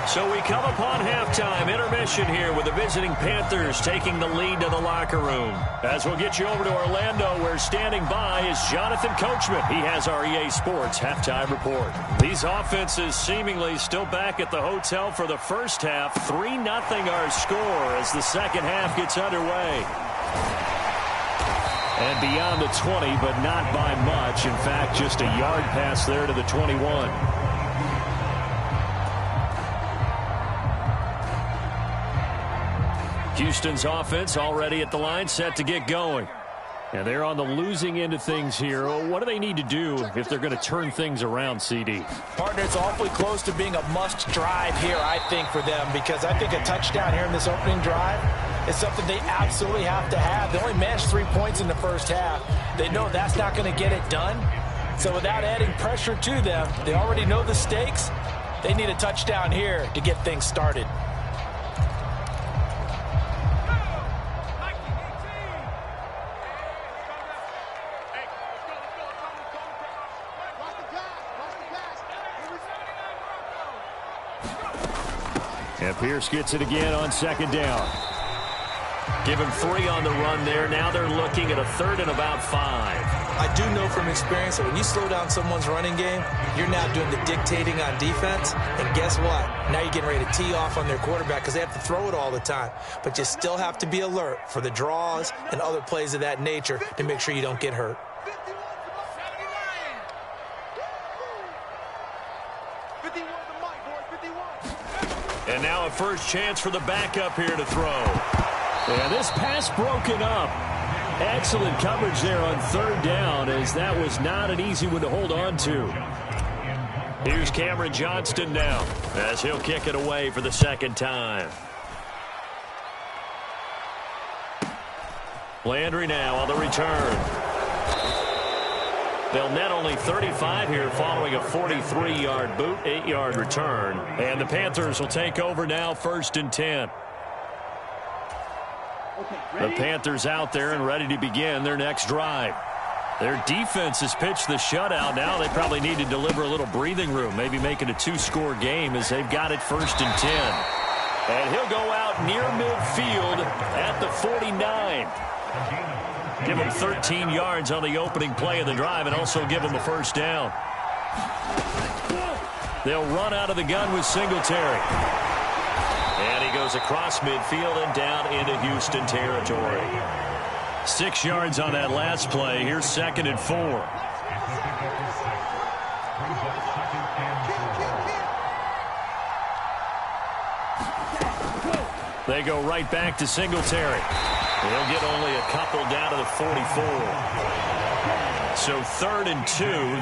So we come upon halftime intermission here with the visiting Panthers taking the lead to the locker room. As we'll get you over to Orlando, where standing by is Jonathan Coachman. He has our EA Sports halftime report. These offenses seemingly still back at the hotel for the first half. 3-0 our score as the second half gets underway. And beyond the 20, but not by much. In fact, just a yard pass there to the 21. Houston's offense already at the line, set to get going. And they're on the losing end of things here. What do they need to do if they're going to turn things around, CD? Partner, it's awfully close to being a must-drive here, I think, for them, because I think a touchdown here in this opening drive is something they absolutely have to have. They only managed 3 points in the first half. They know that's not going to get it done. So without adding pressure to them, they already know the stakes. They need a touchdown here to get things started. And Pierce gets it again on 2nd down. Give him 3 on the run there. Now they're looking at a 3rd and about 5. I do know from experience that when you slow down someone's running game, you're now doing the dictating on defense. And guess what? Now you're getting ready to tee off on their quarterback because they have to throw it all the time. But you still have to be alert for the draws and other plays of that nature to make sure you don't get hurt. And now a first chance for the backup here to throw. And this pass broken up. Excellent coverage there on 3rd down, as that was not an easy one to hold on to. Here's Cameron Johnston now as he'll kick it away for the 2nd time. Landry now on the return. They'll net only 35 here following a 43-yard boot, 8-yard return. And the Panthers will take over now 1st and 10. The Panthers out there and ready to begin their next drive. Their defense has pitched the shutout. Now they probably need to deliver a little breathing room, maybe make it a 2-score game as they've got it 1st and 10. And he'll go out near midfield at the 49. Give him 13 yards on the opening play of the drive and also give him a 1st down. They'll run out of the gun with Singletary. And he goes across midfield and down into Houston territory. 6 yards on that last play. Here's 2nd and 4. They go right back to Singletary. He'll get only a couple down to the 44. So 3rd and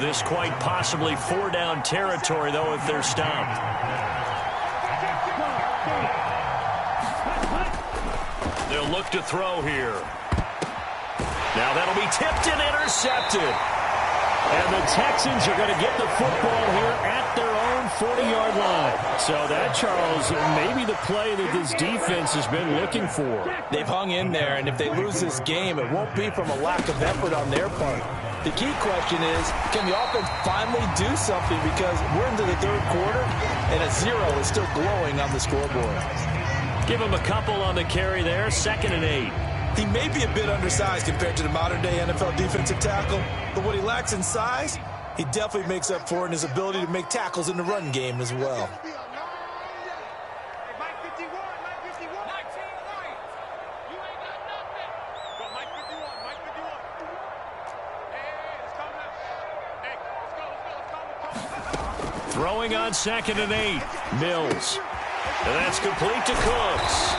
2. This quite possibly 4-down territory, though, if they're stopped. They'll look to throw here. Now that'll be tipped and intercepted. And the Texans are going to get the football here at their own 40-yard line. So that, Charles, may be the play that this defense has been looking for. They've hung in there, and if they lose this game, it won't be from a lack of effort on their part. The key question is, can the offense finally do something? Because we're into the 3rd quarter, and a 0 is still glowing on the scoreboard. Give him a couple on the carry there, 2nd and 8. He may be a bit undersized compared to the modern-day NFL defensive tackle, but what he lacks in size, he definitely makes up for in his ability to make tackles in the run game as well. Throwing on 2nd and 8. Mills. And that's complete to Cooks.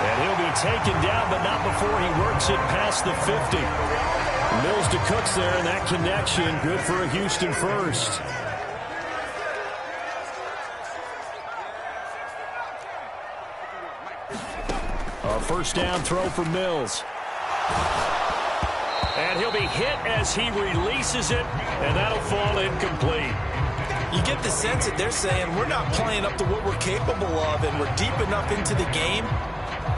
And he'll be taken down, but not before he works it past the 50. Mills to Cooks there, and that connection, good for a Houston 1st. A 1st down throw for Mills. And he'll be hit as he releases it, and that'll fall incomplete. You get the sense that they're saying we're not playing up to what we're capable of, and we're deep enough into the game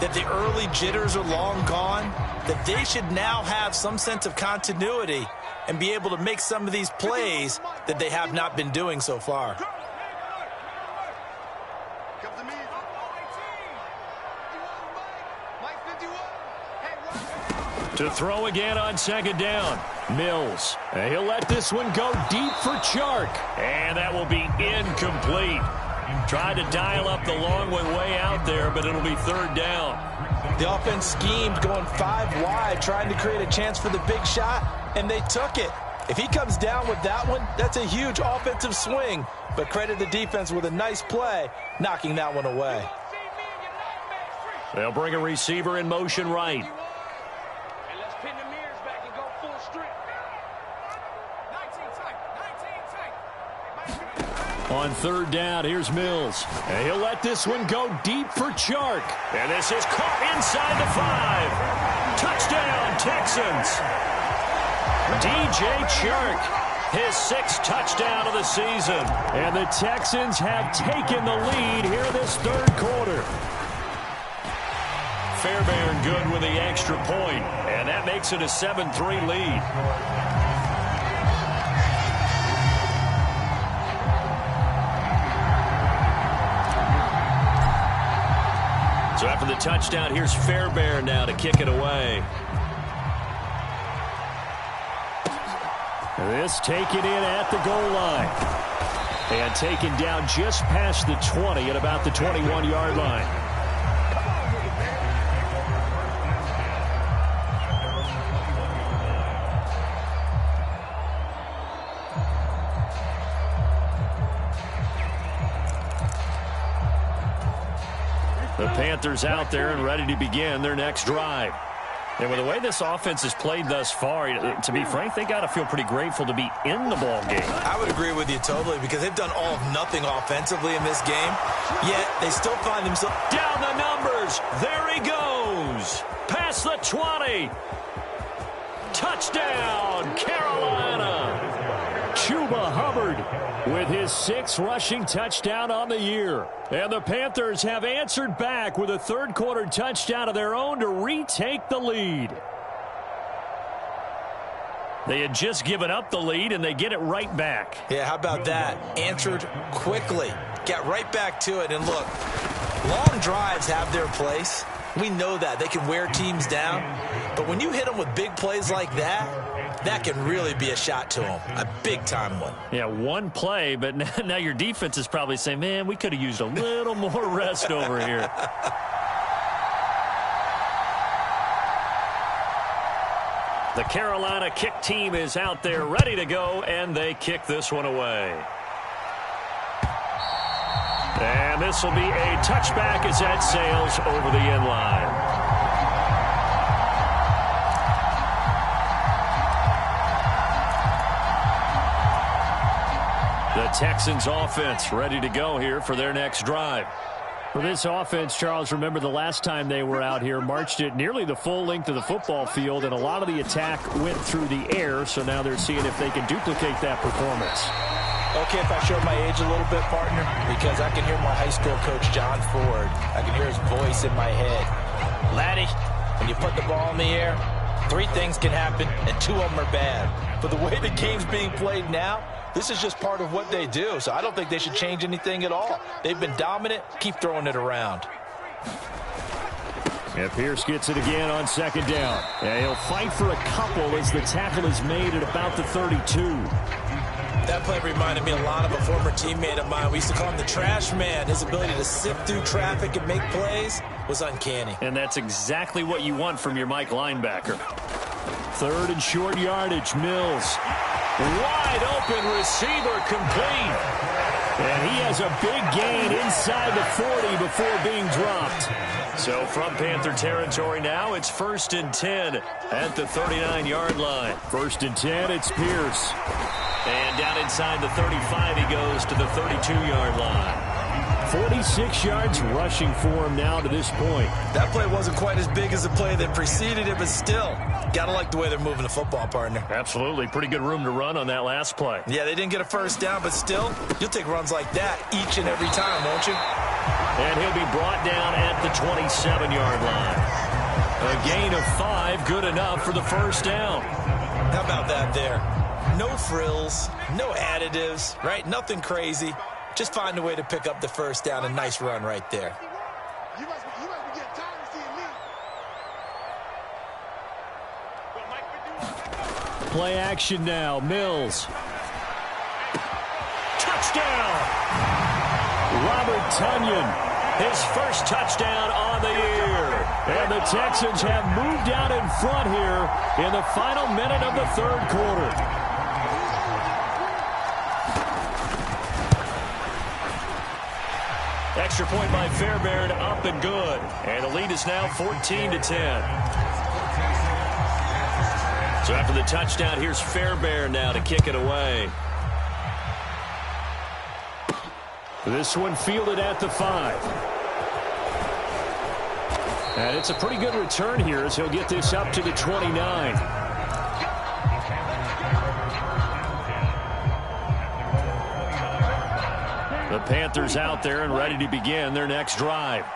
that the early jitters are long gone, that they should now have some sense of continuity and be able to make some of these plays that they have not been doing so far. To throw again on 2nd down. Mills. And he'll let this one go deep for Chark. And that will be incomplete. Tried to dial up the long one way out there, but it'll be 3rd down. The offense schemed going 5 wide, trying to create a chance for the big shot, and they took it. If he comes down with that one, that's a huge offensive swing. But credit the defense with a nice play, knocking that one away. They'll bring a receiver in motion right. On 3rd down, here's Mills. And he'll let this one go deep for Chark. And this is caught inside the 5. Touchdown, Texans. DJ Chark, his 6th touchdown of the season. And the Texans have taken the lead here in this 3rd quarter. Fairbairn good with the extra point. And that makes it a 7-3 lead. So after the touchdown, here's Fairbairn now to kick it away. This taken in at the goal line. And taken down just past the 20 at about the 21-yard line. The Panthers out there and ready to begin their next drive. And with the way this offense has played thus far, to be frank, they got to feel pretty grateful to be in the ball game. I would agree with you totally because they've done all of nothing offensively in this game, yet they still find themselves down the numbers. There he goes. Past the 20. Touchdown, Carolina. Chuba Hubbard with his 6th rushing touchdown on the year. And the Panthers have answered back with a third-quarter touchdown of their own to retake the lead. They had just given up the lead, and they get it right back. Yeah, how about that? Answered quickly. Got right back to it. And look, long drives have their place. We know that. They can wear teams down. But when you hit them with big plays like that, that can really be a shot to them. A big-time one. Yeah, one play, but now your defense is probably saying, man, we could have used a little more rest over here. The Carolina kick team is out there ready to go, and they kick this one away. And this will be a touchback as that sails over the end line. The Texans offense ready to go here for their next drive. For this offense, Charles, remember the last time they were out here, marched it nearly the full length of the football field, and a lot of the attack went through the air, so now they're seeing if they can duplicate that performance. Okay, if I show my age a little bit, partner, because I can hear my high school coach, John Ford. I can hear his voice in my head. Laddie, when you put the ball in the air, 3 things can happen, and 2 of them are bad. But the way the game's being played now, this is just part of what they do, so I don't think they should change anything at all. They've been dominant. Keep throwing it around. Yeah, Pierce gets it again on 2nd down. Yeah, he'll fight for a couple as the tackle is made at about the 32. That play reminded me a lot of a former teammate of mine. We used to call him the trash man. His ability to sift through traffic and make plays was uncanny. And that's exactly what you want from your Mike linebacker. 3rd and short yardage, Mills. Wide open receiver complete. And he has a big gain inside the 40 before being dropped. So from Panther territory now, it's 1st and 10 at the 39-yard line. 1st and 10, it's Pierce. And down inside the 35, he goes to the 32-yard line. 46 yards rushing for him now to this point. That play wasn't quite as big as the play that preceded it, but still, got to like the way they're moving the football, partner. Absolutely. Pretty good room to run on that last play. Yeah, they didn't get a 1st down, but still, you'll take runs like that each and every time, won't you? And he'll be brought down at the 27-yard line. A gain of 5, good enough for the 1st down. How about that there? No frills, no additives, right? Nothing crazy. Just find a way to pick up the 1st down. A nice run right there. You must be getting tired of seeing me. Play action now. Mills. Touchdown! Robert Tonyan, his 1st touchdown on the year. And the Texans have moved out in front here in the final minute of the 3rd quarter. Extra point by Fairbairn, up and good. And the lead is now 14-10. So after the touchdown, here's Fairbairn now to kick it away. This one fielded at the 5. And it's a pretty good return here as he'll get this up to the 29. The Panthers out there and ready to begin their next drive.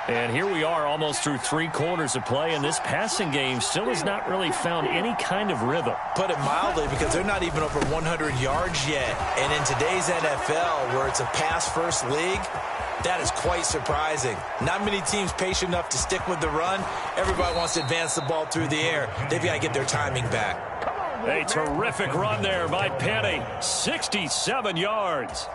And here we are almost through 3 quarters of play, and this passing game still has not really found any kind of rhythm. Put it mildly, because they're not even over 100 yards yet. And in today's NFL, where it's a pass-first league, That is quite surprising. Not many teams patient enough to stick with the run. Everybody wants to advance the ball through the air. They've got to get their timing back. A terrific run there by Penny. 67 yards.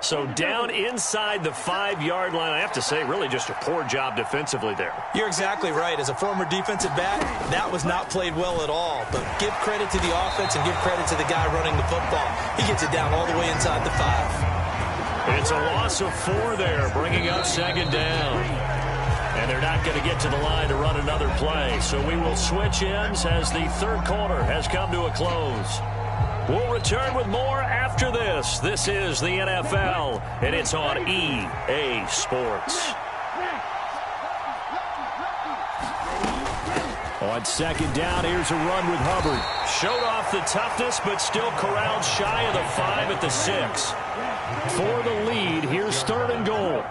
So down inside the 5-yard line. I have to say, really just a poor job defensively there. You're exactly right. As a former defensive back, that was not played well at all. But give credit to the offense and give credit to the guy running the football. He gets it down all the way inside the 5. It's a loss of 4 there, bringing up second down. And they're not going to get to the line to run another play. So we will switch ends as the third quarter has come to a close. We'll return with more after this. This is the NFL, and it's on EA Sports. On second down, here's a run with Hubbard. Showed off the toughness, but still corralled shy of the 5 at the 6. For the lead, here's third and goal.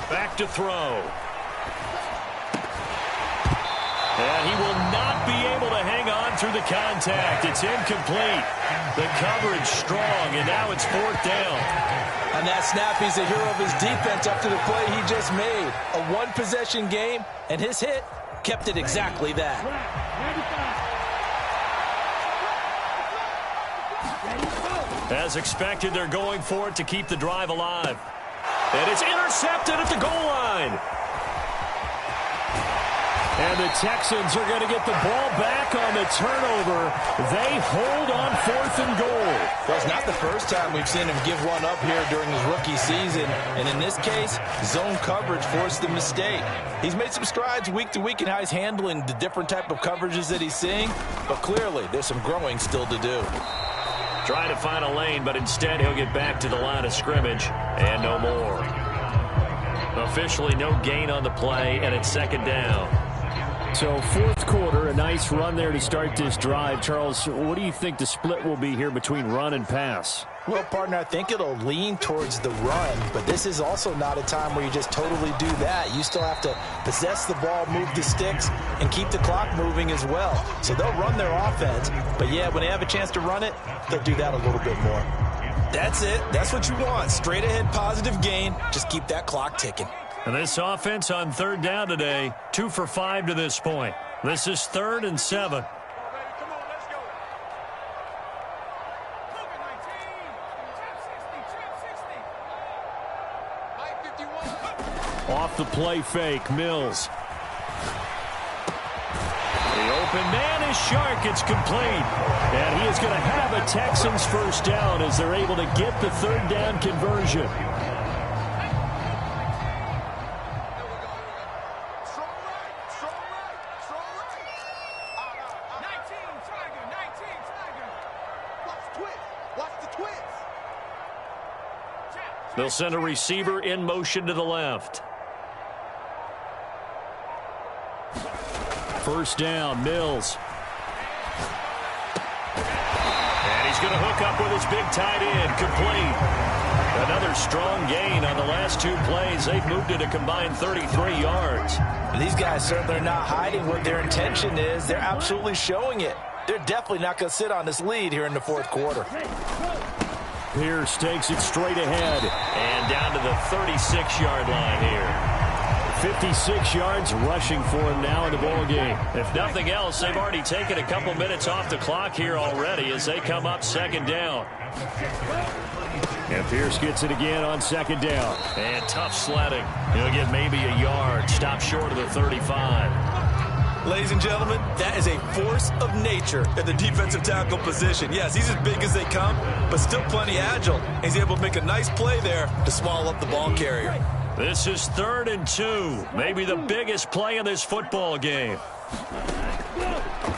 Back to throw. And he will not be able to hang on through the contact. It's incomplete. The coverage strong, and now it's 4th down. On that snap, he's a hero of his defense after the play he just made. A one-possession game, and his hit kept it exactly that. As expected, they're going for it to keep the drive alive. And it's intercepted at the goal line. And the Texans are going to get the ball back on the turnover. They hold on 4th and goal. Well, it's not the first time we've seen him give one up here during his rookie season. And in this case, zone coverage forced the mistake. He's made some strides week to week in how he's handling the different type of coverages that he's seeing. But clearly, there's some growing still to do. Trying to find a lane, but instead he'll get back to the line of scrimmage and no more. Officially no gain on the play, and it's second down. So 4th quarter, a nice run there to start this drive. Charles, what do you think the split will be here between run and pass? Well, partner, I think it'll lean towards the run, but this is also not a time where you just totally do that. You still have to possess the ball, move the sticks, and keep the clock moving as well. So they'll run their offense, but yeah, when they have a chance to run it, they'll do that a little bit more. That's it. That's what you want. Straight ahead positive gain. Just keep that clock ticking. And this offense on 3rd down today, 2 for 5 to this point. This is 3rd and 7. Off the play fake, Mills. The open man is Shark. It's complete. And he is going to have a Texans first down as they're able to get the 3rd down conversion. They'll send a receiver in motion to the left. First down, Mills. And he's going to hook up with his big tight end, complete. Another strong gain on the last 2 plays. They've moved it a combined 33 yards. These guys certainly are not hiding what their intention is. They're absolutely showing it. They're definitely not going to sit on this lead here in the 4th quarter. Pierce takes it straight ahead. And down to the 36-yard line here. 56 yards rushing for him now in the ball game. If nothing else, they've already taken a couple minutes off the clock here already as they come up 2nd down. And Pierce gets it again on 2nd down. And tough sledding. He'll get maybe a yard. Stop short of the 35. Ladies and gentlemen, that is a force of nature at the defensive tackle position. Yes, he's as big as they come, but still plenty agile. He's able to make a nice play there to swallow up the ball carrier. This is 3rd and 2. Maybe the biggest play in this football game.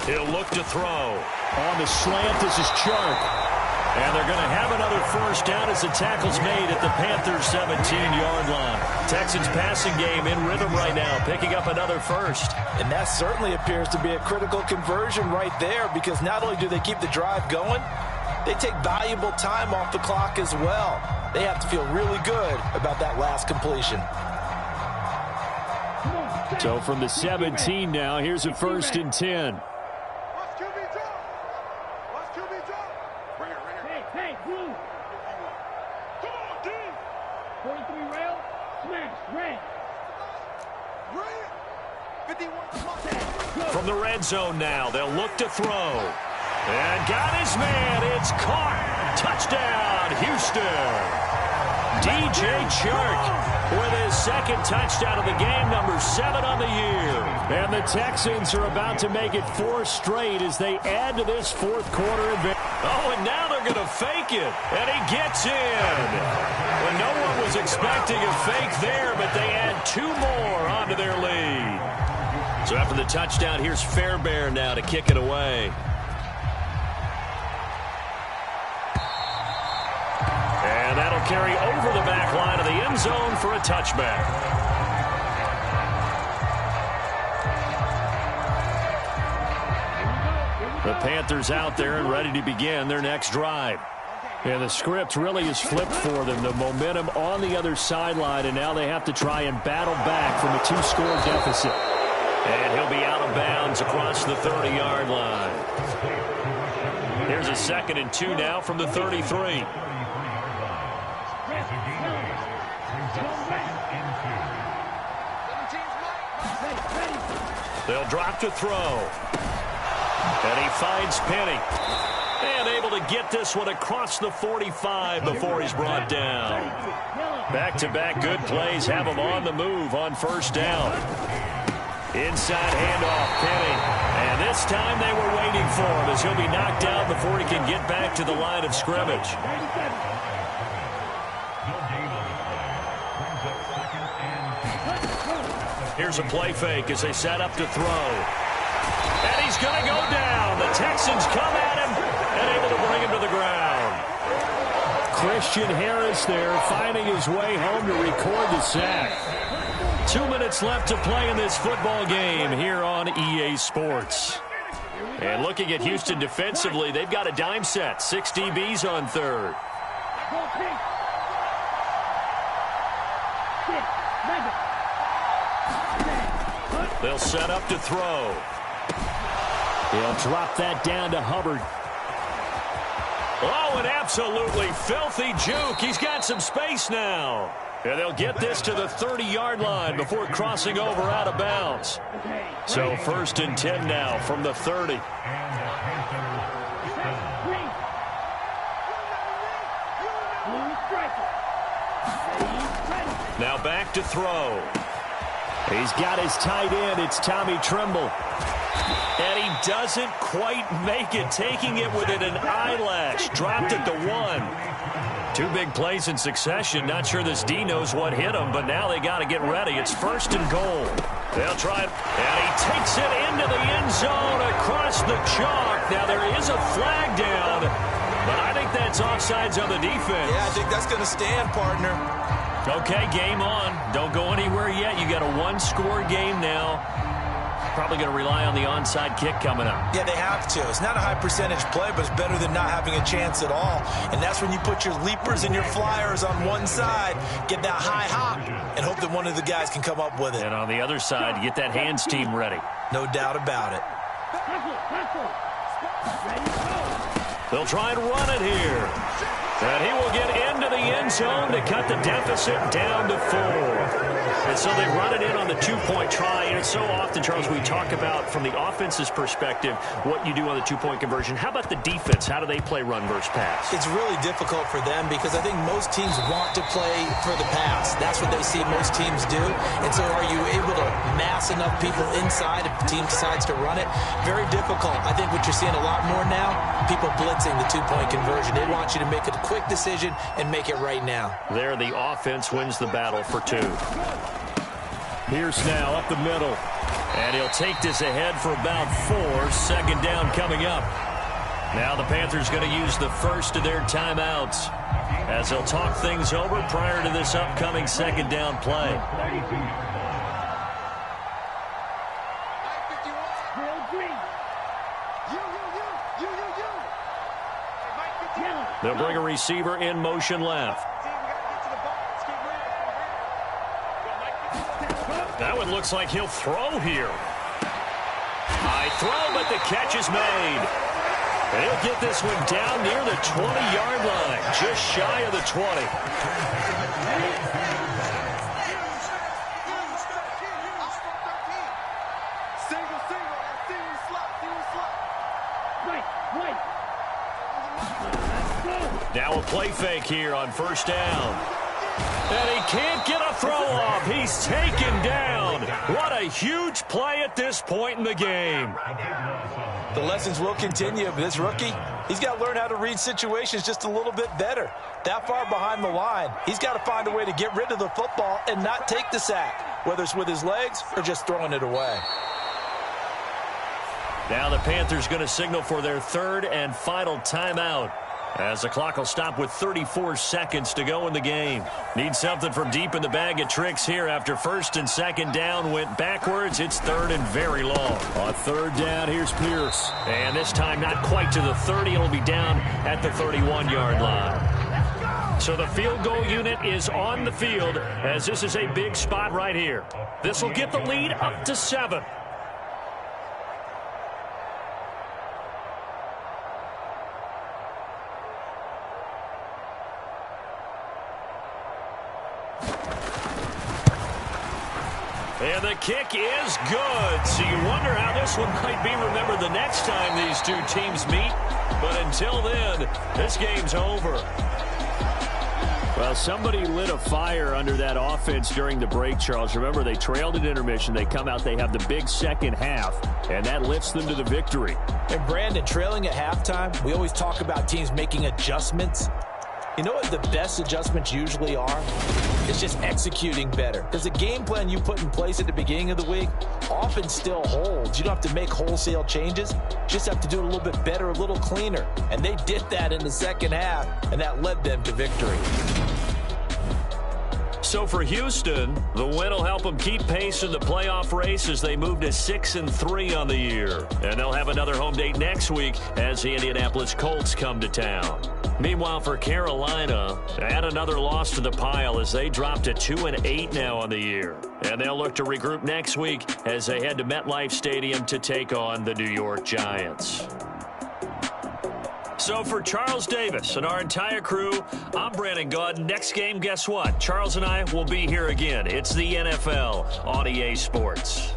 He'll look to throw. On the slant, this is Chark. And they're going to have another first down as the tackle's made at the Panthers' 17-yard line. Texans passing game in rhythm right now, picking up another first. And that certainly appears to be a critical conversion right there, because not only do they keep the drive going, they take valuable time off the clock as well. They have to feel really good about that last completion. So from the 17 now, here's a 1st and 10. the red zone now. They'll look to throw. And got his man. It's caught. Touchdown, Houston. DJ Chark with his second touchdown of the game, number 7 on the year. And the Texans are about to make it 4 straight as they add to this fourth quarter advantage. Oh, and now they're going to fake it. And he gets in. Well, no one was expecting a fake there, but they add 2 more onto their lead. So after the touchdown, here's Fairbairn now to kick it away. And that'll carry over the back line of the end zone for a touchback. The Panthers out there and ready to begin their next drive. And the script really is flipped for them. The momentum on the other sideline, and now they have to try and battle back from a 2-score deficit. And he'll be out of bounds across the 30-yard line. Here's a 2nd and 2 now from the 33. They'll drop to throw. And he finds Penny. And able to get this one across the 45 before he's brought down. Back-to-back good plays have him on the move on first down. Inside handoff, Penny. And this time they were waiting for him as he'll be knocked out before he can get back to the line of scrimmage. Here's a play fake as they set up to throw. And he's going to go down. The Texans come at him and able to bring him to the ground. Christian Harris there finding his way home to record the sack. 2 minutes left to play in this football game here on EA Sports. And looking at Houston defensively, they've got a dime set. 6 DBs on third. They'll set up to throw. He'll drop that down to Hubbard. Oh, an absolutely filthy juke. He's got some space now. And they'll get this to the 30-yard line before crossing over out of bounds. So 1st and 10 now from the 30. Now back to throw. He's got his tight end. It's Tommy Tremble. And he doesn't quite make it, taking it within an eyelash. Dropped it to 1. 2 big plays in succession. Not sure this D knows what hit him, but now they got to get ready. It's 1st and goal. They'll try it. And he takes it into the end zone across the chalk. Now there is a flag down, but I think that's offsides on the defense. Yeah, I think that's going to stand, partner. Okay, game on. Don't go anywhere yet. You got a 1-score game now. Probably going to rely on the onside kick coming up. Yeah, they have to. It's not a high percentage play, but it's better than not having a chance at all. And that's when you put your leapers and your flyers on one side, get that high hop, and hope that one of the guys can come up with it. And on the other side, get that hands team ready. No doubt about it. They'll try and run it here. And he will get into the end zone to cut the deficit down to 4. And so they run it in on the 2-point try. And it's so often, Charles, we talk about from the offense's perspective what you do on the 2-point conversion. How about the defense? How do they play run versus pass? It's really difficult for them because I think most teams want to play for the pass. That's what they see most teams do. And so are you able to mass enough people inside if the team decides to run it? Very difficult. I think what you're seeing a lot more now, people blitzing the 2-point conversion. They want you to make a quick decision and make it right now. There, the offense wins the battle for 2. Pierce now up the middle. And he'll take this ahead for about 4. 2nd down coming up. Now the Panthers going to use the first of their timeouts as they'll talk things over prior to this upcoming 2nd down play. They'll bring a receiver in motion left. That one looks like he'll throw here. High throw, but the catch is made. And he'll get this one down near the 20-yard line, just shy of the 20. Single. Play fake here on first down. And he can't get a throw off. He's taken down. What a huge play at this point in the game. The lessons will continue, but this rookie, he's got to learn how to read situations just a little bit better. That far behind the line, he's got to find a way to get rid of the football and not take the sack, whether it's with his legs or just throwing it away. Now the Panthers going to signal for their third and final timeout, as the clock will stop with 34 seconds to go in the game. Need something from deep in the bag of tricks here after first and second down went backwards. It's third and very long. On third down, here's Pierce. And this time not quite to the 30. It'll be down at the 31-yard line. So the field goal unit is on the field, as this is a big spot right here. This will get the lead up to 7. And the kick is good. So you wonder how this one might be remembered the next time these two teams meet. But until then, this game's over. Well, somebody lit a fire under that offense during the break, Charles. Remember, they trailed at intermission. They come out, they have the big second half, and that lifts them to the victory. And Brandon, trailing at halftime, we always talk about teams making adjustments. You know what the best adjustments usually are? It's just executing better. Because the game plan you put in place at the beginning of the week often still holds. You don't have to make wholesale changes. You just have to do it a little bit better, a little cleaner. And they did that in the second half, and that led them to victory. So for Houston, the win will help them keep pace in the playoff race as they move to 6-3 on the year. And they'll have another home date next week as the Indianapolis Colts come to town. Meanwhile, for Carolina, add another loss to the pile as they drop to 2-8 now on the year. And they'll look to regroup next week as they head to MetLife Stadium to take on the New York Giants. So for Charles Davis and our entire crew, I'm Brandon Gaud. Next game, guess what? Charles and I will be here again. It's the NFL on EA Sports.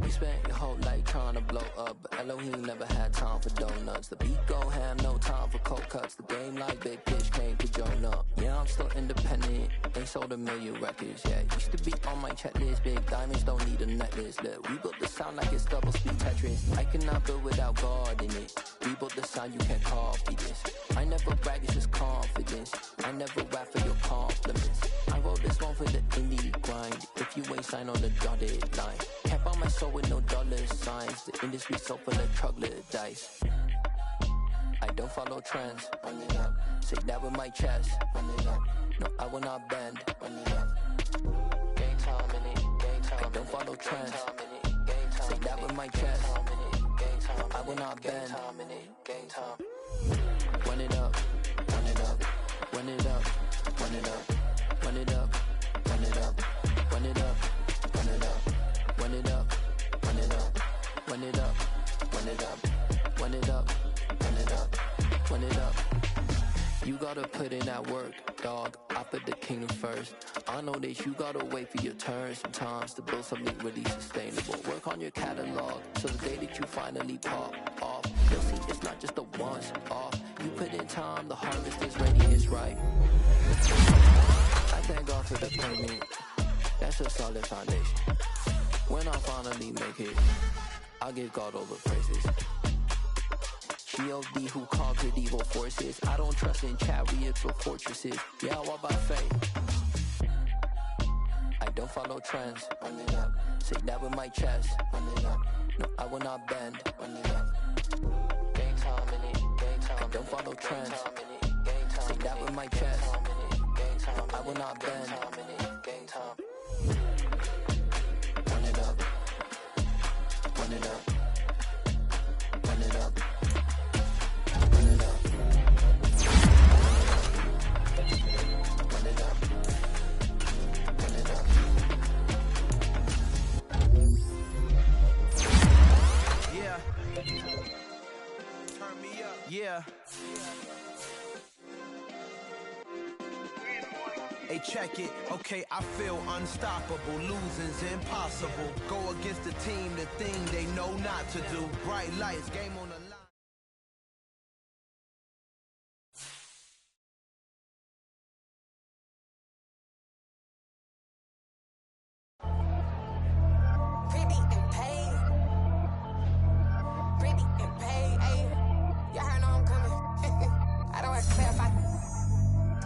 You spent your whole life trying to blow up, but Elohim never had time for donuts. The beat gon' have no time for cold cuts. The game like big pitch came to join up. Yeah, I'm still independent, ain't sold a million records. Yeah, used to be on my checklist. Big diamonds don't need a necklace. Look, we built the sound like it's double speed Tetris. I cannot build without God in it. We built the sound, you can't copy this. I never brag, it's just confidence. I never rap for your compliments. I wrote this one for the indie grind. If you ain't signed on the dotted line, can't buy my soul with no dollar signs. The industry so full of troglodytes. I don't follow trends. Run it up. Say that with my chest. Run it up. No, I will not bend. Run it up. Game time in it. Game time. I don't follow trends. Say that with my chest. No, I will not bend. Game time. Run it up. Run it up. Run it up. Run it up. Run it up. Run it up. Run it up. Run it up. Run it up. Run it up. Run it up. Run it up. Run it up. Run it up. Run it up. You gotta put in that work, dog. I put the kingdom first. I know that you gotta wait for your turn sometimes to build something really sustainable. Work on your catalog so the day that you finally pop off, you'll see it's not just a once off. You put in time, the harvest is ready, it's right. I thank God for the payment. That's a solid foundation. When I finally make it, I'll give God all the praises. G.O.D. who conquered evil forces. I don't trust in chariots or fortresses. Yeah, I walk by faith. I don't follow trends. Run it up. Say that with my chest. Run it up. No, I will not bend. Run it up. Game time in it. Game time. I don't follow trends. Say that with my chest. No, I will not bend. Game time. run it up, run it up, run it up, run it up, run it up. Yeah. Turn me up. Yeah. Hey, check it. Okay, I feel unstoppable. Losing's impossible. Go against the team, the thing they know not to do. Bright lights, game on the line. Pretty and paid. Pretty and paid, ayy. Y'all heard know I'm coming. I don't expect if I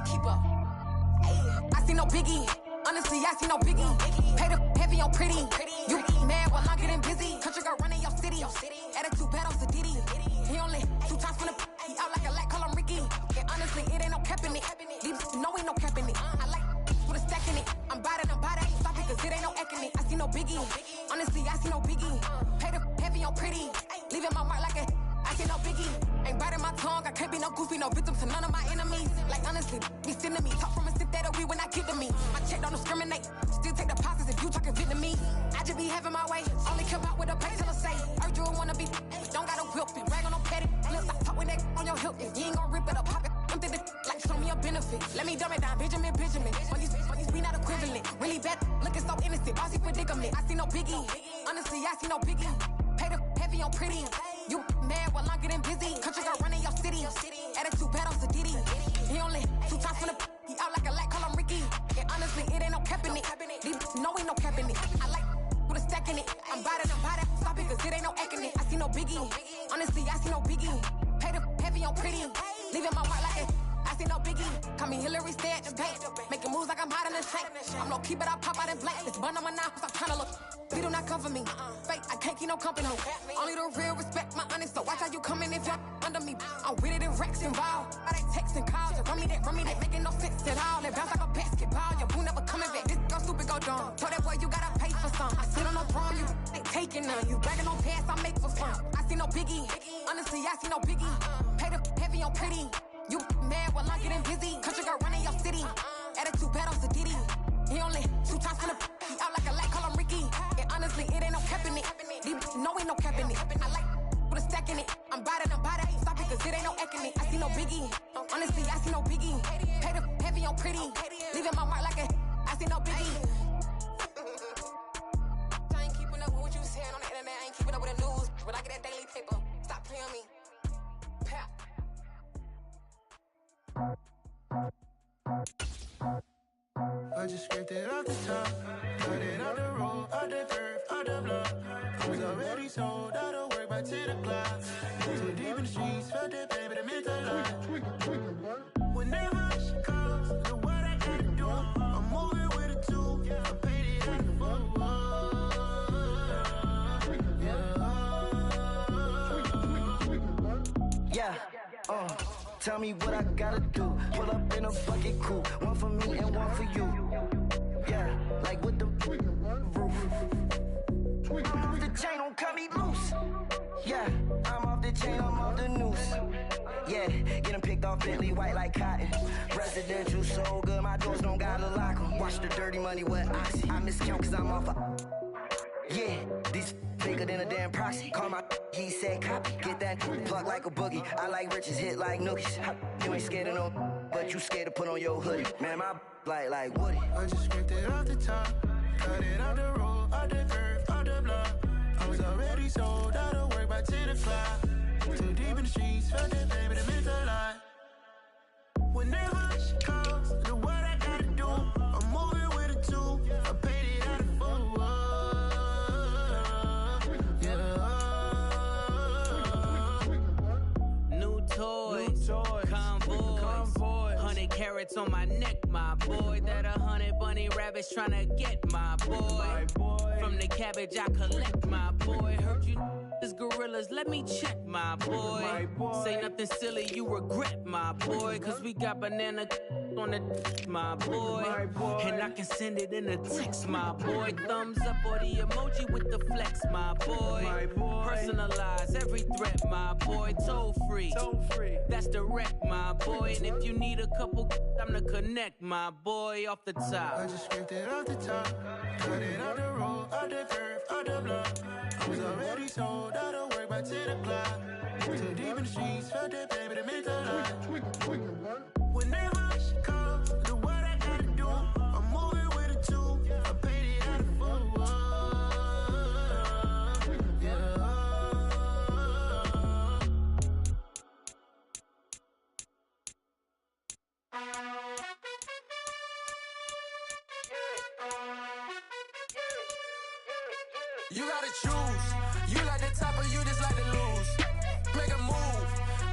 keep up. Ayy, I see no biggie. Honestly, I see no biggie. Pay the heavy on pretty. You mad while I'm getting busy. Country girl running your city. Attitude bad on Sadidi. He only 2 times from the he out like a lack, call him Ricky. And honestly, it ain't no cap in it. These know ain't no cap in it. I like with a stack in it. I'm about it. Stop it, cause it ain't no eck in it. I see no biggie. Honestly, I see no biggie. Pay the heavy on pretty. Leaving my mark like a I see no biggie. Ain't biting my tongue. I can't be no goofy, no victim to none of my enemies. Like honestly, be sending me. Talk from a sip that we when I get to me. My check don't discriminate. Still take deposits if you talking Vietnamese. I just be having my way. Only come out with a pay till I say. Urge you wanna be. Don't got a whip and rag on no petty. Let's stop talking that on your hip. If you ain't gon' rip it up, pop it. I'm thinking like show me a benefit. Let me dumb it down, Benjamin. Money's we not equivalent. Really bad, looking so innocent. Bossy predicament. I see no biggie. Honestly, I see no biggie. Pay the heavy on pretty. You mad while I'm getting busy. Country girl running your city. Attitude bad on Sadidi. He only 2 times from the he out like a lack, call him Ricky. And honestly, it ain't no cap in it. These know ain't no cap in it. I like with a stack in it. I'm about it. Stop it, cause it ain't no eck in it. I see no biggie. Honestly, I see no biggie. Pay the heavy on pretty. Leaving my mark like a I see no biggie. Call me Hillary, stay at the bank. Making moves like I'm hot in the shank. I'm low key, but I pop out in black. This bun on my knife, I'm trying to look. They do not come for me. Fake, I can't keep no company. Only the real respect my honest. So watch how you coming if you're under me. I'm with it in Rex involved. I they texting calls. Run me that. Making no sense at all. They bounce like a basketball. Your boo never coming back. This go stupid, go dumb. Told that boy you gotta pay for some. I sit on no prom, you ain't taking none. You bragging on pants, I make for fun. I see no biggie. Honestly, I see no biggie. Pay the heavy on pretty. You mad while I'm getting busy. Country girl running your city. Attitude bad on Sadidi. He only 2 times from the he out like a lack, call him Ricky. And honestly, it ain't no cap in it. These know ain't no cap in it. I like with a stack in it. I'm about it. Stop it, cause it ain't no eck in it. I see no biggie. Honestly, I see no biggie. Pay the heavy on pretty. Leaving my mark like a I see no biggie. I ain't keeping up with what you saying on the internet. I ain't keeping up with the news. But I get that daily paper. Stop playing me. Pap. I just scraped it off the top, cut it out the road, out the curve, out the block. I was already sold, out of work by 10 o'clock. Too deep in the streets, felt that pain, but it meant a lot. Whenever she calls, the what I gotta do, I'm moving with a 2, I paid it out the full. Yeah, tell me what I gotta do. Pull up in a bucket crew, one for me and one for you. Yeah, like with the roof. I'm off the chain, don't cut me loose. Yeah, I'm off the chain, I'm off the noose. Yeah, getting picked off Bentley white like cotton. Residential so good, my doors don't gotta lock 'em. Watch the dirty money with oxy. I miscount cause I'm off yeah, these bigger than a damn proxy. Call my he said copy. Get that plug like a boogie. I like riches, hit like nookies. You ain't scared of no, but you scared to put on your hoodie. Man, my like Woody. I just scraped it off the top, cut it out the road, out the curve, out the block. I was already sold, out of work by 10 o'clock. Too deep in the streets, felt that pain, but it meant a lot. Whenever she calls, the what I gotta do, I'm moving with a 2, I paid it out of full. New toys, convoy, 100K carats on my neck, my boy. That 100 bunny rabbits tryna get, my boy. From the cabbage I collect, my boy. Heard you is gorillas, let me check, my boy. Say nothing silly, you regret, my boy. Cause we got banana on the my boy. And I can send it in a text, my boy. Thumbs up or the emoji with the flex, my boy. Personalize every threat, my boy. Toll free. That's direct, my boy. And if you need a couple, I'm the connect, my boy. Off the top. I just scraped it off the top, cut it out the road, out the curve, out the block. I was already told I don't work by 10 o'clock. Too deep in the streets, felt that baby to make a lot. Whenever she calls, do what I gotta do. I'm moving with a two, I paid it out of full. You gotta choose. You like the top or you just like to lose. Make a move.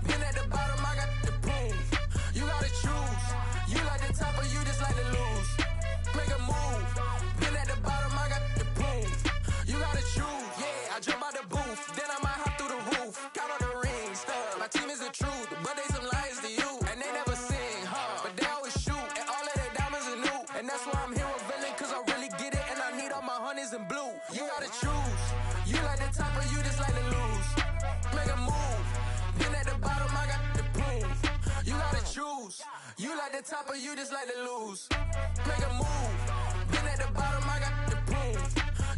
Been at the bottom, I got the proof. You gotta choose. You like the top or you just like to lose. Make a move. Been at the bottom, I got the proof. You gotta choose. Yeah, I jump out the booth. Then I might hop through the roof. Count on the ring stuff. My team is the truth, but they some liars to you. And they never sing, but they always shoot. And all of their diamonds are new. And that's why I'm here with villain, cause I really get it. And I need all my honeys in blue. You gotta choose. You like the top or you just like to lose. Make a move. Been at the bottom, I got the proof. You gotta choose. You like the top or you just like to lose. Make a move. Been at the bottom, I got the proof.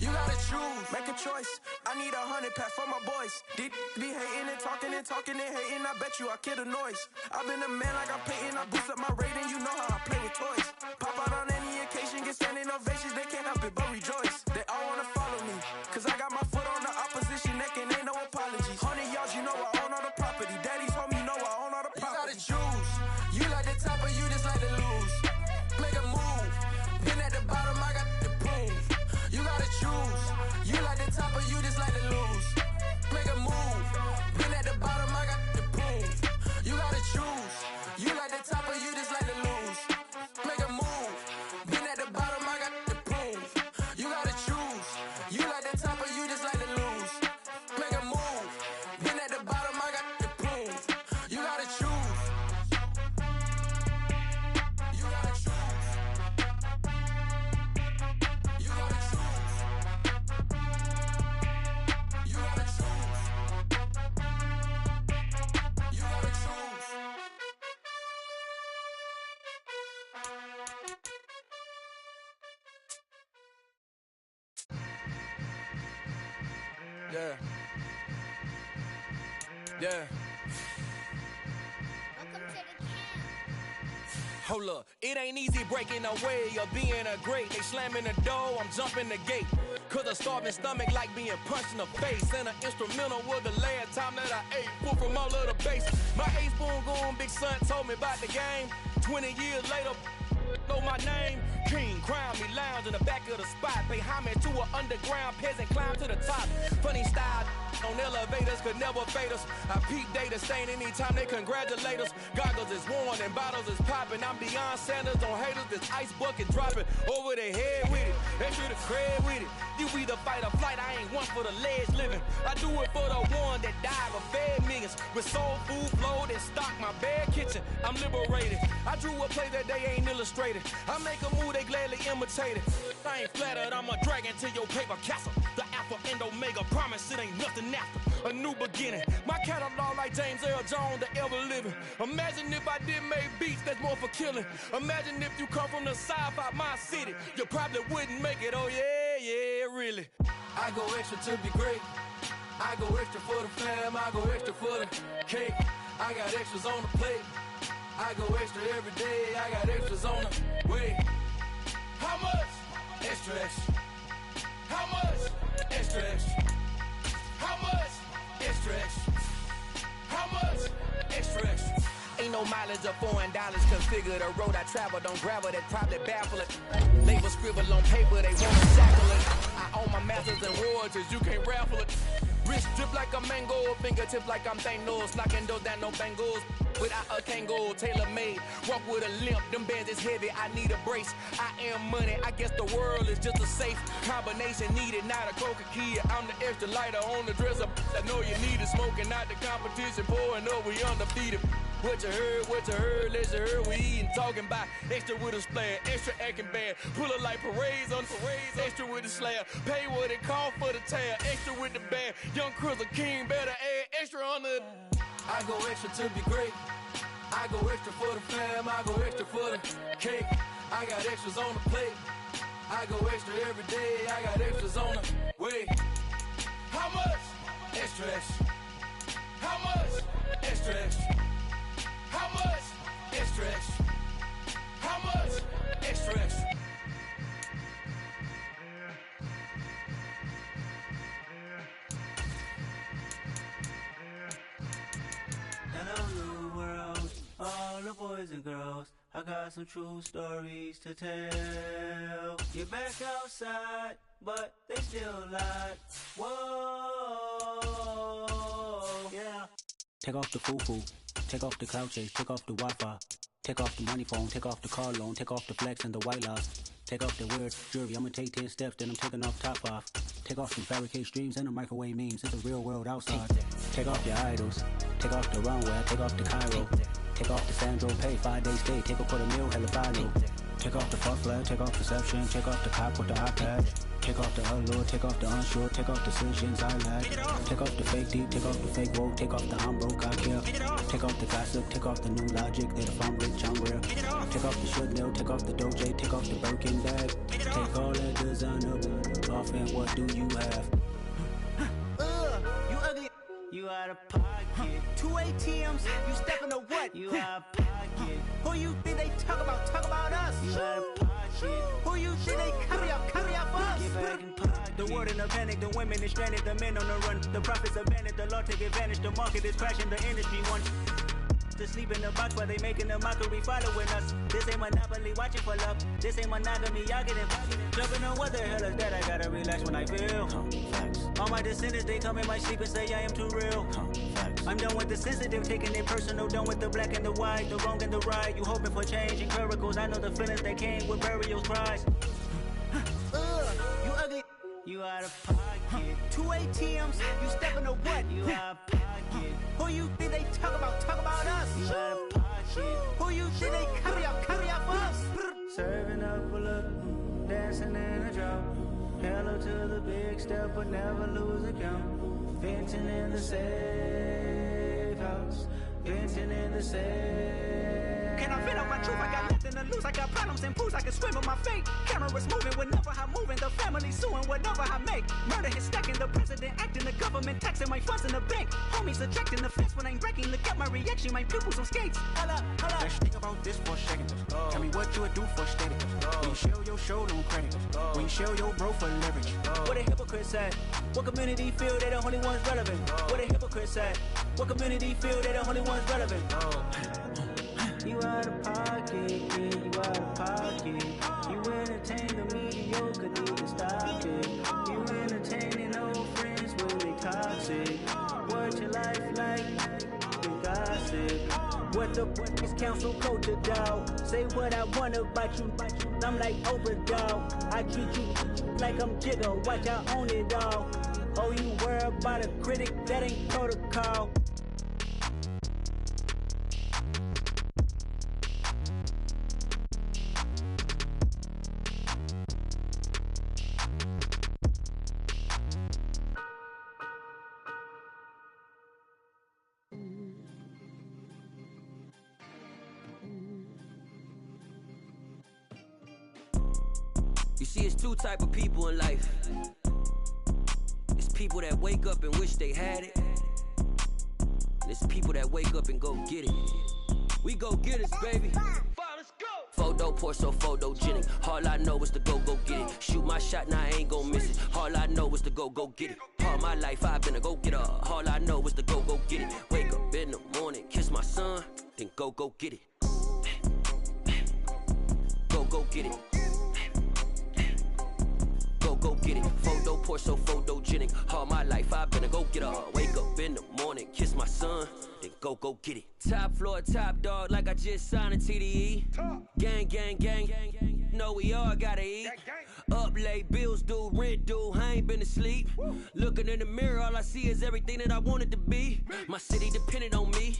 You gotta choose. Make a choice. I need 100 pack for my boys. Deep be hating and talking and hating. I bet you I kill the noise. I've been a man like I'm Peyton. I boost up my rating. You know how I play with toys. Pop out on any occasion, get standing ovations. They can't help it but rejoice. They all wanna follow me, cause I got my foot on the opposition neck and ain't no apologies. 100 yards, you know I own all the property. Daddy's home, you know I own all the property. You gotta choose. You like the top or you just like to lose. Make a move. Been at the bottom, I got the proof. You gotta choose. You like the top or you just like to lose. Make a move. Been at the bottom, I got the proof. You gotta choose. You like the top or you just like to lose. Make a move. Been at the bottom, I got the proof. You gotta choose. You like the top or you just like to lose. Make a move. Been at the bottom, I got the proof. You gotta choose. You gotta choose. You gotta choose. You gotta choose. You gotta choose. Yeah. Yeah. Hold up, it ain't easy breaking away or being a great. They slamming the door, I'm jumping the gate. Cause a starving stomach like being punched in the face. And an instrumental was the last time that I ate. Pull from all of the bass. My ace boom goon, big son told me about the game. 20 years later, know my name. King, crown me, lounge in the back of the spot. Pay homage to an underground peasant, climb to the top. Funny style on elevators could never fade us. I peep data stain anytime they congratulate us. Goggles is worn and bottles is popping. I'm Deion Sanders on haters, this ice bucket dropping over their head with it. Extra the cred with it. You either fight or flight, I ain't one for the ledge living. I do it for the one that died or fed millions. With soul food flowed and stock my bad kitchen. I'm liberated. I drew a play that they ain't illustrated. I make a move, they gladly imitate it. I ain't flattered, I'm a dragon to your paper castle. The alpha and omega, promise it ain't nothing after. A new beginning. My catalog like James Earl Jones, the ever living. Imagine if I did make beats, that's more for killing. Imagine if you come from the south out my city. You probably wouldn't make it, oh yeah, yeah, really. I go extra to be great. I go extra for the fam, I go extra for the cake. I got extras on the plate. I go extra every day, I got extras on the way. How much? Extra, extra. How much? Extra, extra. How much? Extra, extra. How much? Extra, extra. Ain't no mileage of $4, configure the road I travel, don't gravel, that probably baffle it. Label scribble on paper, they wanna shackle it. I own my masters and royalties, you can't raffle it. Wrist drip like a mango, fingertip like I'm Thanos. Knocking those down, no bangles. Without a Kango, tailor-made. Walk with a limp, them bands is heavy, I need a brace. I am money, I guess the world is just a safe combination needed, not a coca-key. I'm the extra lighter on the dresser. I know you need it, smoking out the competition, pouring up, we undefeated. What you heard, let's hear we eating, talking about extra with a splash, extra acting bad, pull it like parades on parades, extra with the slab, pay what it cost for the tab, extra with the band, young Crystal King, better add extra on the. I go extra to be great, I go extra for the fam, I go extra for the cake, I got extras on the plate, I go extra every day, I got extras on the way. How much? Extra, extra. How much? Extra, extra. How much? Extra, extra. How much? Extra, extra. Hello, new world, all the boys and girls. I got some true stories to tell. You're back outside, but they still lied. Whoa, yeah. Take off the foo-foo, take off the cloud chase, take off the Wi-Fi, take off the money phone, take off the car loan, take off the flex and the white loss, take off the weird jewelry, I'ma take 10 steps, then I'm taking off top off, take off some fabricate streams and the microwave memes, it's a real world outside, take off your idols, take off the runway, take off the Cairo, take off the Sandro pay, 5 days stay, take off for the meal, hella final, take off the fuck flag, take off perception, take off the cop with the iPad. Take off the allure, take off the unsure, take off decisions I lack. Take off the fake deep, take off the fake woke, take off the I'm broke, I care. Take off the gossip, take off the new logic that if I'm rich, I'm real. Take off the should know, take off the doje, take off the Birkin bag. Take all that designer off and what do you have? You ugly. You out of pocket. 2 ATMs, you stepping to what? You out of pocket. Who you think they talk about? Talk about us. You out of pocket. Who you think they carry up for us? Get back in pocket. The world in a panic, the women is stranded, the men on the run. The profits abandoned, the law take advantage, the market is crashing, the industry won. To sleep in the box while they making a mockery following us. This ain't monopoly, watching for love. This ain't monogamy, y'all getting jumping on what the hell is that? I gotta relax when I feel. All my descendants, they come in my sleep and say I am too real. I'm done with the sensitive, taking it personal. Done with the black and the white, the wrong and the right. You hoping for change and miracles. I know the feelings that came with burial cries. You ugly. You out of pocket. 2 ATMs, you stepping to what? You out of pocket. Who you think they talk about? Talk about us. You out of pocket. Who you think they carry up for us? Serving up a look, dancing in a drop. Hello to the big step, but never lose a count. Venting in the safe house. Venting in the safe. Can I fit up my truth? I got nothing to lose. I got problems and fools. I can swim with my fate. Cameras moving whenever I'm moving. The family suing whatever I make. Murder is stacking. The president acting. The government taxing my funds in the bank. Homies ejecting the fence when I'm breaking. Look at my reaction. My pupils on skates. Holla, holla. Let's think about this for a second. Tell me what you would do for status. When you show your show, no credit. When you show your bro for leverage. What a hypocrite said. What community feel they the only ones relevant? What a hypocrite said. What community feel they the only ones relevant? You out of pocket, yeah, you out of pocket. You entertain the mediocre, need to stop it. You entertaining old friends when they toxic. What your life like? You gossip. What the is council culture, dog? Say what I want about you. I'm like Oprah, dog. I treat you like I'm Jigga. Watch I own it all. Oh, you worry about a critic? That ain't protocol. You see, it's two type of people in life. It's people that wake up and wish they had it. And it's people that wake up and go get it. We go get it, baby. Photo poor, so photogenic. All I know is to go get it. Shoot my shot, now I ain't gon' miss it. All I know is to go get it. All my life I've been a go-getter. All I know is to go get it. Wake up in the morning, kiss my son, then go get it. Go get it. Go get it. Photo pour so photogenic. All my life I've been a go-getter. Wake up in the morning, kiss my son, then go get it. Top floor, top dog, like I just signed a TDE. Gang, gang, gang, gang, gang. Know we all gotta eat. Up late, bills due, rent due, I ain't been asleep. Looking in the mirror, all I see is everything that I wanted to be. My city depended on me,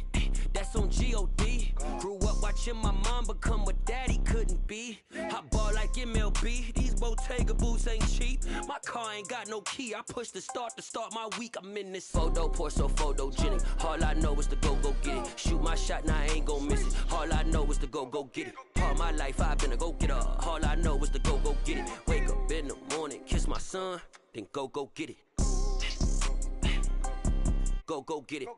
that's on G.O.D. Grew up watching my mom become what daddy couldn't be. I ball like MLB, these Bottega boots ain't cheap. My car ain't got no key, I push the start to start my week. I'm in this photo pour so photogenic. All I know is to go get it. Shoot my shot, now I ain't gon' miss it. All I know is to go get it. All my life I've been a go-getter. All I know is to go get it. Wake up in the morning, kiss my son, then go get it. Go get it.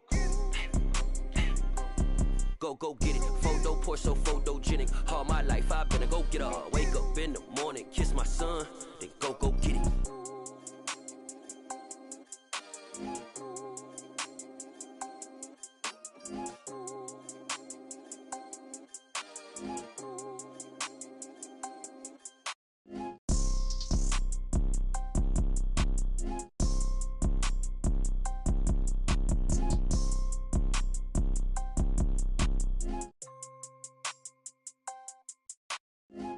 Go get it. Photo pour so photogenic. All my life I've been a go-getter. Wake up in the morning, kiss my son, then go get it.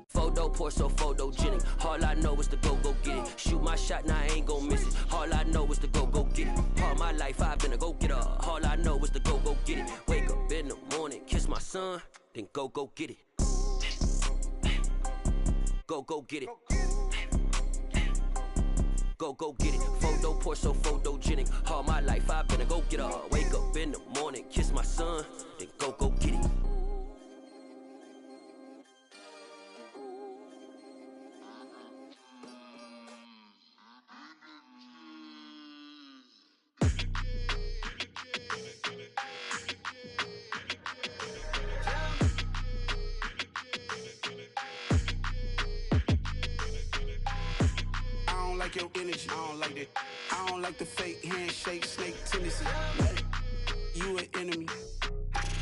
Photo pour so photogenic. All I know is to go get it. Shoot my shot, now I ain't gon' miss it. All I know is to go get it. All my life I've been a go-getter. All I know is to go get it. Wake up in the morning, kiss my son, then go get it. Go get it. Go get it. Photo pour so photogenic. All my life I've been a go-getter. Wake up in the morning, kiss my son, then go get it. Your energy, I don't like that. I don't like the fake handshake, snake tendency. You an enemy.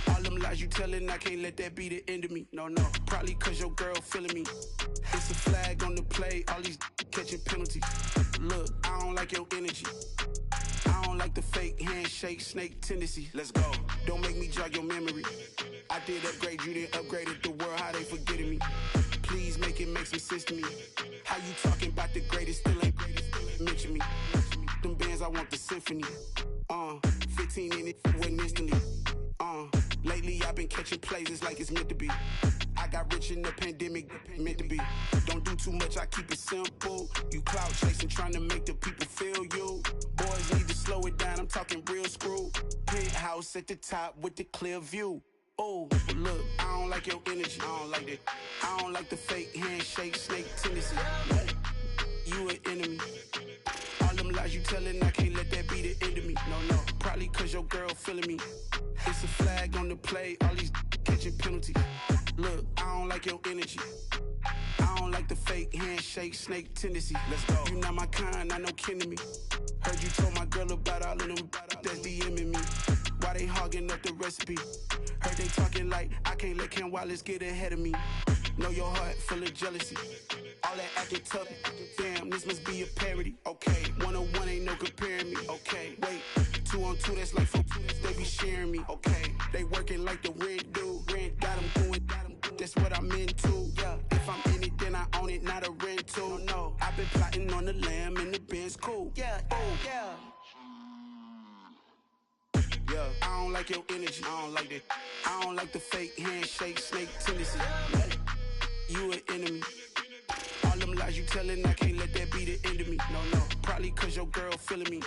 All them lies you telling, I can't let that be the end of me. No, probably cause your girl feeling me. It's a flag on the play, all these catching penalties. Look, I don't like your energy. I don't like the fake handshake, snake tendency. Let's go. Don't make me jog your memory. I did upgrade, you didn't upgrade it. The world, how they forgetting me. Please make it make some sense to me. How you talking about the greatest, still ain't mention me. Them bands, I want the symphony. 15 in it, went instantly. Lately I've been catching plays, it's like it's meant to be. I got rich in the pandemic, meant to be. Don't do too much, I keep it simple. You clout chasing, trying to make the people feel you. Boys need to slow it down, I'm talking real screw. Penthouse at the top with the clear view. Oh, but look, I don't like your energy, I don't like that. I don't like the fake handshake, snake tendency. You an enemy. All them lies you telling, I can't let that be the end of me. No, probably cause your girl feeling me. It's a flag on the play, all these catching penalties. Look, I don't like your energy. I don't like the fake handshake, snake tendency. Let's go. You not my kind, I know kin to me. Heard you told my girl about all of them that's DMing me. Why they hogging up the recipe? Heard they talking like I can't let Ken Wallace get ahead of me. Know your heart full of jealousy. All that acting tough, damn, this must be a parody. Okay, 101 ain't no comparing me. Okay, wait, 2 on 2, that's like 4, they be sharing me. Okay, they working like the rent do. Rent got them doing, that's what I'm into. Yeah, if I'm in it, then I own it, not a rental. No, I've been plotting on the lamb and the Benz cool. Yeah, yeah. Yeah, I don't like your energy, I don't like that. I don't like the fake handshake, snake tendency. You an enemy. All them lies you telling, I can't let that be the end of me. No, probably cause your girl feeling me.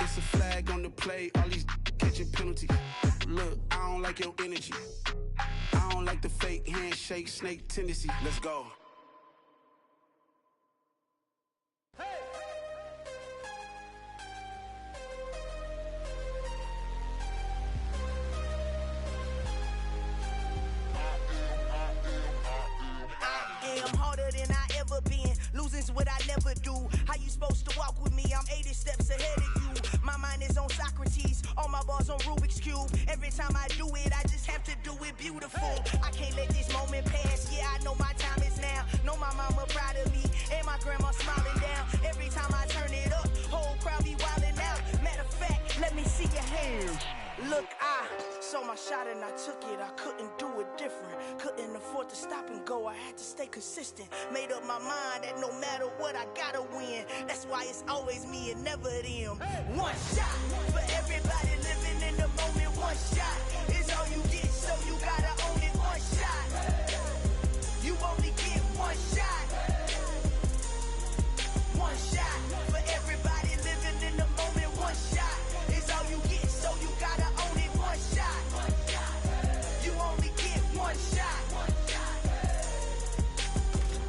It's a flag on the play, all these catching penalties. Look, I don't like your energy. I don't like the fake handshake, snake tendency. Let's go. Losing's what I never do. How you supposed to walk with me? I'm 80 steps ahead of you. My mind is on Socrates, all my balls on Rubik's Cube. Every time I do it, I just have have to do it beautiful. I can't let this moment pass. Yeah, I know my time is now. Know my mama proud of me, and my grandma smiling down. Every time I turn it up, whole crowd be wildin' out. Matter of fact, let me see your hands. Look, I saw my shot and I took it. I couldn't do it different. Couldn't afford to stop and go. I had to stay consistent. Made up my mind that no matter what, I gotta win. That's why it's always me and never them. One shot for everybody living in the moment. One shot is all you get, so you gotta own it. One shot. You only get one shot. One shot for everybody living in the moment. One shot is all you get, so you gotta own it. One shot. You only get one shot.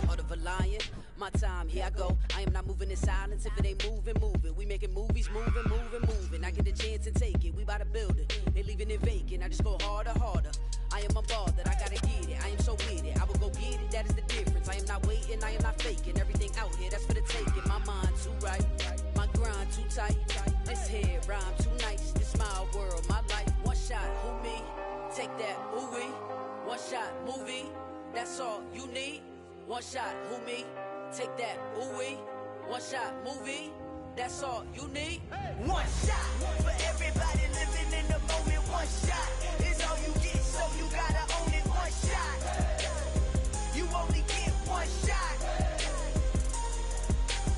Heart of a lion, my time, here I go. I am not moving in silence. If it ain't moving, move it. We making movies, moving. I get a chance and take it. We bout to build it. They leaving it vacant. I just go harder. I am a ball that I gotta get it. I am so with it. I will go get it. That is the difference. I am not waiting. I am not faking. Everything out here, that's for the taking. My mind too right. My grind too tight. This head rhyme too nice. This my world, my life. One shot, who me? Take that, ooh wee. One shot, movie. That's all you need. One shot, who me? Take that, ooh wee. One shot, movie. That's all you need. One shot for everybody living in the moment. One shot is all you get, so you gotta own it. One shot. You only get one shot.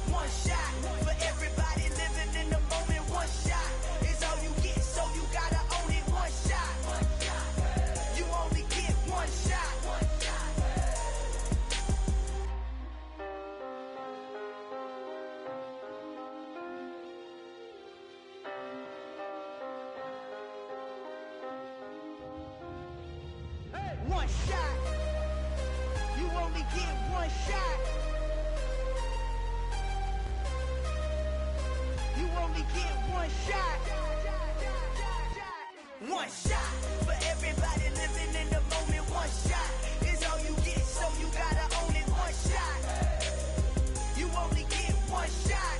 One shot for everybody living in the moment. One shot is all you get, so you gotta own it. One shot. You only get one shot. One shot. You only get one shot. You only get one shot. One shot for everybody living in the moment. One shot is all you get, so you gotta own it. One shot. You only get one shot.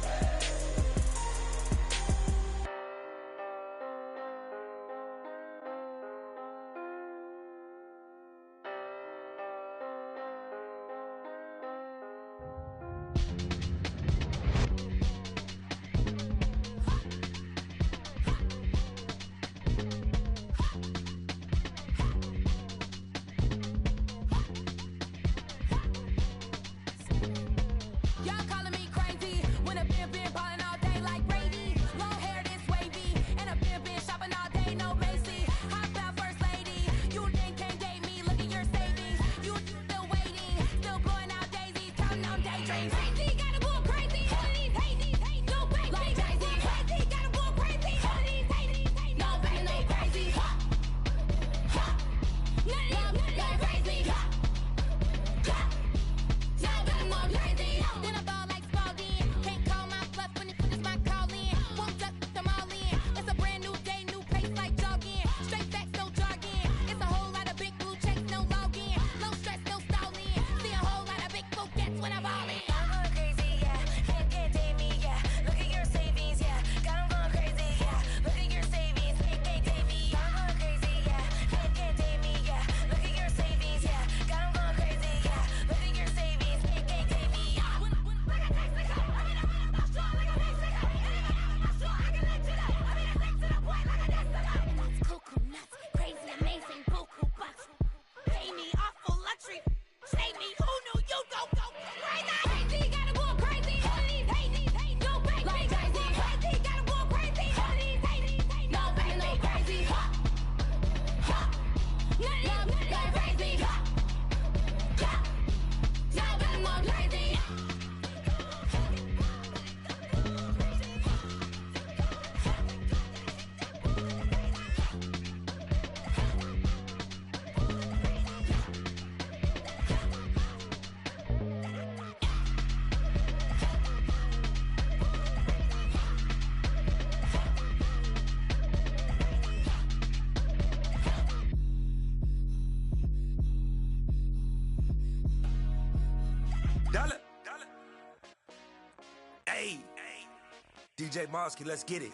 DJ Mosky, let's get it.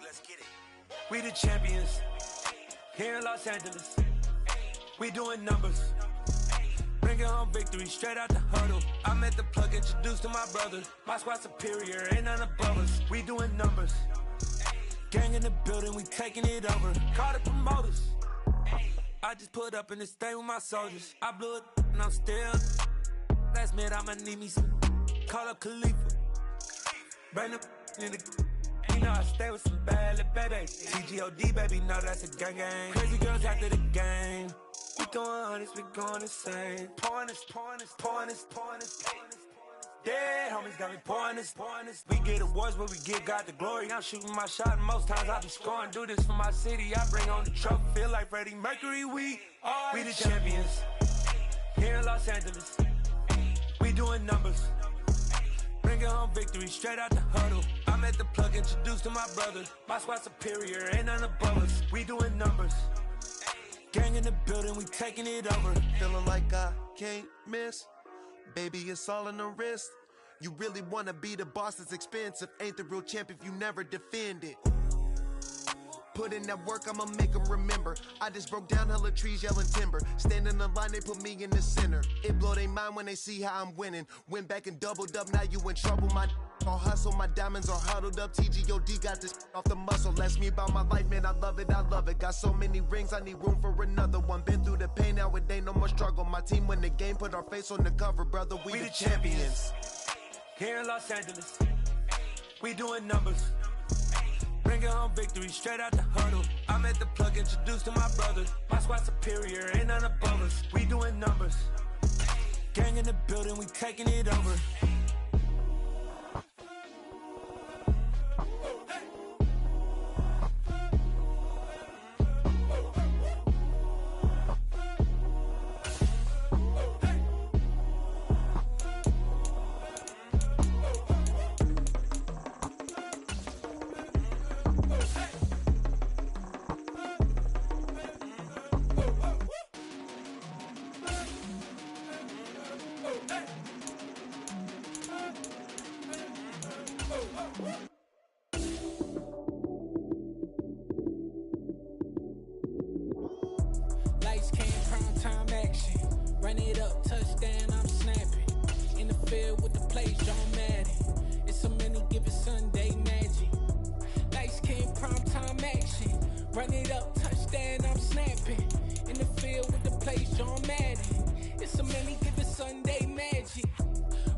We the champions here in Los Angeles. We doing numbers. Bringing home victory straight out the huddle. I met the plug, introduced to my brother. My squad superior, ain't none above us. We doing numbers. Gang in the building, we taking it over. Call the promoters. I just put up in this thing with my soldiers. I blew it and I'm still. Last minute I'ma need me some. Call up Khalifa. Bring the in the. You know I stay with some bad little baby. TGOD baby, know that's a gang gang. Crazy girls after the game. We going honest, we going insane. Pouring this. Dead homies got me pouring this. We get awards, but we give God the glory. I'm shooting my shot, and most times I be scoring. Do this for my city, I bring on the trophy. Feel like Freddie Mercury, we the champions. Here in Los Angeles, we doing numbers. Bringing home victory straight out the huddle. I met the plug, introduced to my brother. My squad superior, ain't none above us. We doing numbers. Gang in the building, we taking it over. Feeling like I can't miss. Baby, it's all in the wrist. You really wanna be the boss, it's expensive. Ain't the real champ if you never defend it. Put in that work, I'ma make them remember. I just broke down hella trees, yelling timber. Stand in the line, they put me in the center. It blow their mind when they see how I'm winning. Went back and doubled up, now you in trouble. My all hustle, my diamonds are huddled up. TGOD got this off the muscle. That's me about my life, man, I love it. Got so many rings, I need room for another one. Been through the pain, now it ain't no more struggle. My team win the game, put our face on the cover, brother. We the champions. Here in Los Angeles, we doing numbers. Bringing home victory straight out the huddle. I met the plug, introduced to my brother. My squad superior, ain't none above us. We doing numbers. Gang in the building, we taking it over. Lights, cam, prime time action. Run it up, touchdown, I'm snapping. In the field with the plays, John Madden. It's a many given Sunday magic. Lights, cam, prime time action. Run it up, touchdown, I'm snapping. In the field with the plays, John Madden. It's a many given Sunday magic.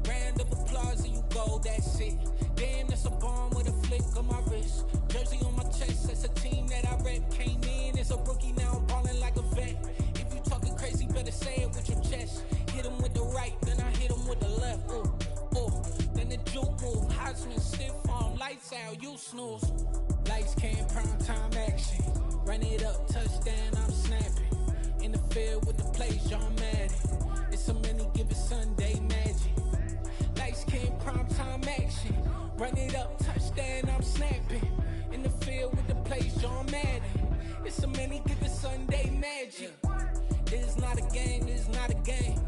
Round of applause and you go, that's it. Damn, that's a bomb with a flick on my wrist. Jersey on my chest, that's a team that I rep. Came in as a rookie, now I'm ballin' like a vet. If you talking crazy, better say it with your chest. Hit him with the right, then I hit him with the left. Then the juke move, Heisman, stiff arm, lights out, you snooze. Lights, cam, prime time action. Run it up, touchdown, I'm snapping. In the field with the plays, John Madden. It's a many given Sunday magic. Lights, cam, prime time action. Run it up, touchdown, I'm snapping. In the field with the plays, John Madden. It's a many given Sunday magic. This is not a game, this is not a game.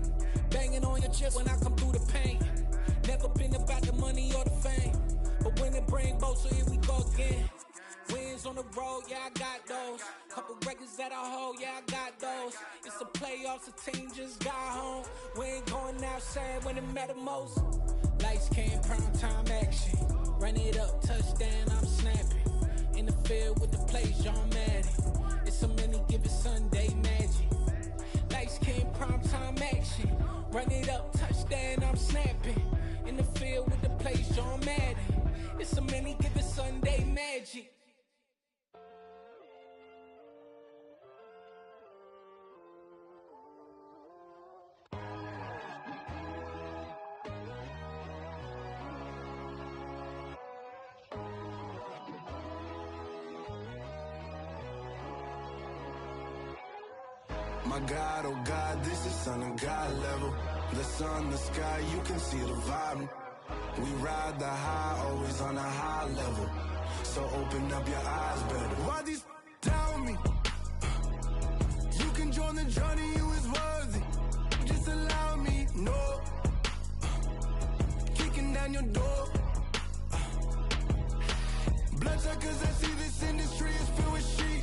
Banging on your chest when I come through the pain. Never been about the money or the fame. But when it bring both, so here we go again. Wins on the road, yeah, I got those. Couple records that I hold, yeah, I got those. It's the playoffs, the team just got home. We ain't going outside when it matter most. Lights, cam, prime time action. Run it up, touchdown, I'm snapping. In the field with the plays, John Madden. It's a many given Sunday magic. Lights, cam, prime time action. Run it up, touchdown, I'm snapping. In the field with the plays, John Madden. It's a many given Sunday magic. My God, oh God, this is Son of God level. The sun, the sky, you can see the vibe. We ride the high, always on a high level. So open up your eyes better. Why these tell me? You can join the journey, you is worthy. Just allow me, no. Kicking down your door. Bloodshot, cause I see this industry is filled with shit.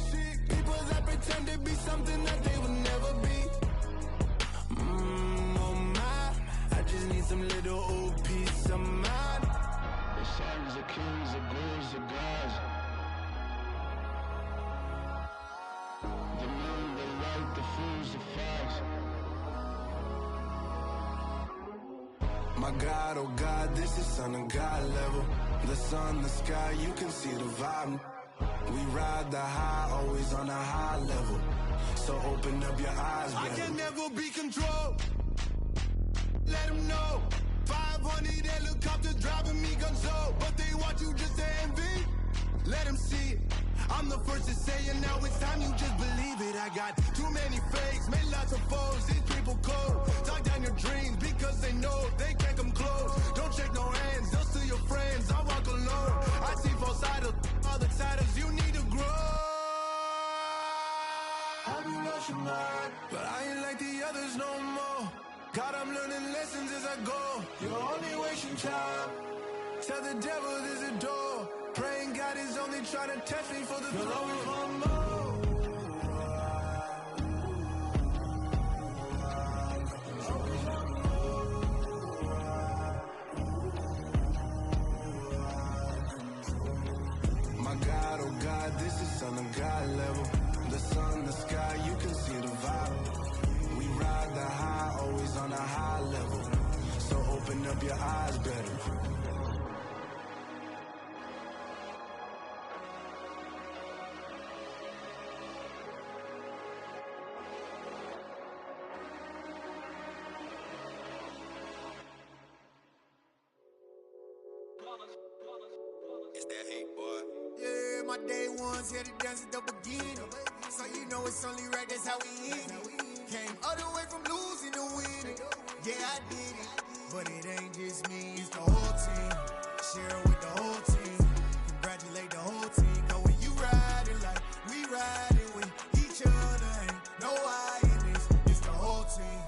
People that pretend to be something that they will never be. My God, oh God, this is son of God level. The sun, the sky, you can see the vibe. We ride the high, always on a high level. So open up your eyes, I baby. can never be controlled. Let them know. 500 helicopters driving me gunso. But they want you just to envy. Let them see it. I'm the first to say it, now it's time you just believe it. I got too many fakes, made lots of foes. These people cold. Talk down your dreams because they know they can't come close. Don't shake no hands, just to your friends. I walk alone. I see false idols, all the titles. You need to grow. Have you lost your mind? But I ain't like the others no more. God, I'm learning lessons as I go. You're only wasting time. Tell the devil there's a door. Praying God is only trying to test me for the throne. My God, oh God, this is son of God level. The sun, the sky, you can see the vibe. We ride the high, always on a high level. So open up your eyes better. It's that hate, boy. Yeah, my day ones here to dance at the beginning. So you know it's only right, that's how we end it. Came all the way from losing to winning. Yeah, I did it. But it ain't just me, it's the whole team. Share it with the whole team. Congratulate the whole team. Cause when you riding like we riding with each other, ain't no I in this. It's the whole team.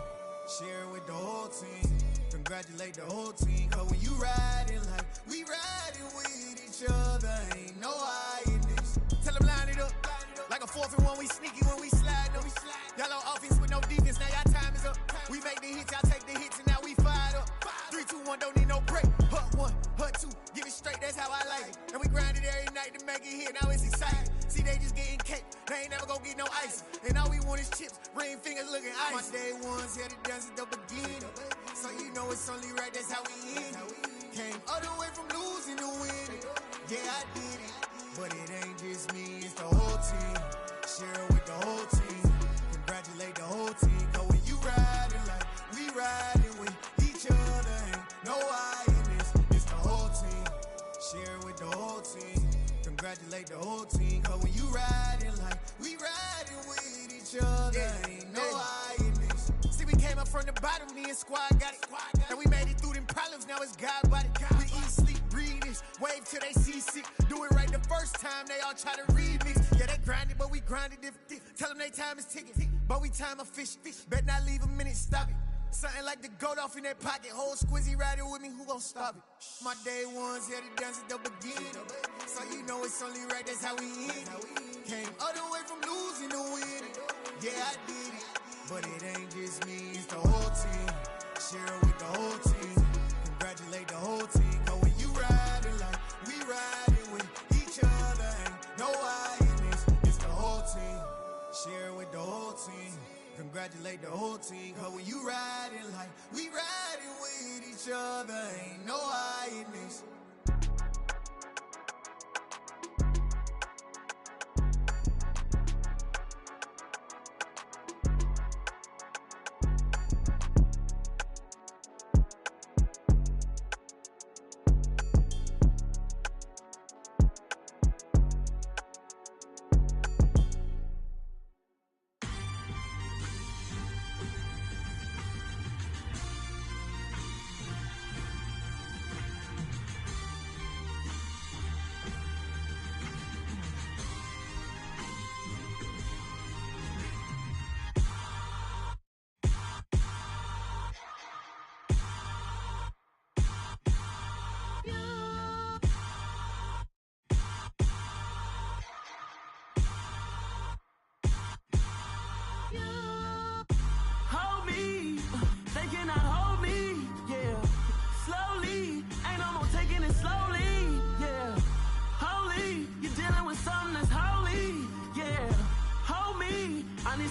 Share it with the whole team. Congratulate the whole team. Cause when you riding like we riding with each other, ain't no I in this. Tell them line it up. Like a 4th and 1, we sneaky when we slide them. Y'all on offense with no defense, now y'all time is up. We make the hits, y'all take the hits, and now we fired up. 3, 2, 1, don't need no break. Hut 1, hut 2, give it straight, that's how I like it. And we grind it every night to make it hit, now it's exciting. See, they just getting cake, they ain't never gonna get no ice. And all we want is chips, ring fingers looking ice. My day ones here to dance at the beginning. So you know it's only right, that's how we end it. Came all the way from losing to winning. Yeah, I did it. But it ain't just me, it's the whole team. Share it with the whole team. Congratulate the whole team. Cause when you riding like we riding with each other, ain't no I in this. It's the whole team. Share it with the whole team. Congratulate the whole team. Cause when you riding like we riding with each other, ain't no I in this. See, we came up from the bottom, me and squad got it. And we made it through them problems, now it's God body. We eat, sleep, breathe this, wave till they seasick. Do it right the first time, they all try to remix. Yeah, they grinded, but we grinded different. Tell them they time is ticking, but we time a fish. Bet not leave a minute, stop it. Something like the goat off in their pocket. Whole squizzy riding with me, who gon' stop it? My day ones here to dance at the beginning. So you know it's only right, that's how we end it. Came all the way from losing to winning. Yeah, I did it. But it ain't just me, it's the whole team. Share it with the whole team. Congratulate the whole team. Cause when you riding like we riding with each other, ain't no I in this. It's the whole team. Share it with the whole team. Congratulate the whole team. Cause when you riding like we riding with each other, ain't no I in this.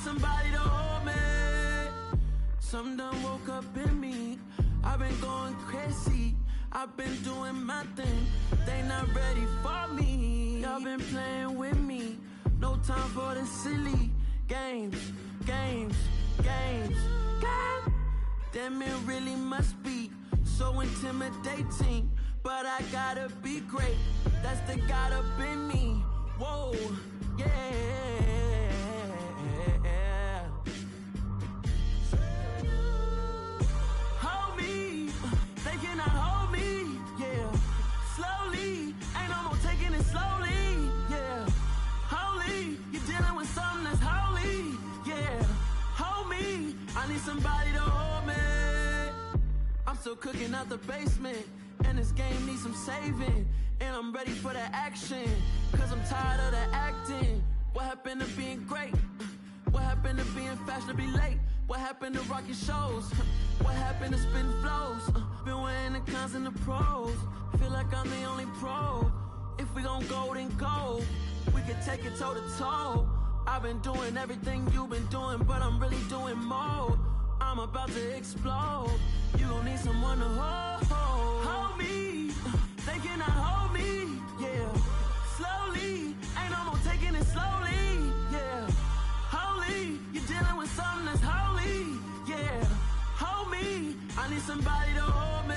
somebody to hold me. Some done woke up in me. I've been going crazy. I've been doing my thing. They not ready for me. Y'all been playing with me. No time for the silly games. Damn, it really must be so intimidating. But I gotta be great. That's the God up in me. Whoa, yeah. Hold me, they cannot hold me, yeah. Slowly, ain't no more taking it slowly, yeah. Holy, you're dealing with something that's holy, yeah. Hold me, I need somebody to hold me. I'm still cooking out the basement, and this game needs some saving. And I'm ready for the action, cause I'm tired of the acting. What happened to being great? What happened to being fashionably late? What happened to rocking shows? What happened to spitting flows? Been wearing the cons and the pros. Feel like I'm the only pro. If we gon' go, then go. We could take it toe to toe. I've been doing everything you've been doing, but I'm really doing more. I'm about to explode. You gon' need someone to hold me. They cannot hold me, yeah. Slowly, ain't no more taking it slowly, yeah. Holy, you're dealing with something that's holy, yeah. Hold me, I need somebody to hold me.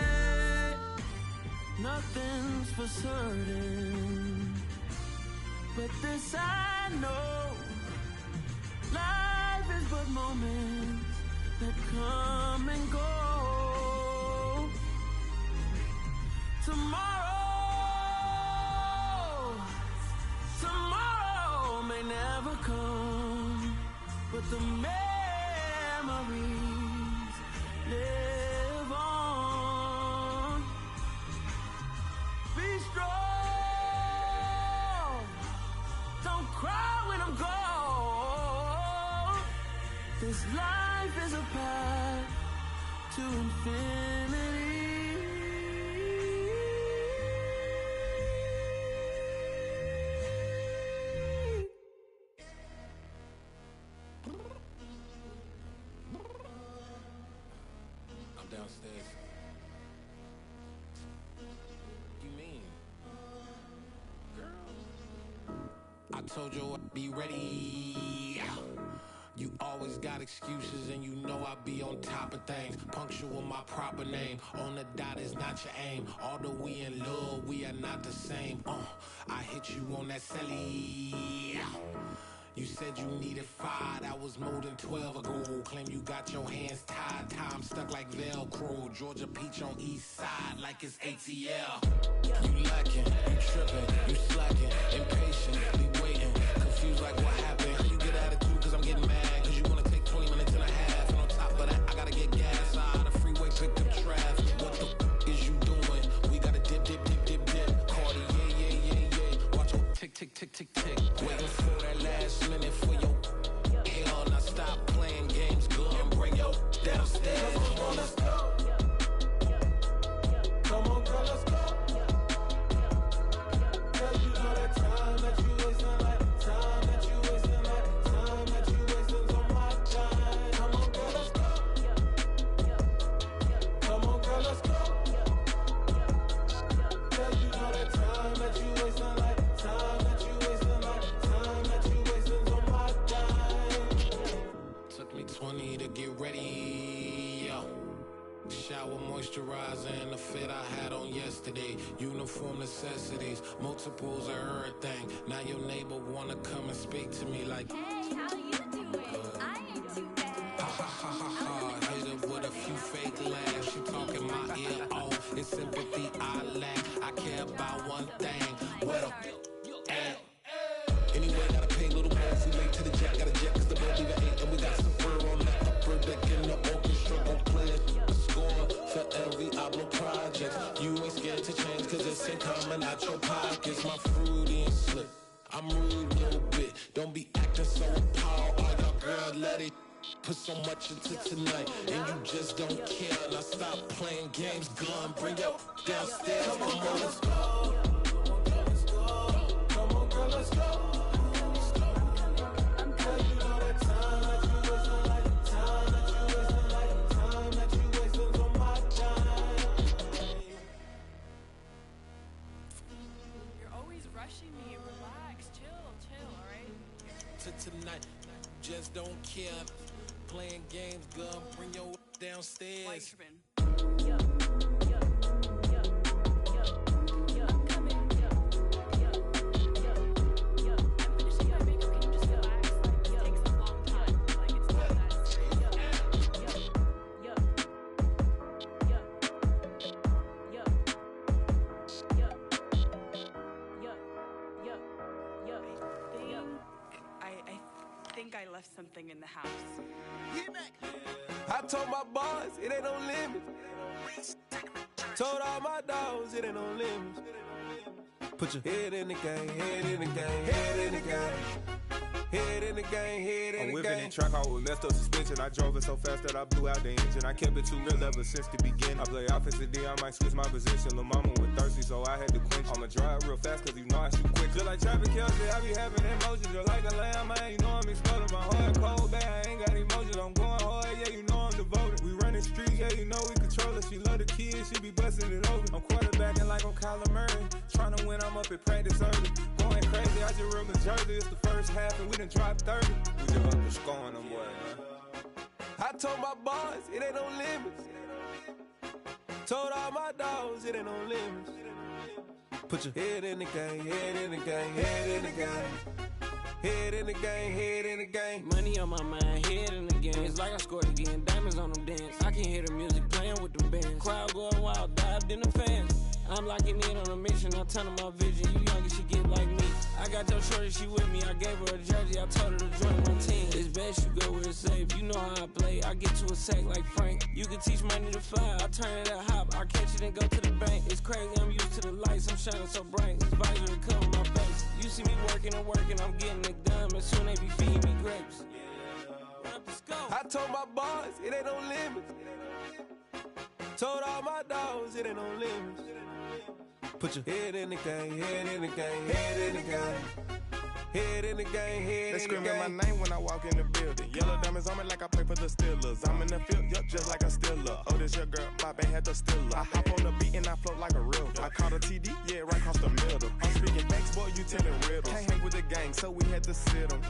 Nothing's for certain, but this I know. Life is but moments that come and go. Tomorrow may never come, but the memories live on. Be strong, don't cry when I'm gone. This life is a path to infinity. Downstairs. You mean? Girl, I told you I'd be ready. You always got excuses and you know I be on top of things. Punctual my proper name. On the dot is not your aim. Although we in love, we are not the same. I hit you on that celly. You said you needed 5, that was more than 12 ago. Claim you got your hands tied, time stuck like Velcro. Georgia Peach on east side like it's ATL. You lacking, you tripping, you slacking, impatient, be waiting, confused like what happened. You get attitude cause I'm getting mad, cause you wanna take 20 minutes and a half. And on top of that, I gotta get gas out of the freeway, picked up traffic. What the is you doing? We gotta dip. Cardi, yeah. Watch your tick. Waiting for that last minute for your hell. Now stop playing games, go and bring your downstairs. Come on, let's go. Come on, girl, let's go. Girl, you know that time that you wasting, like time that you wasting, like time that you wasting on my time. Come on, girl, let's go. Come on, girl, let's go. Girl, you know that time that you wasting, like time that you wasting, like time that you wasting on my time. Took me 20 to get ready, yo. Shower, moisturizer, and the fit I had on yesterday. Uniform necessities, multiples of everything. Now your neighbor wanna come and speak to me like, hey, how you doing? I ain't too bad. Ha. Hit her with a few fake laughs. She talking my ear off. It's sympathy I lack. I care about one thing. What a at. Anyway, gotta pay a little more. If we late to the jet, got a jet cause the boat leave at 8. And we got some fur on that upper deck in the orchestra. Gon' play a score for every Ablo project. You ain't scared to change cause it's ain't coming out your pockets. My fruity and slick. I'm rude a little bit. Don't be acting so appalled. Oh, your girl, let it put so much into tonight. And you just don't care. Now stop playing games. Gun, bring your downstairs. Come on, girl, let's go. Come on, girl, let's go. Girl, you know that time. tonight. Just don't care. Playing games, girl. Bring your downstairs. I left something in the house. I told my boys it ain't no limit. Told all my dogs it ain't no limits. Put your head in the game, head in the game, head in the game. Head in the game, head in the game. I'm whipping in track, I was messed up suspension. I drove it so fast that I blew out the engine. I kept it too real ever since the beginning. I play offensive D, I might switch my position. Lil' mama was thirsty, so I had to quench. I'ma drive real fast, cause you know I shoot quick. Just like Travis Kelce, I be having emotions. Just like a lamb, man, you know I'm exploding. My heart cold, bad, I ain't got emotions. I'm going hard, yeah, you know I'm devoted. We running streets, yeah, you know we control it. She love the kids, she be busting it open. I'm quarterbacking like I'm Kyler Murray. Trying to win, I'm up at practice early. Going crazy, I just real the jersey. It's the first half, and we done dropped 30. We just up the score on them boys, man. I told my boys it ain't no limits. Told all my dogs it ain't no limits. Put your head in the game, head in the game, head in the game. Head in the game, head in the game. Money on my mind, head in the game. It's like I scored again, diamonds on them dance. I can hear the music playing with them bands. Crowd going wild, dived in the fans. I'm locking in on a mission, I turn on my vision. You young and she get like me. I got your shorty, she with me. I gave her a jersey, I told her to join my team. It's best you go where it's safe. You know how I play. I get to a sack like Frank. You can teach money to fly. I turn it at hop. I catch it and go to the bank. It's crazy, I'm used to the lights. I'm shining so bright. This visor to cover my face. You see me working and working. I'm getting it done. And soon they be feeding me grapes. I told my boys it ain't no limits. Told all my dogs it ain't no limits. Put your head in the game, head in the game, head in the game. Head in the game, head in the game. They screaming my name when I walk in the building. Yellow diamonds on me like I play for the Steelers. I'm in the field, yup, just like a Steeler. Oh, this your girl, my band had the Steeler. I hop on the beat and I float like a river. I caught a TD, yeah, right across the middle. I'm speaking facts, boy, you telling riddles. Can't hang with the gang, so we had to sit them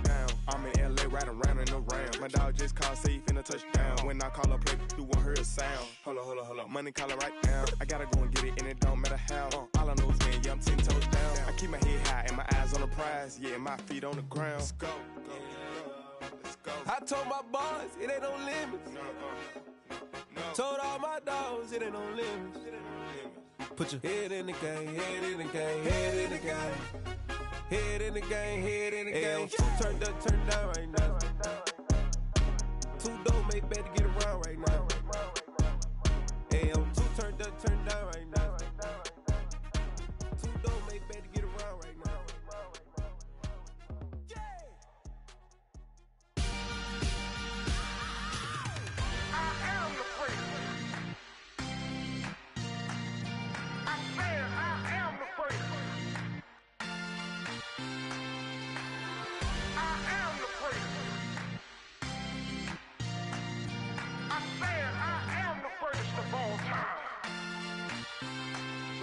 down. I'm in LA, riding round and around. My dog just called, say he finna touchdown. When I call a play, you won't hear a sound. Hold up, money calling right now. I gotta go and get it, and it don't matter how. All I know is win, yeah, I'm 10 toes down. I keep my head high and my eyes on the prize. Yeah, my feet on the ground. Let's go. I told my boys it ain't no limits. Told all my dogs it ain't no limits. Put your head in the game, head in the game, head in the game. Head in the game, head in the game. Turned up, turned down right now. Too dope, make better get around right now. Hey, I'm too turned up, turned down right now. Too dope, make better get around right now.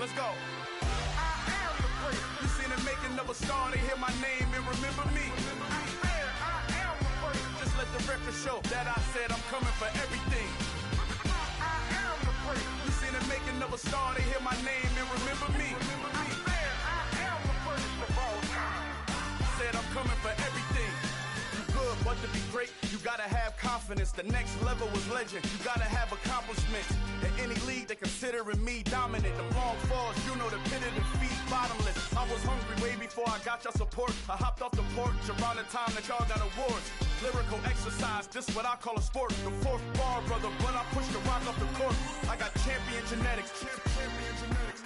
Let's go. I am the first. You seen the making of a star, they hear my name and remember me. I am the first. Just let the record show that I said I'm coming for everything. I am the first. You seen the making of a star, they hear my name and remember me. I am the first of all time. Said I'm coming for everything. You good, but to be great, you gotta have confidence. The next level was legend. You gotta have accomplishments. In any league, they considering me dominant. The wrong falls, you know the pit of defeat, bottomless. I was hungry way before I got your support. I hopped off the porch around the time that y'all got awards. Lyrical exercise, this what I call a sport. The fourth bar, brother, when I push the rock off the court. I got champion genetics. Champion genetics.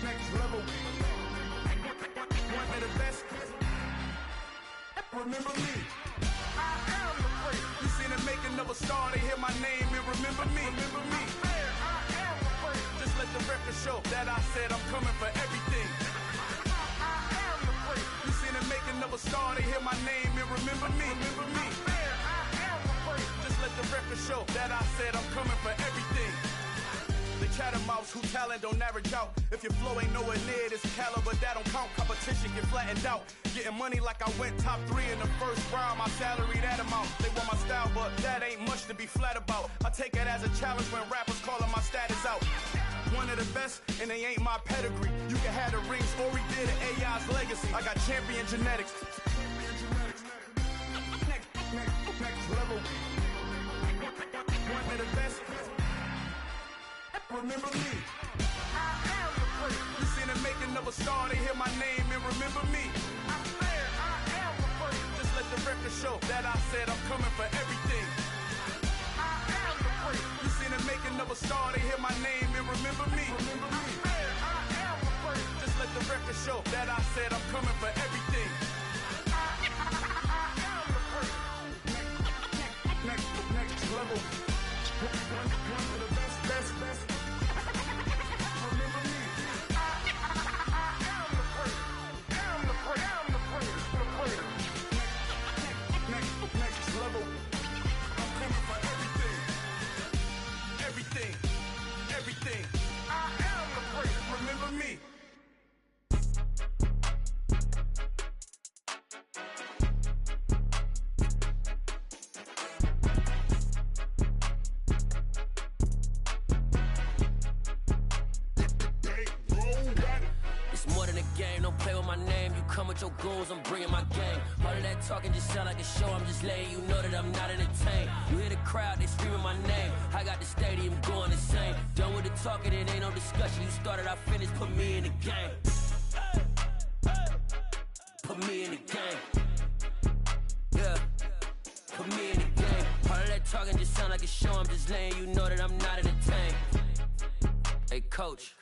Next level. One of the best. Remember me. I am the first. You seen the making of a star, they hear my name and remember me. Remember me. I am the first. Just let the record show that I said I'm coming for everything. I am the first. You seen the making of a star, they hear my name and remember me. Remember me. I am the first. Just let the record show that I said I'm coming for everything. They chattermouths who talent don't average out. If your flow ain't nowhere near this caliber, that don't count. Competition get flattened out. Getting money like I went top 3 in the first round. My salary that amount. They want my style, but that ain't much to be flat about. I take it as a challenge when rappers calling my status out. One of the best, and they ain't my pedigree. You can have the rings, or we did an AI's legacy. I got champion genetics. Next level. One of the best. Remember me. I am the first. You seen the making of a star, they hear my name and remember me. I am the first. Just let the record show that I said I'm coming for everything. I am the first. You seen the making of a star, they hear my name and remember me. I am the first. Just let the record show that I said I'm coming for everything. I am the first. Next level. One of the best. Remember me. I am the first. I'm the first. Next level. I'm coming for everything. I am the first. Remember me. Come with your goons, I'm bringing my game. All of that talking just sound like a show. I'm just letting you know that I'm not entertained. You hear the crowd, they screaming my name. I got the stadium going insane. Done with the talking, it ain't no discussion. You started, I finished, put me in the game. Put me in the game. Yeah, put me in the game. All of that talking just sound like a show. I'm just letting you know that I'm not entertained. Hey, coach.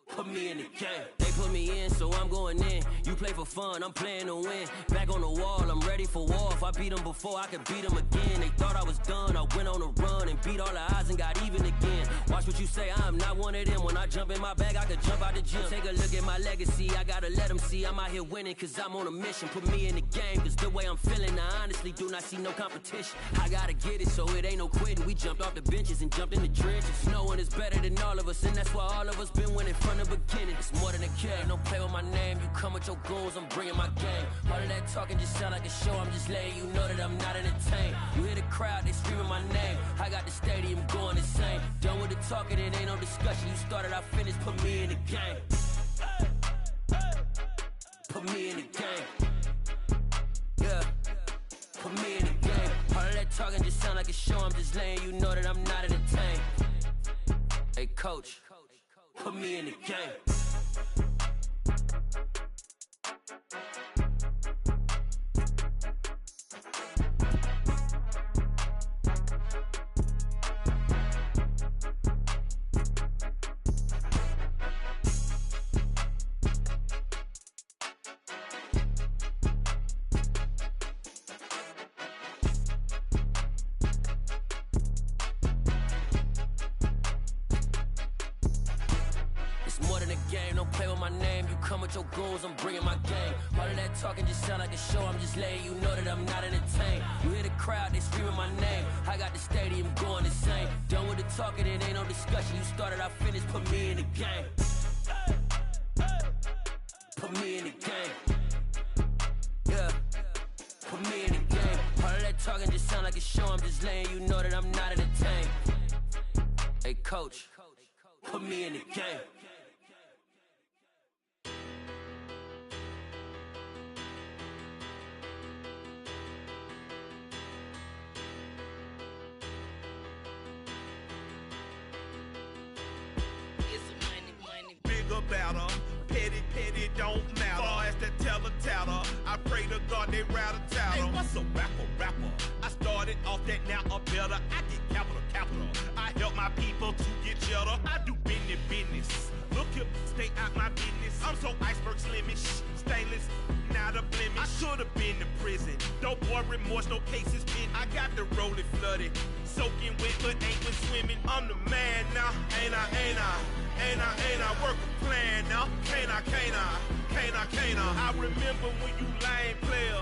Put me in the game. They put me in, so I'm going in. You play for fun, I'm playing to win. Back on the wall, I'm ready for war. If I beat them before, I could beat them again. They thought I was done, I went on a run and beat all the odds and got even again. Watch what you say, I'm not one of them. When I jump in my bag, I could jump out the gym. Take a look at my legacy, I gotta let them see I'm out here winning, cause I'm on a mission. Put me in the game, cause the way I'm feeling, I honestly do not see no competition. I gotta get it, so it ain't no quitting. We jumped off the benches and jumped in the trenches. No one is better than all of us, and that's why all of us been winning from the beginning. It's more than a game, don't play with my name. You come with your goons, I'm bringing my game. All of that talking just sound like a show. I'm just letting you know that I'm not entertained. You hear the crowd, they screaming my name. I got the stadium going insane. Done with the talking, it ain't no discussion. You started, I finished, put me in the game. Put me in the game. Yeah, put me in the game. All of that talking just sound like a show. I'm just letting you know that I'm not entertained. Hey, coach. Put me in the game. Your goons, I'm bringing my game. All of that talking just sound like a show. I'm just letting you know that I'm not entertained. You hear the crowd, they screaming my name. I got the stadium going insane. Done with the talking, it ain't no discussion. You started, I finished, put me in the game. Put me in the game. Yeah, put me in the game. All of that talking just sound like a show. I'm just letting you know that I'm not entertained. Hey, coach, put me in the game. Better, petty don't matter. Far as that tatter, I pray to God they rattle tattle. Hey, what's a rapper? I started off that, now I'm better. I get capital. I help my people to get cheddar. I do business. Look here, stay out my business. I'm so iceberg slimish, stainless, not a blemish. I should've been in prison. No boy remorse, no cases pinned. I got the rolling flooded, soaking wet, but ain't been swimming. I'm the man now, ain't I? Work a plan now, can't I? I remember when you lame player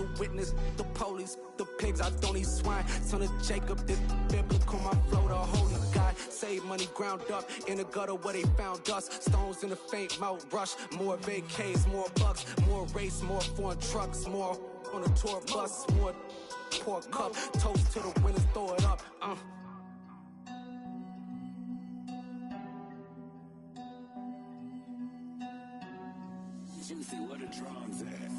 the witness, the police, the pigs, I don't eat swine. Son of Jacob, this biblical, my flow, the holy God. Save money ground up in the gutter where they found us. Stones in the faint mouth rush. More vacays, more bucks, more race, more foreign trucks, more on a tour bus, more pour cup. Toast to the winners, throw it up. Juicy, where the drums at?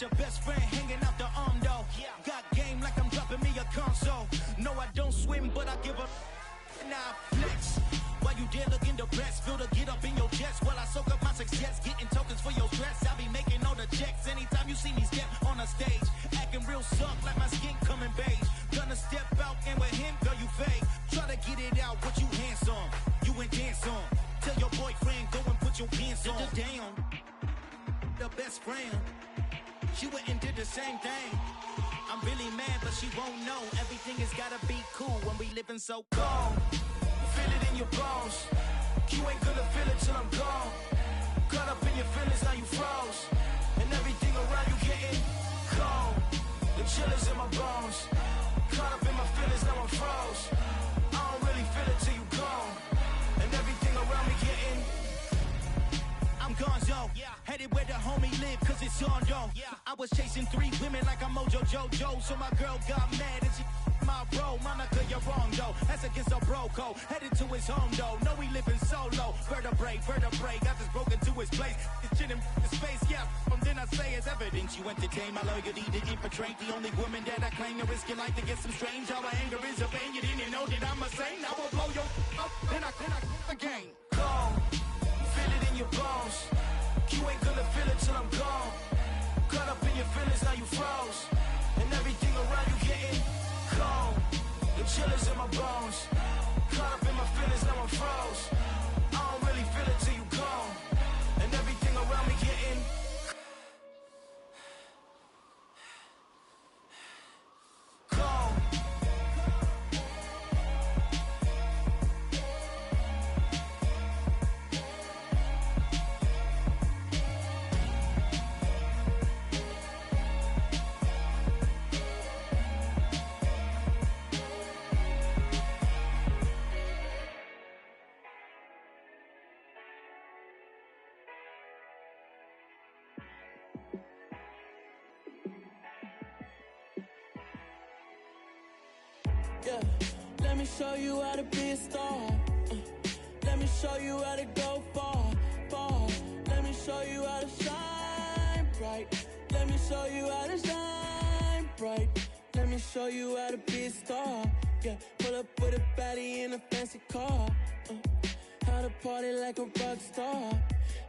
Your best friend hanging out the arm though. Got game like I'm dropping me a console. No, I don't swim, but I give a now I flex. While you there looking depressed, feel the get up in your chest while I soak up my success, getting tokens for your stress. I be making all the checks anytime you see me step on a stage, acting real suck like my skin coming beige. Gonna step out and with him, girl, you fake. Try to get it out, what you handsome, you ain't dance on. Tell your boyfriend go and put your pants on. Down, the best friend. She went and did the same thing. I'm really mad, but she won't know. Everything has gotta be cool when we living so cold. Feel it in your bones. You ain't gonna feel it till I'm gone. Caught up in your feelings, now you froze. And everything around you getting cold. The chill is in my bones. Caught up in my feelings, now I'm froze. I don't really feel it till you gone. And everything around me getting I'm gonzo, headed where the homie live, cause it's on though. I was chasing 3 women like I'm Mojo Jojo, so my girl got mad and she my bro. Monica, you're wrong though, that's against a bro code. Headed to his home though, no we living solo. Vertebrae, got this broken to his place. It's chin in his face, from then I say it's evidence. You entertain my loyalty to infiltrate. The only woman that I claim to risk your life to get some strange. All my anger is a pain, you didn't know that I'm a saint. I will blow your up, then I again. Go. Feel it in your bones. You ain't gonna feel it till I'm gone. Caught up in your feelings, now you froze. And everything around you getting cold. The chill is in my bones. Caught up in my feelings, now I'm froze. I don't really feel it till you gone. And everything around me getting cold. Yeah, let me show you how to be a star. Let me show you how to go far, far. Let me show you how to shine bright. Let me show you how to shine bright. Let me show you how to be a star. Yeah, pull up with a baddie in a fancy car. How to party like a rock star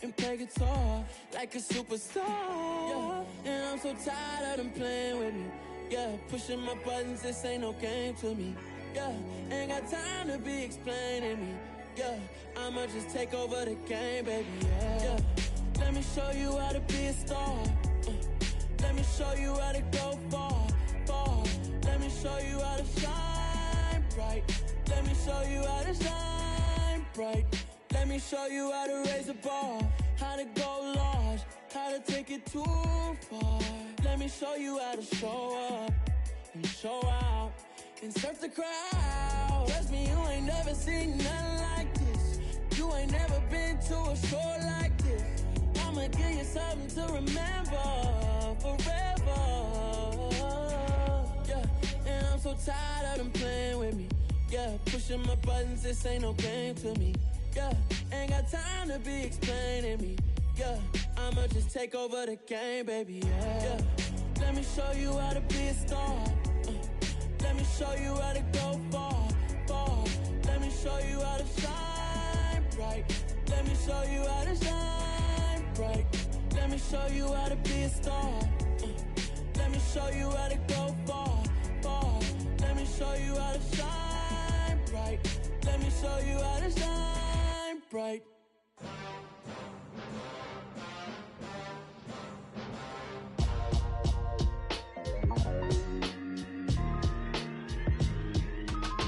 and play guitar like a superstar. Yeah, and I'm so tired of them playing with me. Yeah, pushing my buttons, this ain't no game to me. Yeah, ain't got time to be explaining me. Yeah, I'ma just take over the game, baby. Yeah, let me show you how to be a star. Let me show you how to go far, far. Let me show you how to shine bright. Let me show you how to shine bright. Let me show you how to raise a bar, how to go large, how to take it too far. Let me show you how to show up and show out and surf the crowd. Trust me, you ain't never seen nothing like this. You ain't never been to a show like this. I'ma give you something to remember forever. Yeah, and I'm so tired of them playing with me. Yeah, pushing my buttons, this ain't no game to me. Yeah, ain't got time to be explaining me. Yeah, I'ma just take over the game, baby. Yeah, let me show you how to be a star. Let me show you how to go far, far. Let me show you how to shine bright. Let me show you how to shine bright. Let me show you how to be a star. Let me show you how to go far, far. Let me me show you how to shine bright. Let me show you how to shine bright.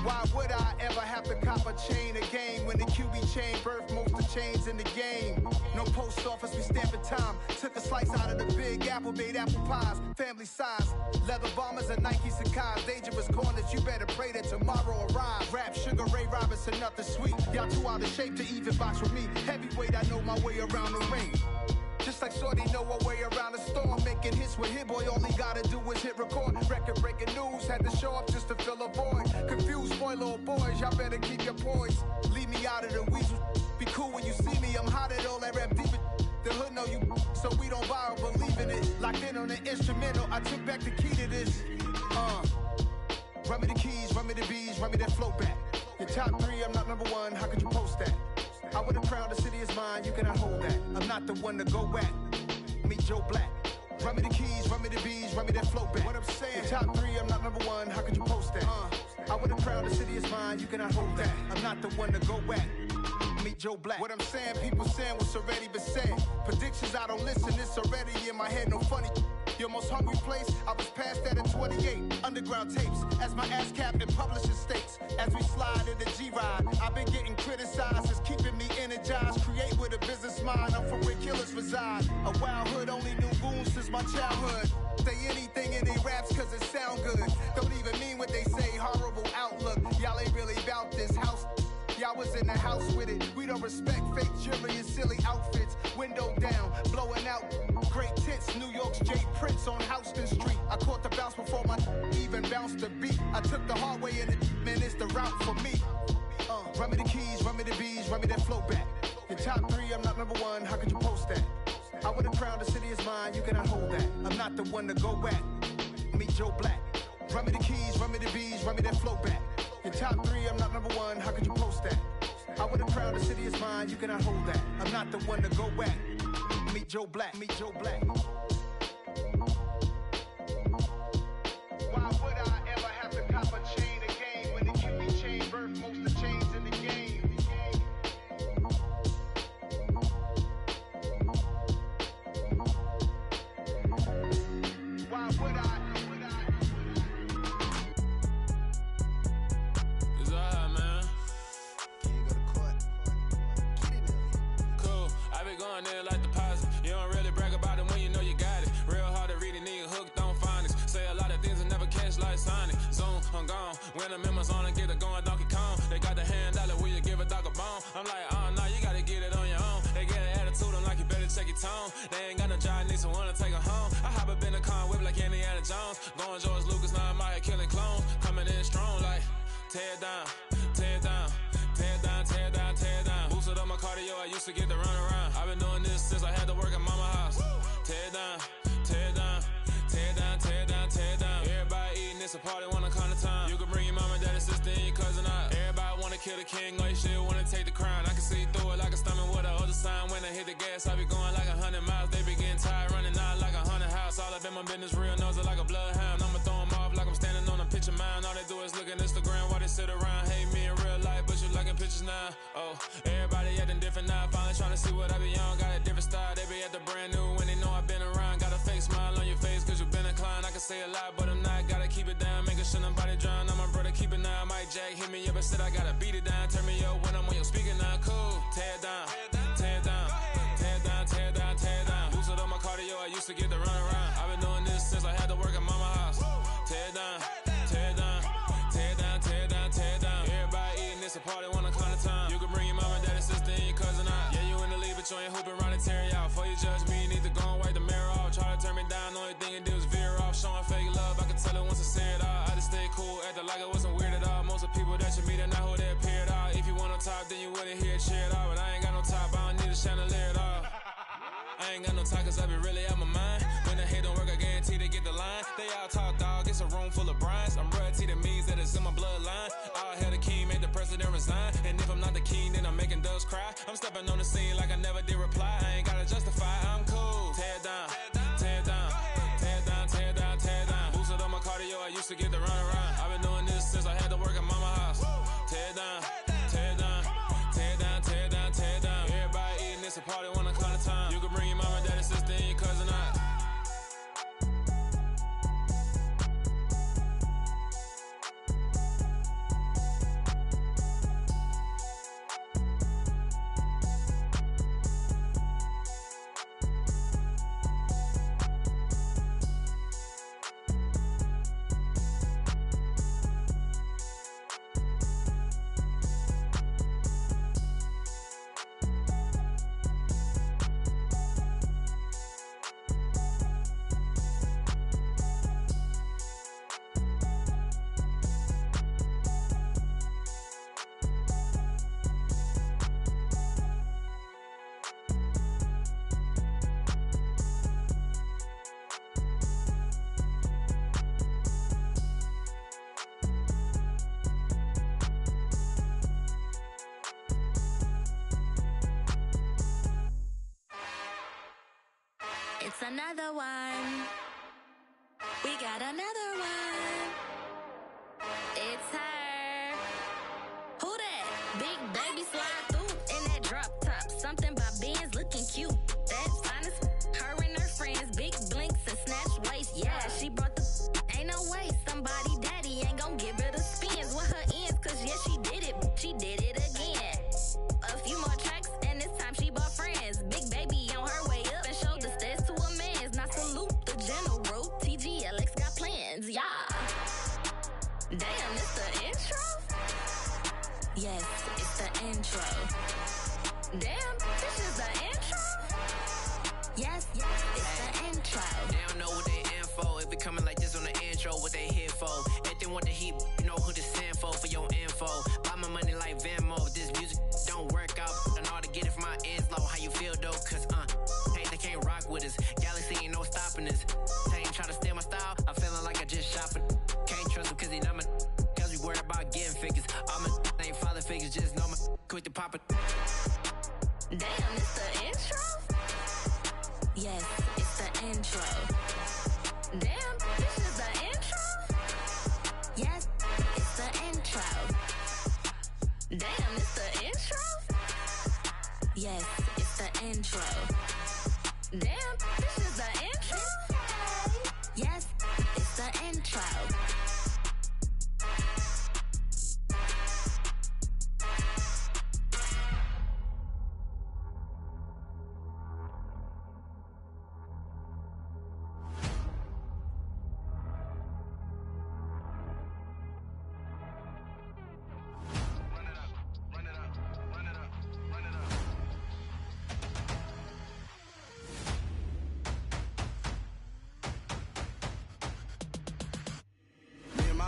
Why would I ever have to cop a chain again when the QB chain birthed most of the chains in the game? No post office, we stamping time. Took a slice out of the big apple, made apple pies, family size. Leather bombers and Nike Sacai's. Dangerous corners, you better pray that tomorrow arrives. Rap, Sugar Ray Robinson, nothing sweet. Y'all too out of shape to even box with me. Heavyweight, I know my way around the ring. Just like Shorty know her way around the storm. Making hits with Hit Boy, all he gotta do is hit record. Record breaking news, had to show up just to fill a void. Confused boy, little boys, y'all better keep your poise. Leave me out of the weasel. Be cool when you see me, I'm hot at all that rap deep. The hood know you, so we don't buy or believe in it. Locked in on the instrumental, I took back the key to this. Run me the keys, run me the bees, run me that flow back. Your top three, I'm not number one, how could you post that? I would have crowned the city is mine, you cannot hold that. I'm not the one to go at. Meet Joe Black. Run me the keys, run me the bees, run me that flow back. What I'm saying, your top three, I'm not number one, how could you post that? I would have crowned the city is mine, you cannot hold that. I'm not the one to go at. Meet Joe Black. What I'm saying, people saying what's already been said. Predictions, I don't listen, it's already in my head, no funny. Your most hungry place, I was past that at 28. Underground tapes, as my ass cap in publishing states. As we slide in the G-Ride, I've been getting criticized, it's keeping me energized. Create with a business mind, I'm from where killers reside. A wild hood, only knew goons since my childhood. Say anything in they raps cause it sound good. Don't even mean what they say, horrible outlook. Y'all ain't really about this house. Y'all was in the house with it. We don't respect fake jewelry and silly outfits. Window down, blowing out great tits. New York's J. Prince on Houston Street. I caught the bounce before my even bounced the beat. I took the hard way in it, man, it's the route for me. Run me the keys, run me the bees, run me that flow back. Your top three, I'm not number one, how could you post that? I would have crowned the city is mine, you cannot hold that. I'm not the one to go at. Meet Joe Black. Run me the keys, run me the bees, run me that flow back. Your top three, I'm not number one, how could you post that? I would have crowned the city is mine, you cannot hold that. I'm not the one to go at. Meet Joe Black, meet Joe Black. Why would I ever have to cop a chain again when the QB chain birthed most of the chains in the game? Why would I? It's alright, man. Cool, I be going there like deposit. You don't really brag about it when you know you got it. Real hard to read a nigga hooked on phonics. Say a lot of things and never catch like Sonic. Zoom, I'm gone. When the members on and get it going Donkey Kong. They got the hand dollar, will you give a dog a bone? I'm like, oh no, you gotta get it on your own. They get an attitude, I'm like, you better check your tone. They ain't got no job, need someone to take her home. I hop up in the car, whip like Indiana Jones. Going George Lucas, now I'm out here killing clones. Coming in strong like, tear down, tear down, tear down, tear down, tear down. Boosted up my cardio, I used to get to run around. I've been doing this since I had to work at mama house. Tear down, tear down, tear down, tear down, tear down. Everybody eating, it's a party, wanna come to time. You can bring your mama, daddy, sister, and your cousin out. Everybody wanna kill the king, or you shit wanna take the crown. I can see through it like a stomach with a other sign. When I hit the gas, I be going like 100 miles. They be getting tired, running out like 100 house. All up in my business, real nose it like a bloodhound. I'ma throw them off like I'm standing on a picture mound. All they do is look at Instagram while they sit around. Hate me in real life, but you liking pictures now. Oh, everybody acting different now. Finally trying to see what I be on. Got a different style, they be at the brand new when they know I've been around. Got a fake smile on your face cause you been inclined. I can say a lot, but I'm not. Gotta keep it down, making sure nobody drown. I'm my brother, keep it now. Mike Jack hit me up and said I gotta beat it down. Turn me up when I'm on your speaker now. Cool, tear down, tear down, tear down, tear down, tear down. Boosted up my cardio, I used to get to run around. I've been doing this since I had to work at mama house. Tear down, tear down, tear down, tear down, tear down. Everybody eating, it's a party, wanna come to time. You can bring your mama, daddy, sister, and your cousin out. Yeah, you in the league, but you ain't hooping around and tear you out. Before you judge me, you need to go and wipe the mirror off. Try to turn me down, only thing it did was veer off. Showing fake love, I can tell it once I say it all. I just stay cool, acting like it wasn't weird at all. Most of the people that you meet are not who they appear at all. If you want on top, then you wouldn't hear it cheer at all. But I ain't got no top, I don't need a chandelier at all. I ain't got no time cause I be really out my mind. When the hate don't work, I guarantee they get the line. They all talk dog, it's a room full of brinds. I'm royalty, that means that it's in my bloodline. All hell the king, made the president resign. And if I'm not the king, then I'm making doves cry. I'm stepping on the scene like I never did reply. I ain't gotta justify, I'm cool. Tear down, tear down, tear down, tear down, tear down. Boosted up my cardio, I used to get to run around. I've been doing this it's a party, 1 o'clock time. You can bring your mama, daddy, sister, and your cousin out. It's another one. We got another one. It's her. Who that? Big baby slide through in that drop top. Something by Benz looking cute. That's honest. Her and her friends, big blinks and snatch waist. Yeah, she brought the. Ain't no way somebody daddy ain't gon' give her the spins with her ends. Cause yeah, she did it. She did it again. A few more tracks and this time she bought friends. Big baby on her way up and showed the stairs to a man's. Now salute the general. TGLX got plans, yeah. Damn, it's the intro? Yes, it's the intro. Damn, this is the intro? Yes, it's the intro. They don't know what they in for. If it coming like this on the intro, what they here for? If they want the heat, you know who to send for your info. Buy my money like Venmo. This music don't work out. I know how to get it from my ends low. How you feel though? Cause hey, they can't rock with us. Galaxy ain't no stopping us. They ain't try to steal my style. I'm feeling like I just shot for. Can't trust him cause he not my. Cause we worried about getting figures. All my ain't father figures. Just know my quick to pop it. Damn, it's the intro? Yes, it's the intro. Damn, this is the intro? Yes, it's the intro. Damn, it's the intro? Yes, it's the intro. Damn, this is the intro? Yes, it's the intro.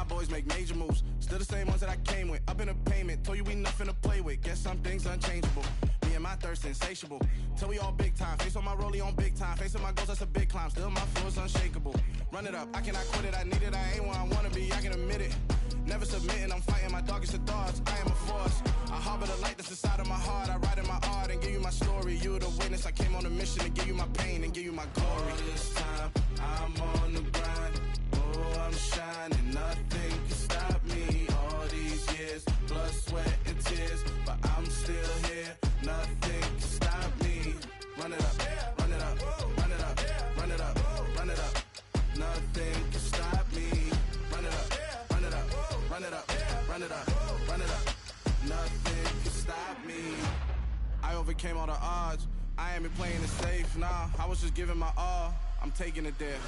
Boys make major moves, still the same ones that I came with. Up in a payment, told you we nothing to play with. Guess some things unchangeable. Me and my thirst insatiable. Till we all big time. Face on my rollie on big time. Facing my goals, that's a big climb. Still my flow is unshakable. Run it up, I cannot quit it. I need it, I ain't where I wanna be. I can admit it. Never submitting, I'm fighting my darkest of thoughts. I am a force. I harbor the light that's inside of my heart. I write in my art and give you my story. You the witness. I came on a mission to give you my pain and give you my glory. All this time, I'm on the grind. Oh, I'm shining. Nothing can stop me. All these years, blood, sweat, and tears. But I'm still here. Nothing can stop me. Run it up, run it up, run it up, run it up, run it up. Nothing can stop me. Run it up, run it up, run it up, run it up, run it up. Nothing can stop me. I overcame all the odds. I ain't been playing it safe, nah. I was just giving my all. I'm taking it there.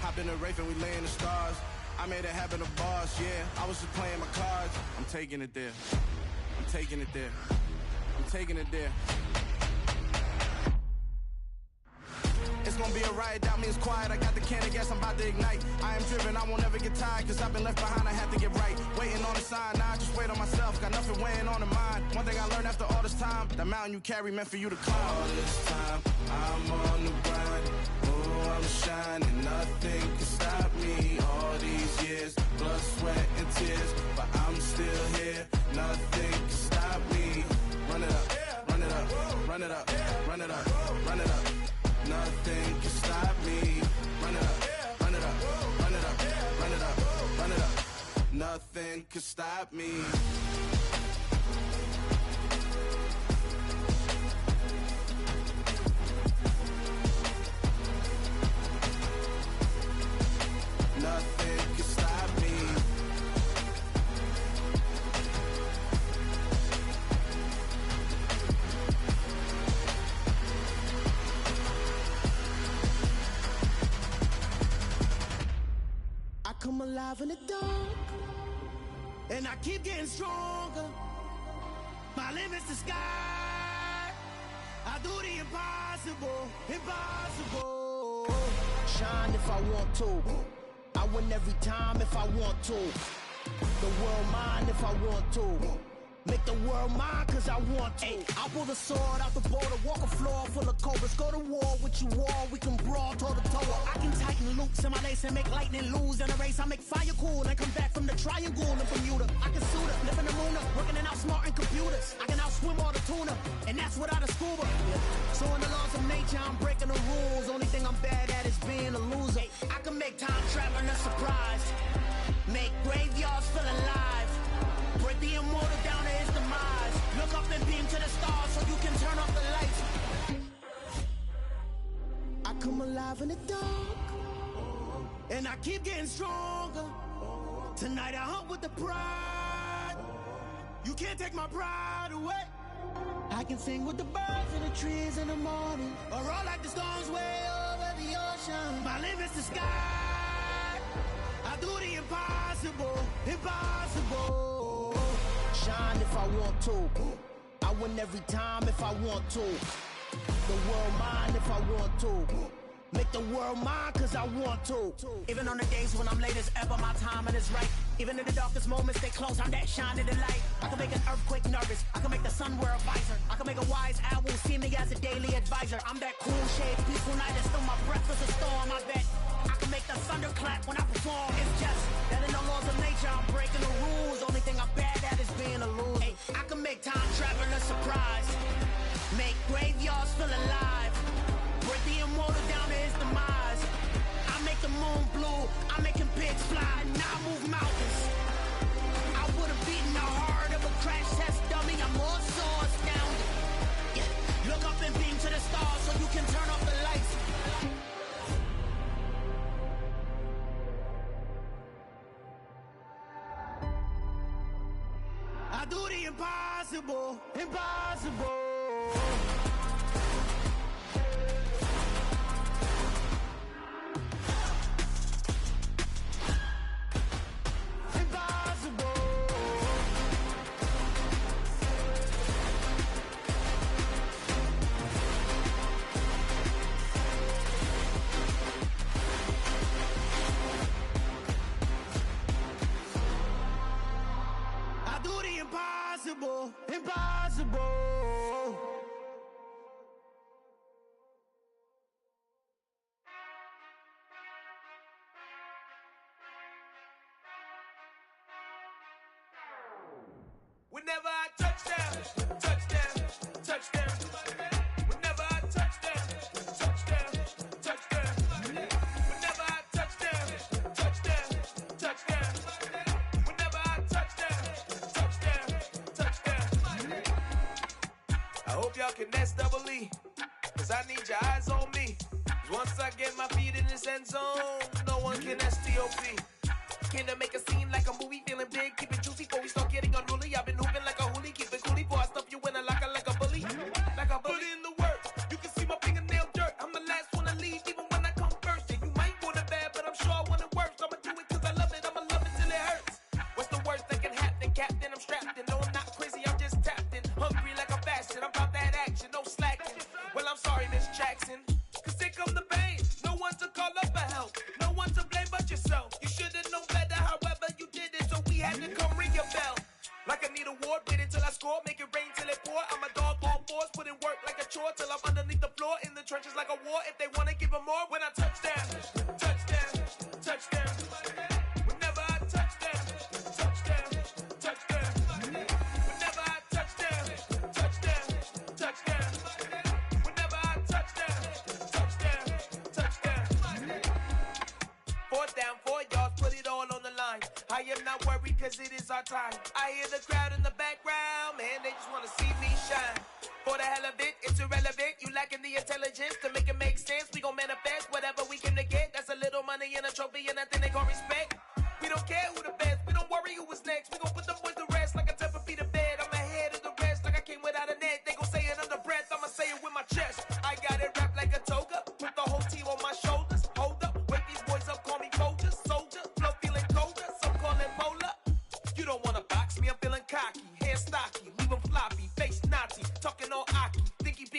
Hop in the Wraith and we lay in the stars. I made it happen to boss, yeah. I was just playing my cards. I'm taking it there. I'm taking it there. I'm taking it there. It's gonna be a riot, doubt me it's quiet. I got the can of gas, I'm about to ignite. I am driven, I won't ever get tired. Cause I've been left behind, I have to get right. Waiting on the sign, now I just wait on myself. Got nothing weighing on the mind. One thing I learned after all this time, the mountain you carry meant for you to climb. All this time, I'm on the grind. Oh, I'm shining, nothing can stop me. All these years, blood, sweat, and tears. But I'm still here, nothing can stop me. Run it up, run it up, run it up, run it up, run it up. Nothing can stop me. Run it up, run it up, run it up, run it up, run it up. Nothing can stop me. come alive in the dark, and I keep getting stronger. My limit's the sky. I do the impossible, impossible. Shine if I want to. I win every time if I want to. The world mine if I want to. Make the world mine cause I want to. I pull the sword out the border, walk a floor full of cobras. Go to war with you all, we can brawl toe to toe. I can tighten loops in my lace and make lightning lose in a race. I make fire cool and come back from the triangle in Bermuda. I can suit up, live in the moon, working and outsmarting computers. I can outswim all the tuna, and that's without a scuba. So in the laws of nature, I'm breaking the rules. Only thing I'm bad at is being a loser. I can make time traveling a surprise, make graveyards feel alive, break the immortal down to his demise. Look up and beam to the stars so you can turn off the lights. I come alive in the dark, and I keep getting stronger. Tonight I hunt with the pride. You can't take my pride away. I can sing with the birds and the trees in the morning, or roll like the storms way over the ocean. My limit's the sky. I do the impossible, impossible. Shine if I want to. I win every time if I want to. The world mine if I want to. Make the world mine cause I want to. Even on the days when I'm late as ever, my timing is right. Even in the darkest moments, stay close, I'm that shining the light. I can make an earthquake nervous, I can make the sun wear a visor. I can make a wise owl see me as a daily advisor. I'm that cool shade, peaceful night, and still my breath is a storm. I bet I can make the thunder clap when I perform. It's just that in the laws of nature, I'm breaking the rules. Only thing I'm bad at is being a loser. Hey, I can make time travel a surprise, make graveyards feel alive, break the immortal down to his demise. I make the moon blue, I'm making pigs fly, and I move mountains. I would've beaten the heart of a crash test dummy. I'm more so astounded. Yeah. Look up and beam to the stars so you can turn off the lights. I do the impossible, impossible. Impossible, impossible. Whenever I touch down, touchdown, touchdown. Whenever I touch down, touchdown, touchdown. Whenever I touch down, touchdown, touchdown. Whenever I touch down, touchdown, touchdown. I hope y'all can nest double E, cause I need your eyes on me. 'Cause once I get my feet in this end zone, no one can STOP. Came to make a scene like a movie, feeling big, keep it juicy before we start getting unruly. I've been hooping like a hoolie, keep it coolie before I stuff you in a locker like a bully. Like a bully. Put in the work, you can see my fingernail dirt. I'm the last one to leave, even when I come first. And you might want it bad, but I'm sure I want it worse. I'ma do it cause I love it, I'ma love it till it hurts. What's the worst that can happen, Captain? I'm strapped in, no I'm not crazy, I'm just tapped in. Hungry like a bastard, I'm about that action, no slacking. Well I'm sorry, Miss Jackson, cause here come the pain. No one to call up for help, no one to blame but yourself. You should've known better, however you did it, so we had to come ring your bell. Like I need a war, wait until I score, make it rain till it pour. I'm a dog, all fours, put in work like a chore till I'm underneath the floor, in the trenches like a war. If they wanna give them more, when I touch down, touchdown, touchdown. Whenever I touch down, touchdown, touchdown. Whenever I touch down, touchdown, touchdown. Whenever I touch down, touchdown, touchdown. 4th down, 4 yards, put it all on the line. I am not worried cause it is our time. I hear the crowd in the background, man, they just wanna see me shine. For the hell of it, it's irrelevant. You lacking the intelligence to make it make sense. We gon' manifest whatever we came to get. That's a little money and a trophy and nothing they call respect. We don't care who the best, we don't worry who was next. We gon' put the boys to rest like a 10 feet of bed. I'm ahead of the rest like I came without a net. They gon' say it under breath, I'ma say it with my chest. I got it wrapped like a toga, put the whole team on my shoulders. Hold up, wake these boys up, call me Folgers, soldier. Flow feeling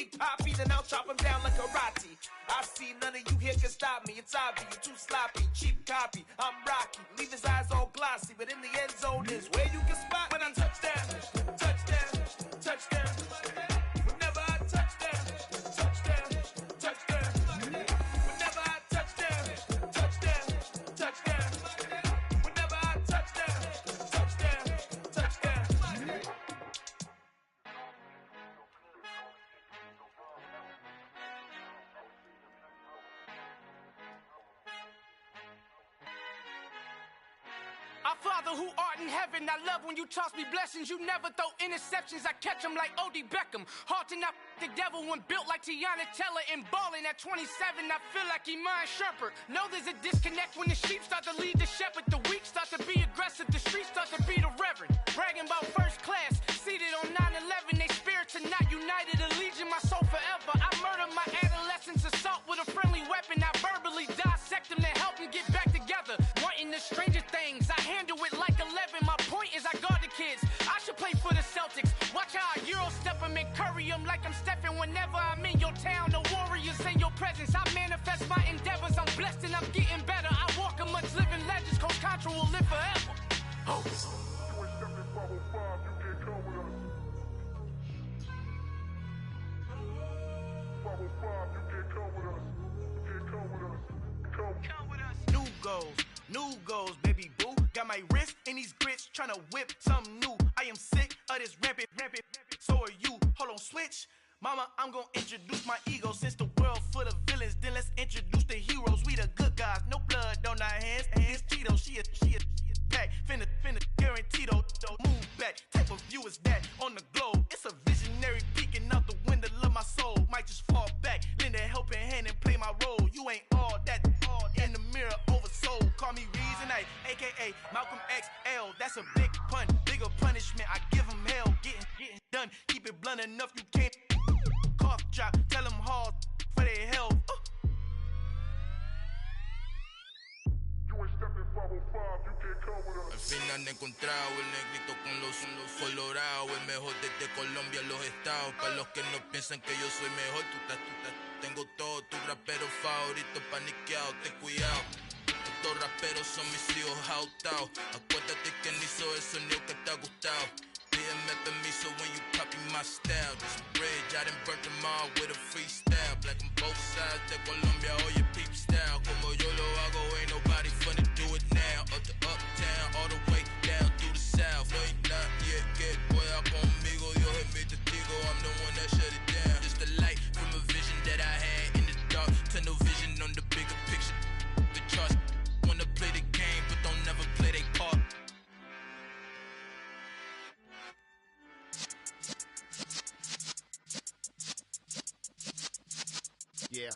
Big Poppy, then I'll chop him down like karate. I see none of you here can stop me. It's obvious, you're too sloppy, cheap copy. I'm Rocky, leave his eyes all glossy, but in the end zone is where you can spot when I touchdown, touchdown, touchdown. Whenever I touchdown, touchdown, touchdown. Whenever I touchdown, touchdown, touchdown. Whenever I touchdown, touchdown, touchdown. Our Father who art in heaven, I love when you toss me blessings. You never throw interceptions, I catch them like O.D. Beckham. Hard to not the devil when built like Tiana Teller and balling at 27. I feel like Iman Shumpert. Know there's a disconnect when the sheep start to lead the shepherd. The weak start to be aggressive, the streets start to be the reverend. Bragging about first class, seated on 9/11. They spirits are not united, a legion, my soul forever. I murder my adolescence, assault with a friendly weapon. I verbally dissect them to help them get back together. Wanting the stranger things, I handle it like 11. My point is I guard the kids. I should play for the Celtics. Watch how I Euro step them and curry them like I'm stepping. Whenever I'm in your town, the warriors in your presence. I manifest my endeavors. I'm blessed and I'm getting better. I walk amongst living legends. Coach Contra will live forever. Oh. New goals, baby boo. Got my wrist in these grits, tryna whip something new. I am sick of this rampant. So are you. Hold on, switch. Mama, I'm gonna introduce my ego. Since the world full of villains, then let's introduce the heroes. We the good guys, no blood on our hands. It's Tito, she a pack. Finna, guaranteed though. Move back, type of view is that on the globe. It's a visionary peeking out the window of my soul. Might just fall back, lend a helping hand and play my role. You ain't all that in the mirror oversold. Call me Reason A, aka Malcolm XL. That's a big pun, bigger punishment. I give him hell, getting done. Keep it blunt enough, you can't cough drop. Tell them hard for their health. Al fin han encontrado el negrito con los colorados, el mejor desde Colombia, los estados. Para los que no piensan que yo soy mejor, tengo todo, tu rapero favorito paniqueado, ten cuidado. Estos raperos son mis hijos jautados. Acuérdate que ni hizo el sonido que te ha gustado. Pídeme permiso when you copy my style. This bridge, I done burnt them all with a freestyle. Black on both sides de Colombia, oye peep style. Como yo lo hago, ain't nobody finna do it now. Up to uptown, all the way down through the south. No, ain't not yet, que pueda conmigo. Dios es mi testigo, I'm the one that shut it down. Just the light from a vision that I had in the dark. Tunnel vision on the bigger picture. The charts wanna play the game, but don't never play their part. Yeah.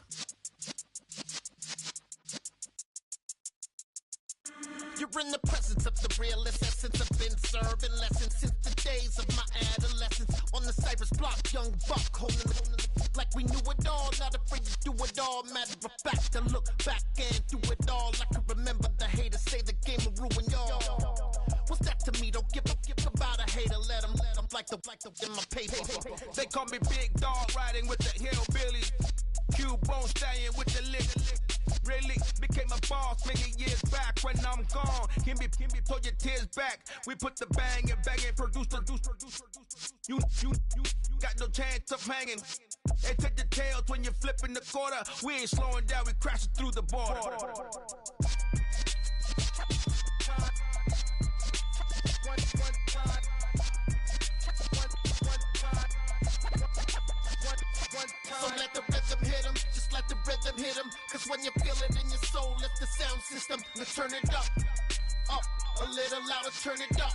You're in the presence of the realest essence. I've been serving lessons since the days of my adolescence. On the Cypress block, young buck holding it like we knew it all. Not afraid to do it all. Matter of fact, to look back and do it all. I can remember the haters say the game will ruin y'all. What's that to me? Don't give about a hater. Let them like the in my paper. They call me Big Dog, riding with the hillbillies. Q-Bone stallion with the lick. Really became a boss many years back. When I'm gone, can be pull your tears back. We put the bang and produce. You got no chance of hanging. They take the tails when you're flipping the quarter. We ain't slowing down, we crashing through the border. So let the rhythm hit him, just let the rhythm hit him. Cause when you feel it in your soul, lift the sound system. Let's turn it up, a little louder, turn it up,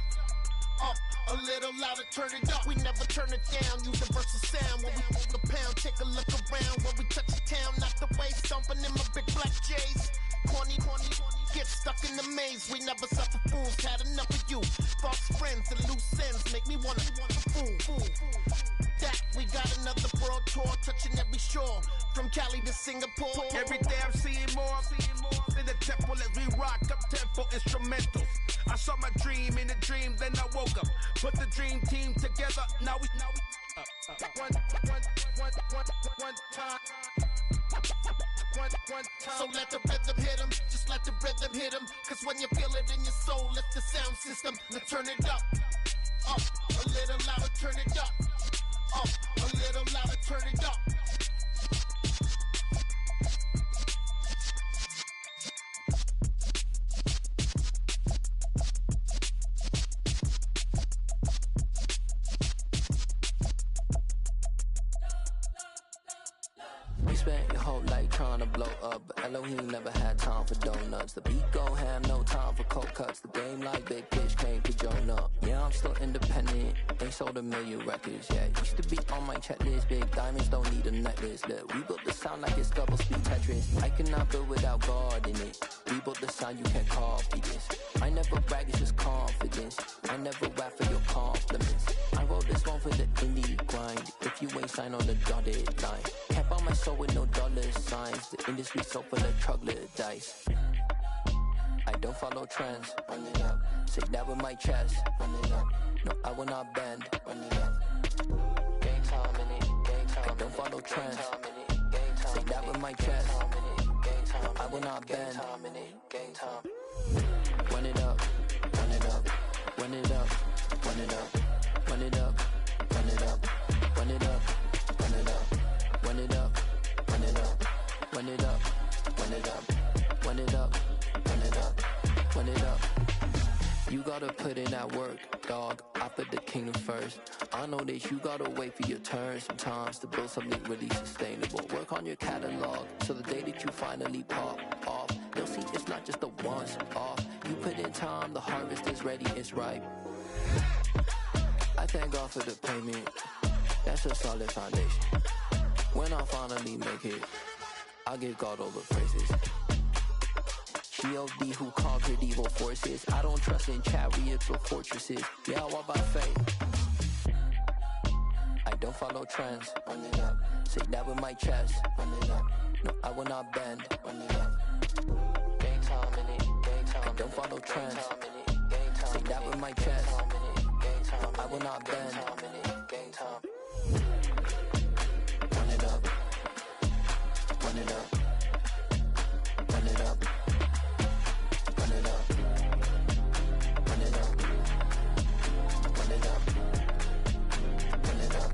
a little louder, turn it up. We never turn it down, universal sound. When we move the pound, take a look around. When we touch the town, not the way, stomping in my big black J's. Corny, get stuck in the maze. We never suffer fools, had enough of you. False friends and loose ends make me wanna fool. That we got another world tour, touching every shore, from Cali to Singapore. Every day I'm seeing more in the temple as we rock up tempo instrumentals. I saw my dream in a dream, then I woke up. Put the dream team together, now we one. So let the rhythm hit him, just let the rhythm hit him. Cause when you feel it in your soul, lift the sound system. Now turn it up, a little louder, turn it up, a little louder, turn it up. You spent your whole life trying to blow up, but Elohim never had time for donuts. The beat gon' have no time for cold cuts. The game like Big Pitch came to Jonah. Yeah, I'm still independent, ain't sold a million records yet. Used to be on my checklist, big diamonds don't need a necklace. Look, we built the sound like it's double speed Tetris. I cannot build without God in it. We built the sound, you can't copy this. I never brag, it's just confidence. I never rap for your compliments. I wrote this one for the indie grind. If you ain't signed on the dotted line, can't buy my soul with no dollar signs. The industry so full of troglodytes. I don't follow trends. Run it up. Say that with my chest. Run it up. No, I will not bend. Run it up. Gang time in it. Gang time. I don't follow trends. Say that with my chest. No, I will not bend. Gang time. Run it up. Run it up. Run it up. Run it up. Run it up. Run it up. Run it up. Run it up. Run it up. Run it up. Run it up. Run it up. Run it up. Run it up. Run it up. You gotta put in that work, dog. I put the kingdom first. I know that you gotta wait for your turn sometimes to build something really sustainable. Work on your catalog so the day that you finally pop off, you'll see it's not just a once off. You put in time, the harvest is ready, it's ripe. I thank God for the payment. That's a solid foundation. When I finally make it, I give God all the praises. G.O.D. who conquered evil forces. I don't trust in chariots or fortresses. Yeah, I walk by faith. I don't follow trends. Run it up. Say that with my chest. Run it up. No, I will not bend. Run it up. Gang time in it. Gang time. I don't follow trends. Say that with my chest. No, I will not bend. Gang time. Run it up. Run it up. Run it up. Run it up. Run it up. Run it up. Run it up.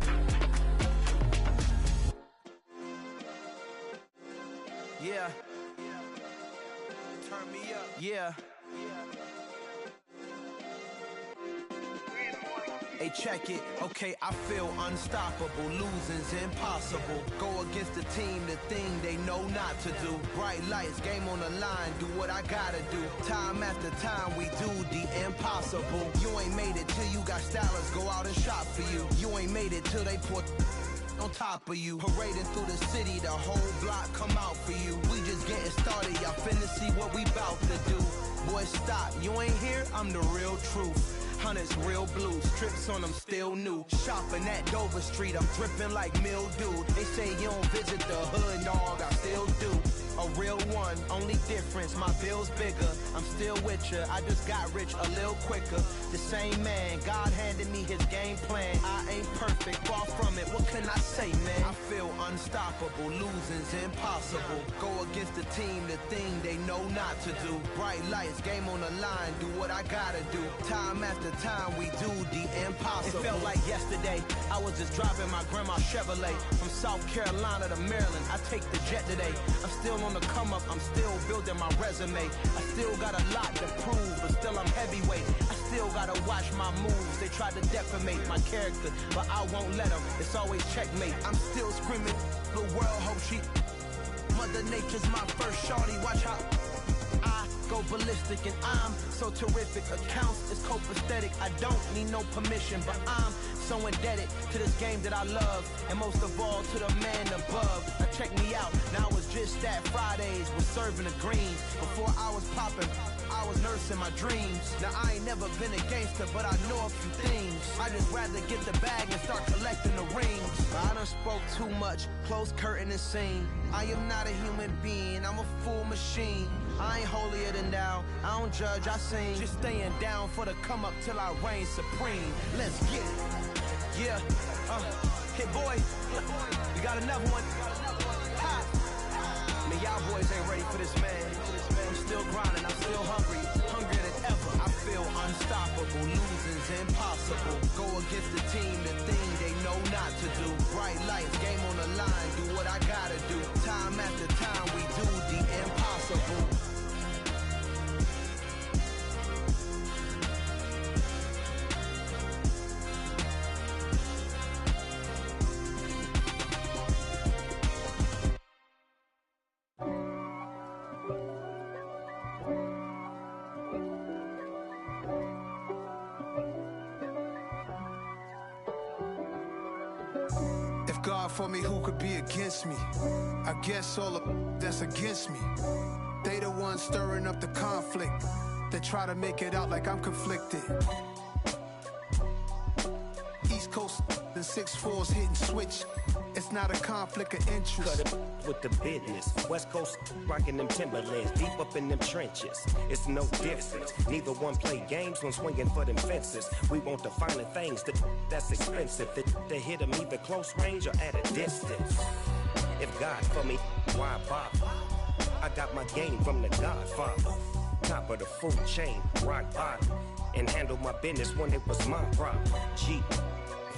Yeah. Turn me up. Yeah. Hey, check it. Okay, I feel unstoppable. Losing's impossible. Go against the team, the thing they know not to do. Bright lights, game on the line. Do what I gotta do. Time after time, we do the impossible. You ain't made it till you got stylers go out and shop for you. You ain't made it till they put on top of you. Parading through the city, the whole block come out for you. We just getting started, y'all finna see what we bout to do. Boy, stop, you ain't here, I'm the real truth. Hunters real blue, strips on them still new. Shopping at Dover Street, I'm dripping like mildew. They say you don't visit the hood, dog, I still do. A real one, only difference, my bill's bigger. I'm still with ya, I just got rich a little quicker. The same man, God handed me his game plan. I ain't perfect, far from it, what can I say, man? I feel unstoppable, losing's impossible. Go against the team, the thing they know not to do. Bright lights, game on the line, do what I gotta do. Time after time, we do the impossible. It felt like yesterday, I was just driving my grandma's Chevrolet. From South Carolina to Maryland, I take the jet today. I'm still on the come up, I'm still building my resume. I still got a lot to prove, but still I'm heavyweight. I still gotta watch my moves. They try to defamate my character, but I won't let them. It's always checkmate. I'm still screaming, the world hope she. Mother Nature's my first shorty, watch how I go ballistic and I'm so terrific. Accounts is copacetic, I don't need no permission, but I'm so indebted to this game that I love, and most of all to the man above. Now check me out, now it's just that Fridays was serving the greens. Before I was popping, I was nursing my dreams. Now I ain't never been a gangster, but I know a few things. I just rather get the bag and start collecting the rings. I done spoke too much, close curtain and scene. I am not a human being, I'm a full machine. I ain't holier than thou, I don't judge, I sing. Just staying down for the come up till I reign supreme. Let's get it. Yeah, hit boy, we got another one. Ha! Man, y'all boys ain't ready for this, man. I'm still grinding, I'm still hungry, hungrier than ever. I feel unstoppable, losing's impossible. Go against the team, the thing they know not to do. Bright lights, game on the line, do what I gotta do. Time after time, we do the impossible. If God for me, who could be against me? I guess all of that's against me. They the ones stirring up the conflict. They try to make it out like I'm conflicted. East Coast, the 6'4's hitting switch. It's not a conflict of interest. Cut it with the business. West Coast rocking them Timberlands, deep up in them trenches. It's no difference. Neither one play games when swinging for them fences. We want the finer things that's expensive. That hit them either close range or at a distance. If God for me, why bother? I got my game from the Godfather. Top of the food chain, rock bottom. And handle my business when it was my problem. G.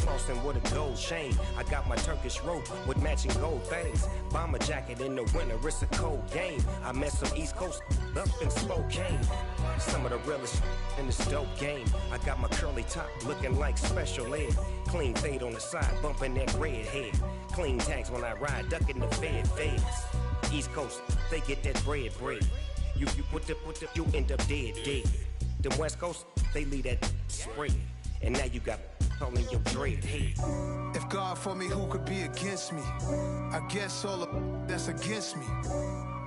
Flossing with a gold chain. I got my Turkish rope with matching gold things. Bomber jacket in the winter, it's a cold game. I met some East Coast up in Spokane. Some of the realest in this dope game. I got my curly top looking like special ed. Clean fade on the side, bumping that red head. Clean tags when I ride, ducking the feds. East Coast, they get that bread. You you end up dead. Them West Coast, they leave that spread. And now you got all in your dread head. If God for me, who could be against me? I guess all of that's against me.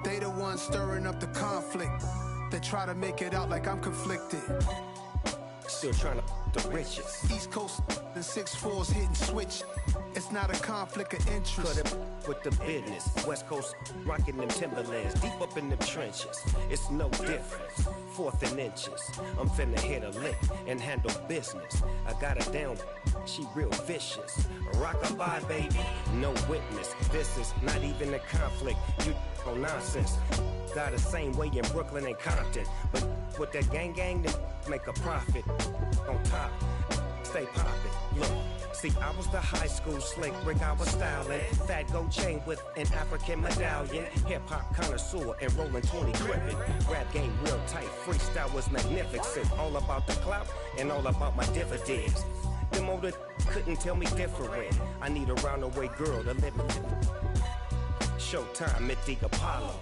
They the ones stirring up the conflict. They try to make it out like I'm conflicted. Still trying to the riches. East Coast, the 6'4's hitting switch. It's not a conflict of interest. Cut it with the business. West Coast rocking them Timberlands, deep up in them trenches. It's no difference. 4th and inches. I'm finna hit a lick and handle business. I got her down, she real vicious. Rock-a-bye, baby, no witness. This is not even a conflict. You on nonsense. Got the same way in Brooklyn and Compton. But with that gang, then make a profit. On top, stay poppin'. Look. See, I was the high school slick Rick, I was styling. Fat gold chain with an African medallion. Hip-hop connoisseur and rolling 20 gripping. Rap game real tight, freestyle was magnificent. All about the clout and all about my dividends. Them older couldn't tell me different. I need a roundaway girl to live in. Showtime at the Apollo.